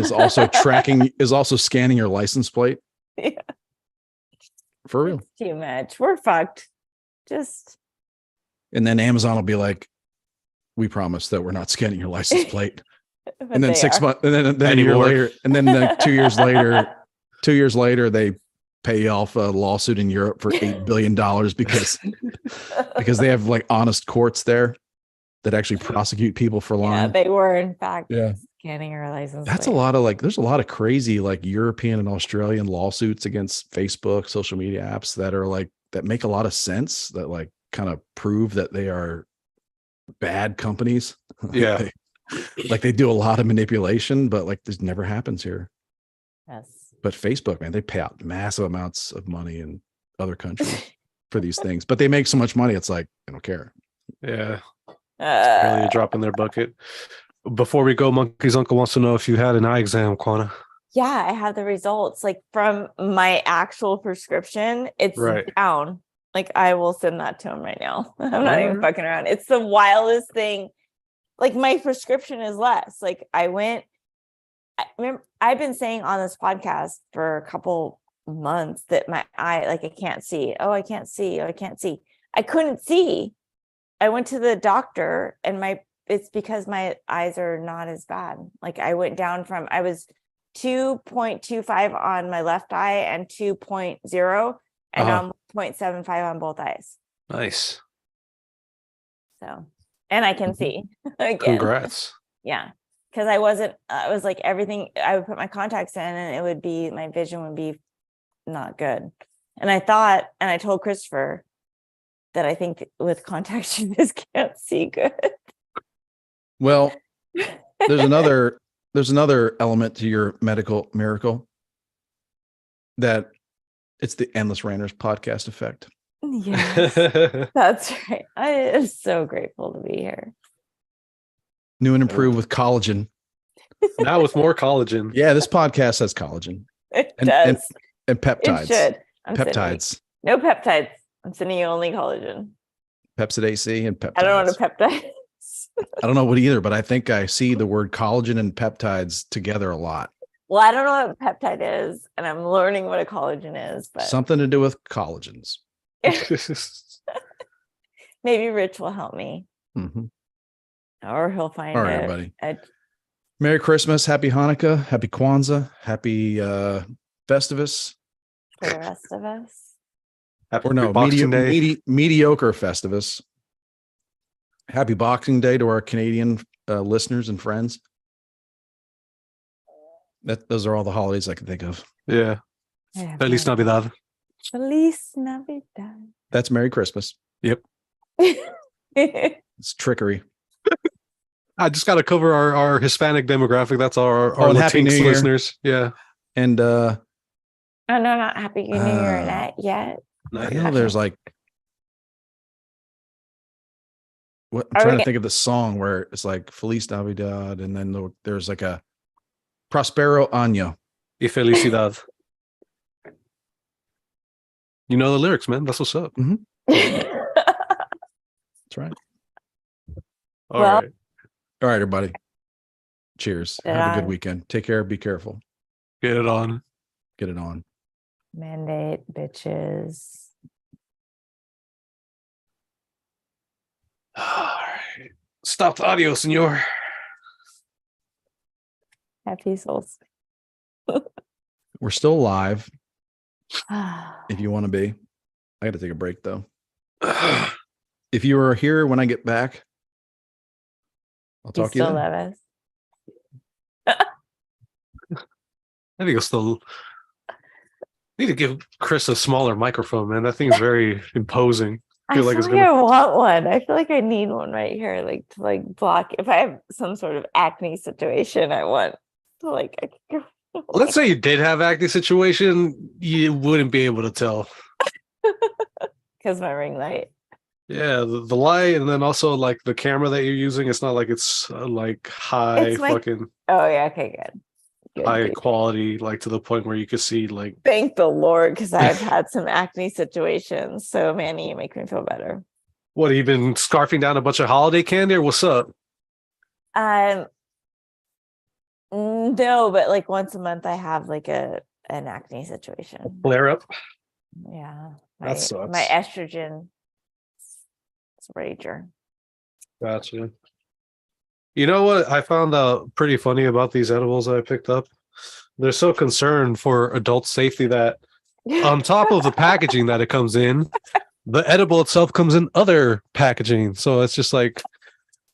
is also scanning your license plate. Yeah. For real. It's too much. We're fucked. Just And then Amazon will be like, we promise that we're not scanning your license plate. but And then they 6 are. months, and then a year Anymore. later, and then like 2 years later, they pay off a lawsuit in Europe for $8 billion because they have like honest courts there that actually prosecute people for Yeah, lying. they were in fact Yeah. scanning your license. That's a plate. lot of like, there's a lot of crazy like European and Australian lawsuits against Facebook, social media apps that are like, that make a lot of sense, that like kind of prove that they are bad companies. Yeah. Like they do a lot of manipulation, but like this never happens here. Yes. But Facebook, man, they pay out massive amounts of money in other countries for these things, but they make so much money. It's like, I don't care. Yeah. Barely a drop in their bucket. Before we go, Monkey's uncle wants to know if you had an eye exam, Quana. Yeah, I have the results like from my actual prescription. It's Right. down. Like I will send that to him right now. I'm not even Alright. fucking around. It's the wildest thing. Like my prescription is less. Like I remember I've been saying on this podcast for a couple months that my eye, like I can't see. Oh, I can't see. Oh, I can't see. I couldn't see. I went to the doctor and it's because my eyes are not as bad. Like I went down from, I was 2.25 on my left eye and 2.0 and Uh-huh. I'm 0.75 on both eyes. Nice. So, and I can see again. Congrats. Yeah. Cause I was like everything, I would put my contacts in and my vision would be not good. And I told Christopher that I think with contacts, you just can't see good. Well, there's another element to your medical miracle, that it's the Endless Ranters podcast effect. Yes, that's right. I am so grateful to be here. New and improved with collagen. Now with more collagen. Yeah, this podcast has collagen It and does. and It peptides. should. I'm sending you- Peptides. No peptides. I'm sending you only collagen. Pepsid AC and peptides. I don't know what a peptide is. I don't know what either, but I think I see the word collagen and peptides together a lot. Well, I don't know what a peptide is, and I'm learning what a collagen is, but Something to do with collagens. maybe Rich will help me, Mhm. or he'll find All right, buddy. a Merry Christmas, Happy Hanukkah, Happy Kwanzaa, Happy Festivus, for the rest of us. Happy or no, Boxing Day. mediocre Festivus. Happy Boxing Day to our Canadian listeners and friends. Those are all the holidays I can think of. Yeah. Yeah, Feliz Navidad. Feliz Navidad. That's Merry Christmas. It's trickery. I just got to cover our Hispanic demographic. That's our Oh, and Happy New Latinx Year. listeners. Yeah. And Oh no, not Happy New Year Uh, not yet. I Not know yet. there's like, what I'm Are trying we- to think of the song where it's like Feliz Navidad, and then there's like a Prospero Año. Y felicidad. You know the lyrics, man. That's what's up. That's right. All Well, right. All right, everybody. Cheers. Get Have a good on. weekend. Take care. Be careful. Get it on. Get it on. Mandate, bitches. All right. Stop the audio, senor. Happy souls. We're still live if you want to be. I got to take a break, though. If you are here when I get back, I'll You talk to you still then. love us. I think I'll still need to give Chris a smaller microphone, man. That thing is very imposing. I feel feel like it's like gonna- I want one. I feel like I need one right here, like to like block. If I have some sort of acne situation, I want to like. I can go Let's say you did have acne situation, you wouldn't be able to tell. because my ring light. Yeah, the light, and then also like the camera that you're using. It's not like it's like high It's my- fucking Oh yeah, okay, good. Good, high good. quality, like to the point where you could see like. Thank the Lord, because I've had some acne situations. So Manny, you make me feel better. What, you been scarfing down a bunch of holiday candy, or what's up? No, but like once a month I have like an acne situation. Flare up. Yeah. That My sucks. estrogen is a rager. Gotcha. You know what I found out pretty funny about these edibles that I picked up? They're so concerned for adult safety that on top of the packaging that it comes in, the edible itself comes in other packaging. So it's just like,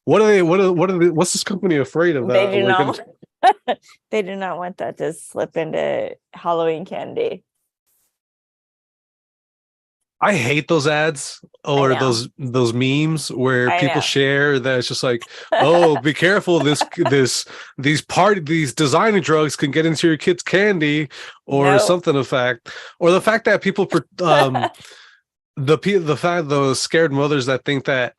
what's this company afraid of that? They do Like, not they do not want that to slip into Halloween candy. I hate those ads or know. those memes where I people know. share that it's just like, oh, be careful, these designer drugs can get into your kid's candy or No. something of fact, or the fact that people those scared mothers that think that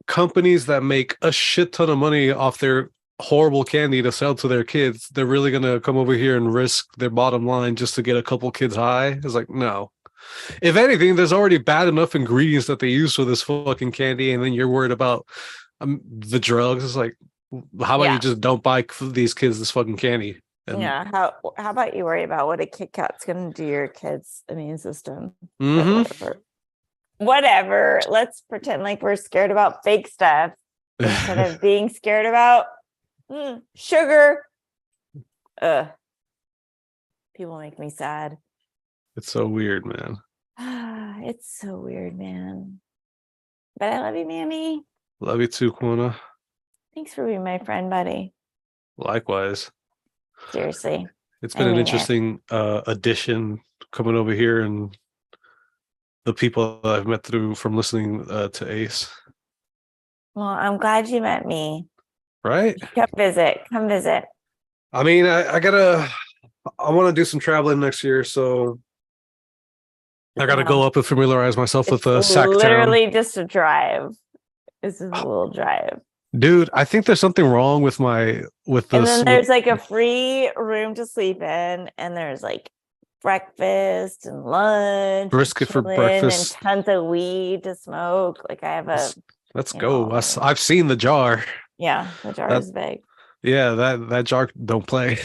companies that make a shit ton of money off their horrible candy to sell to their kids, they're really gonna come over here and risk their bottom line just to get a couple kids high. It's like, no. If anything, there's already bad enough ingredients that they use for this fucking candy, and then you're worried about the drugs. It's like, how about you just don't buy these kids this fucking candy? And, yeah. How about you worry about what a Kit Kat's gonna do to your kid's immune system? mhm. Whatever. Let's pretend like we're scared about fake stuff instead of being scared about sugar. People make me sad. It's so weird, man. It's so weird, man. But I love you, Mammy. Love you too, Quona. Thanks for being my friend, buddy. Likewise. Seriously. It's I been an mean it. interesting addition coming over here and the people that I've met through from listening to Ace. Well, I'm glad you met me. Right? Come visit. Come visit. I mean, I want to do some traveling next year, so I gotta go up and familiarize myself with It's Sacktown. literally just a drive. It's just a little drive. Dude, I think there's something wrong with And then there's like a free room to sleep in, and there's like breakfast and lunch, brisket for chilling, breakfast. and tons of weed to smoke. Like I have a Let's you go. know, I've seen the jar. the jar That- is big. Yeah, that jar don't play.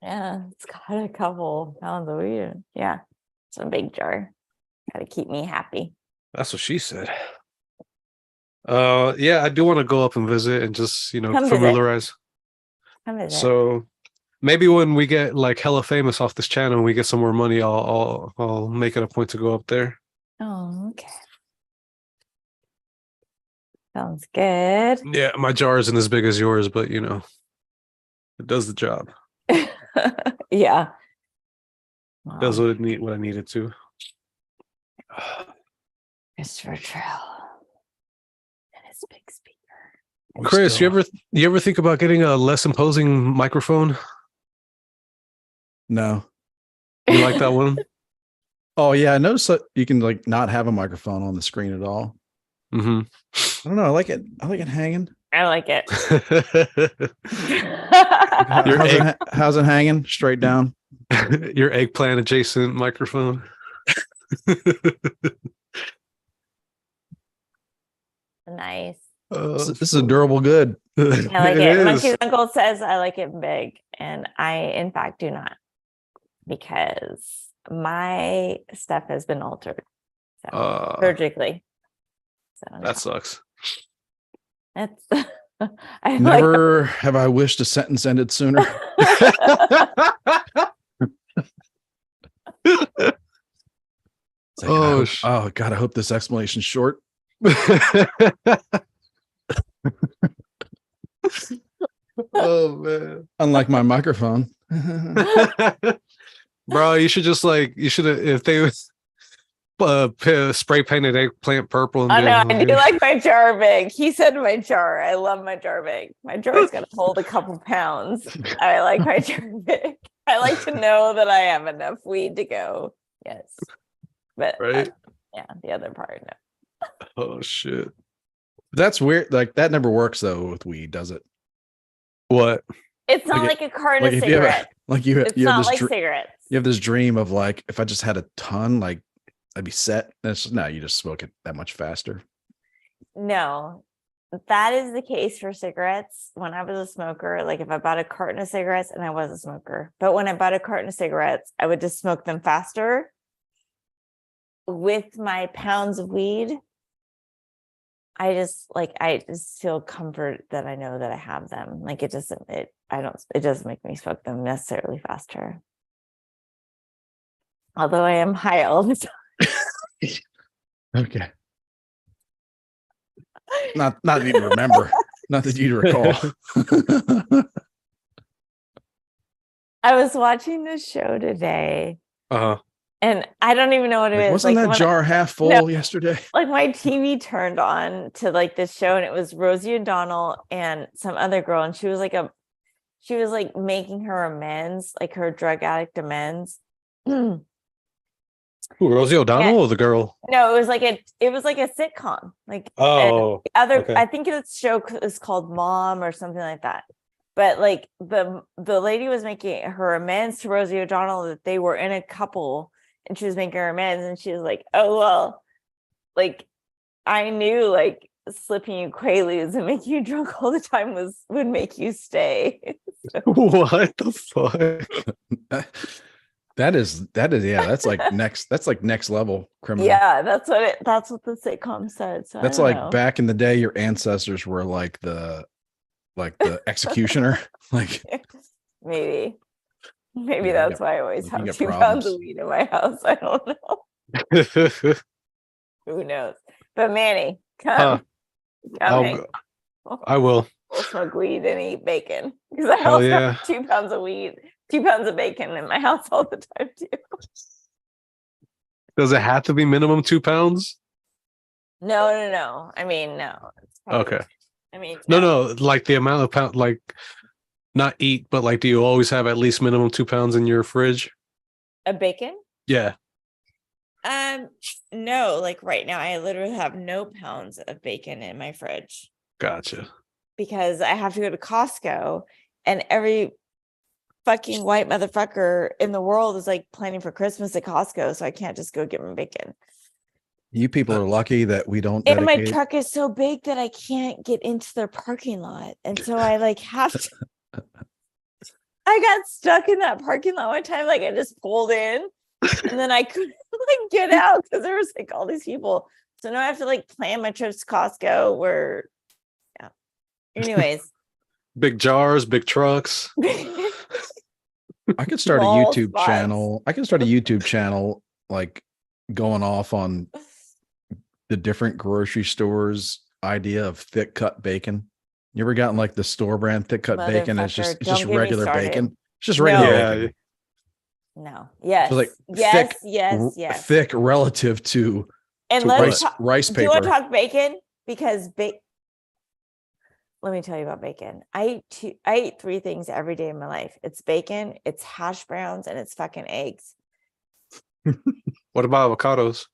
Yeah, it's got a couple pounds of weed. Yeah, it's a big jar. Got to keep me happy. That's what she said. Yeah, I do want to go up and visit and just Come visit. familiarize. Come visit. So maybe when we get like hella famous off this channel and we get some more money, I'll make it a point to go up there. Oh, okay. Sounds good. Yeah, my jar isn't as big as yours, but it does the job. Yeah. Does Wow. what I needed to. Christopher Trail and his big speaker. Chris, you ever think about getting a less imposing microphone? No. You like that one? Oh yeah, I noticed that you can like not have a microphone on the screen at all. Mm-hmm. I don't know. I like it. I like it hanging. I like it. How's it hanging? Straight down. Your eggplant adjacent microphone. Nice. This is a durable good. I like It it. is. Monkey's uncle says I like it big, and I, in fact, do not, because my stuff has been altered surgically. So no. That sucks. It's I Never have I wished a sentence ended sooner. It's like, oh God, I hope this explanation's short. Oh man. Unlike my microphone. Bro, you should just like if they spray painted eggplant purple and I know, I do like my jar big. He said my jar. I love my jar big. My jar's gonna hold a couple pounds. I like my jar big. I like to know that I have enough weed to go. Yes. But right. Yeah, the other part, no. Oh shit. That's weird. Like that never works though with weed, does it? What? It's not like a carton of if cigarettes. It's not like cigarettes. You have this dream of like, if I just had a ton, like I'd be set. No, you just smoke it that much faster. No, that is the case for cigarettes. When I was a smoker, like if I bought a carton of cigarettes, and I was a smoker, but when I bought a carton of cigarettes, I would just smoke them faster. With my pounds of weed, I just feel comfort that I know that I have them. Like it doesn't make me smoke them necessarily faster. Although I am high all the time. Okay. Not that you remember. Not that you recall. I was watching this show today. Uh-huh. And I don't even know what it is. Wasn't that jar half full yesterday? Like my TV turned on to like this show, and it was Rosie O'Donnell and some other girl, and she was like making her amends, like her drug addict amends. Who, Rosie O'Donnell or the girl? No, it was like a sitcom. Like okay. I think its show is called Mom or something like that. But like the lady was making her amends to Rosie O'Donnell that they were in a couple, and she was making her amends, and she was like, oh well, like I knew like slipping you quaaludes and making you drunk all the time would make you stay. What the fuck? That is yeah, that's like next level criminal. Yeah, that's what the sitcom said. So that's like back in the day your ancestors were like the executioner. Like maybe that's why I always have 2 problems. pounds of weed in my house. I don't know. Who knows? But Manny, come hang. I will. We'll smoke weed and eat bacon, because I also have 2 pounds of weed, 2 pounds of bacon in my house all the time too. Does it have to be minimum 2 pounds? No. I mean, no. Okay. I mean, no, like the amount of pound, like not eat, but like, do you always have at least minimum 2 pounds in your fridge? A bacon? Yeah. No, like right now I literally have no pounds of bacon in my fridge. Gotcha. Because I have to go to Costco, and every fucking white motherfucker in the world is like planning for Christmas at Costco, so I can't just go get my bacon. You people are lucky that we don't. And my truck is so big that I can't get into their parking lot. And so I like have to. I got stuck in that parking lot one time. Like I just pulled in, and then I couldn't like get out because there was like all these people. So now I have to like plan my trips to Costco where, yeah. Anyways. Big jars, big trucks. I could start a YouTube channel. I can start a YouTube channel like going off on the different grocery stores idea of thick cut bacon. You ever gotten like the store brand thick cut bacon? It's just regular bacon. It's just regular bacon. No. Yes. So like yes. Thick relative to rice paper. Do you want to talk bacon? Because let me tell you about bacon. I eat 3 things every day of my life. It's bacon, it's hash browns, and it's fucking eggs. What about avocados?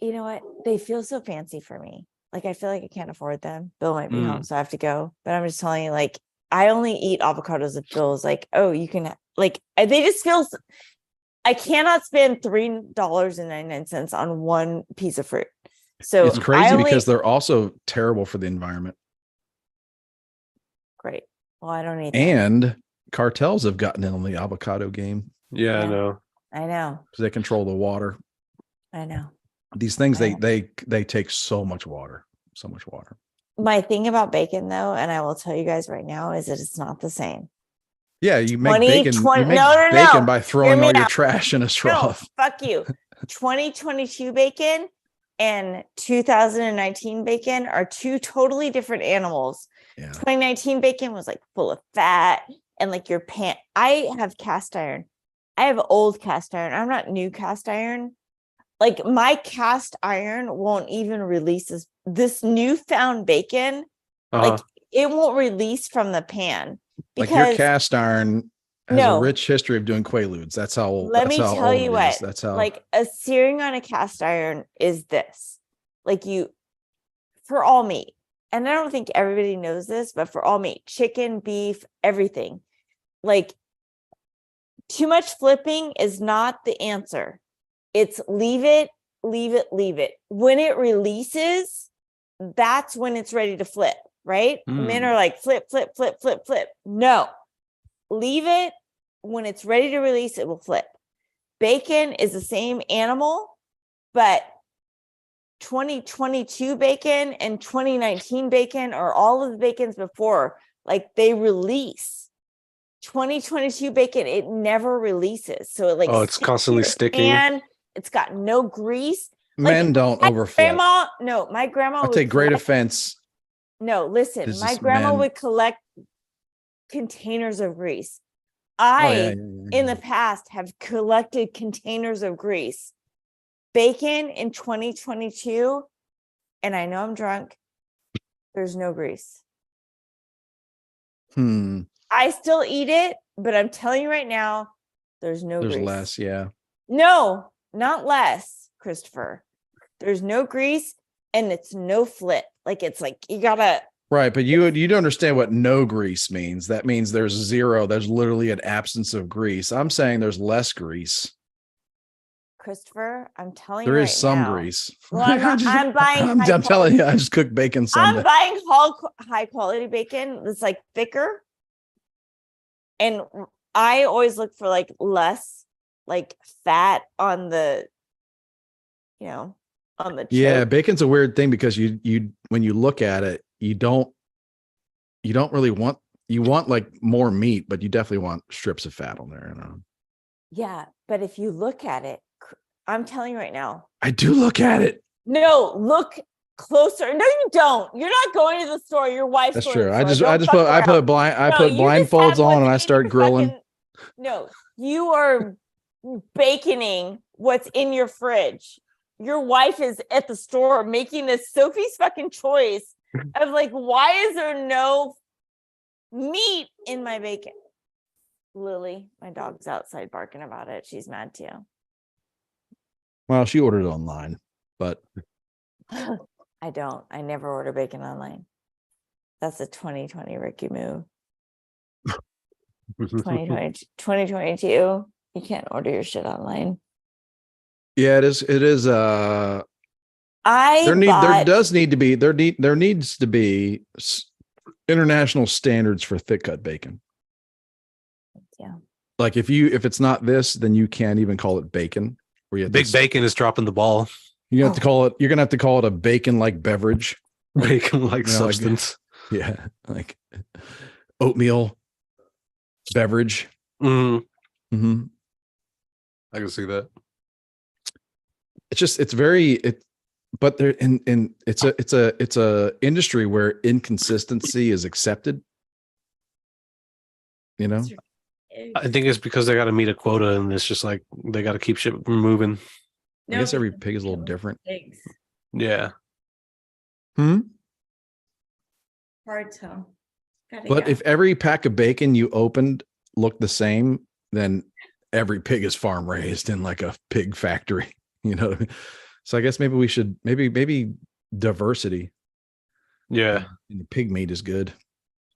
You know what? They feel so fancy for me. Like I feel like I can't afford them. Bill might be home, so I have to go. But I'm just telling you, like I only eat avocados if Bill's like, oh, you can like. They just feel. I cannot spend $3.99 on one piece of fruit. So it's crazy because they're also terrible for the environment. Great. Well, I don't need that. And cartels have gotten in on the avocado game Yeah, I Yeah. know. I know. because they control the water. I know. These things I they take so much water. My thing about bacon, though, and I will tell you guys right now, is that it's not the same. Yeah, you make 20, bacon. 20 You make no, bacon by throwing me all your out. trash in a straw. No, fuck you. 2022 bacon and 2019 bacon are two totally different animals. Yeah. 2019 bacon was like full of fat and like your pan. I have cast iron. I have old cast iron. I'm not new cast iron. Like my cast iron won't even release this newfound bacon. Like it won't release from the pan Like your because cast iron has a rich history of doing quaaludes. That's how. let me tell you what. That's how. Like a searing on a cast iron is this. Like for all meat, and I don't think everybody knows this, but for all meat, chicken, beef, everything, like too much flipping is not the answer. It's leave it. When it releases, that's when it's ready to flip, right? Men are like flip. No, leave it. When it's ready to release, it will flip. Bacon is the same animal, but 2022 bacon and 2019 bacon, or all of the bacons before, like they release. 2022 bacon, it never releases. So it like it's constantly sticking. And it's got no grease. Men don't overflip. My grandma I would take great collect- offense. No, listen, This my is grandma men. would collect containers of grease. In the past have collected containers of grease. Bacon in 2022, and I know I'm drunk, there's no grease. I still eat it, but I'm telling you right now, there's no grease. There's less, yeah. No, not less, Christopher. There's no grease and it's no flip. Like it's like you gotta. Right, but you don't understand what no grease means. That means there's zero. There's literally an absence of grease. I'm saying there's less grease. Christopher, I'm telling there you is right some now. grease. Well, I'm buying. I'm telling you, I just cooked bacon Sunday. I'm buying high quality bacon that's like thicker, and I always look for like less like fat on the, on the choke. Yeah, bacon's a weird thing because you when you look at it, you don't really want, you want like more meat, but you definitely want strips of fat on there. Yeah, but if you look at it, I'm telling you right now. I do look at it. No, look closer. No, you don't. You're not going to the store. Your wife's That's going true. To the I store. just put blindfolds on and I start grilling. No, you are baconing what's in your fridge. Your wife is at the store making this Sophie's fucking choice of like, why is there no meat in my bacon? Lily, my dog's outside barking about it. She's mad too. Well, she ordered it online, but I don't. I never order bacon online. That's a 2020 Ricky move. 2022, you can't order your shit online. Yeah, it is. There needs to be international standards for thick cut bacon. Yeah. Like if it's not this, then you can't even call it bacon. Big Bacon is dropping the ball. You're gonna have to call it a bacon like beverage. Bacon like substance. Like oatmeal beverage. Mm-hmm. I can see that. But there it's a industry where inconsistency is accepted. I think it's because they got to meet a quota, and it's just like they got to keep shit moving. I guess every pig is a little different. Pigs. Yeah. Hard to. But if every pack of bacon you opened looked the same, then every pig is farm raised in like a pig factory. You know what I mean? So I guess maybe we should maybe diversity. Yeah. And the pig meat is good.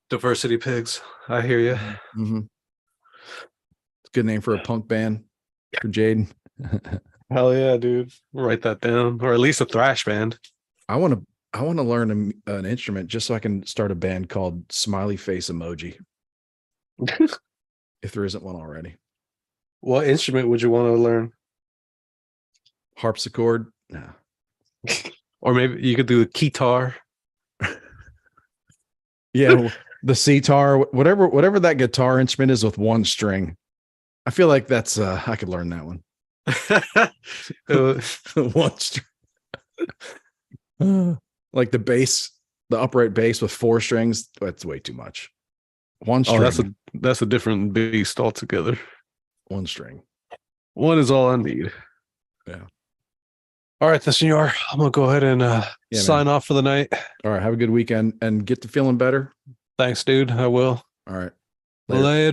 Diversity pigs. I hear you. Mm-hmm. It's a good name for a punk band for Jaden. Hell yeah, dude. Write that down. Or at least a thrash band. I want I want to learn an instrument just so I can start a band called Smiley Face Emoji. If there isn't one already. What instrument would you want to learn? Harpsichord? No. Or maybe you could do the guitar. Yeah, the sitar, whatever that guitar instrument is with one string. I feel like that's I could learn that one. One string. Like the bass, the upright bass with 4 strings, that's way too much. One string. Oh, that's a different beast altogether. One string. One is all I need. Yeah. All right, senor. I'm gonna go ahead and sign off for the night. All right. Have a good weekend and get to feeling better. Thanks, dude. I will. All right. Later.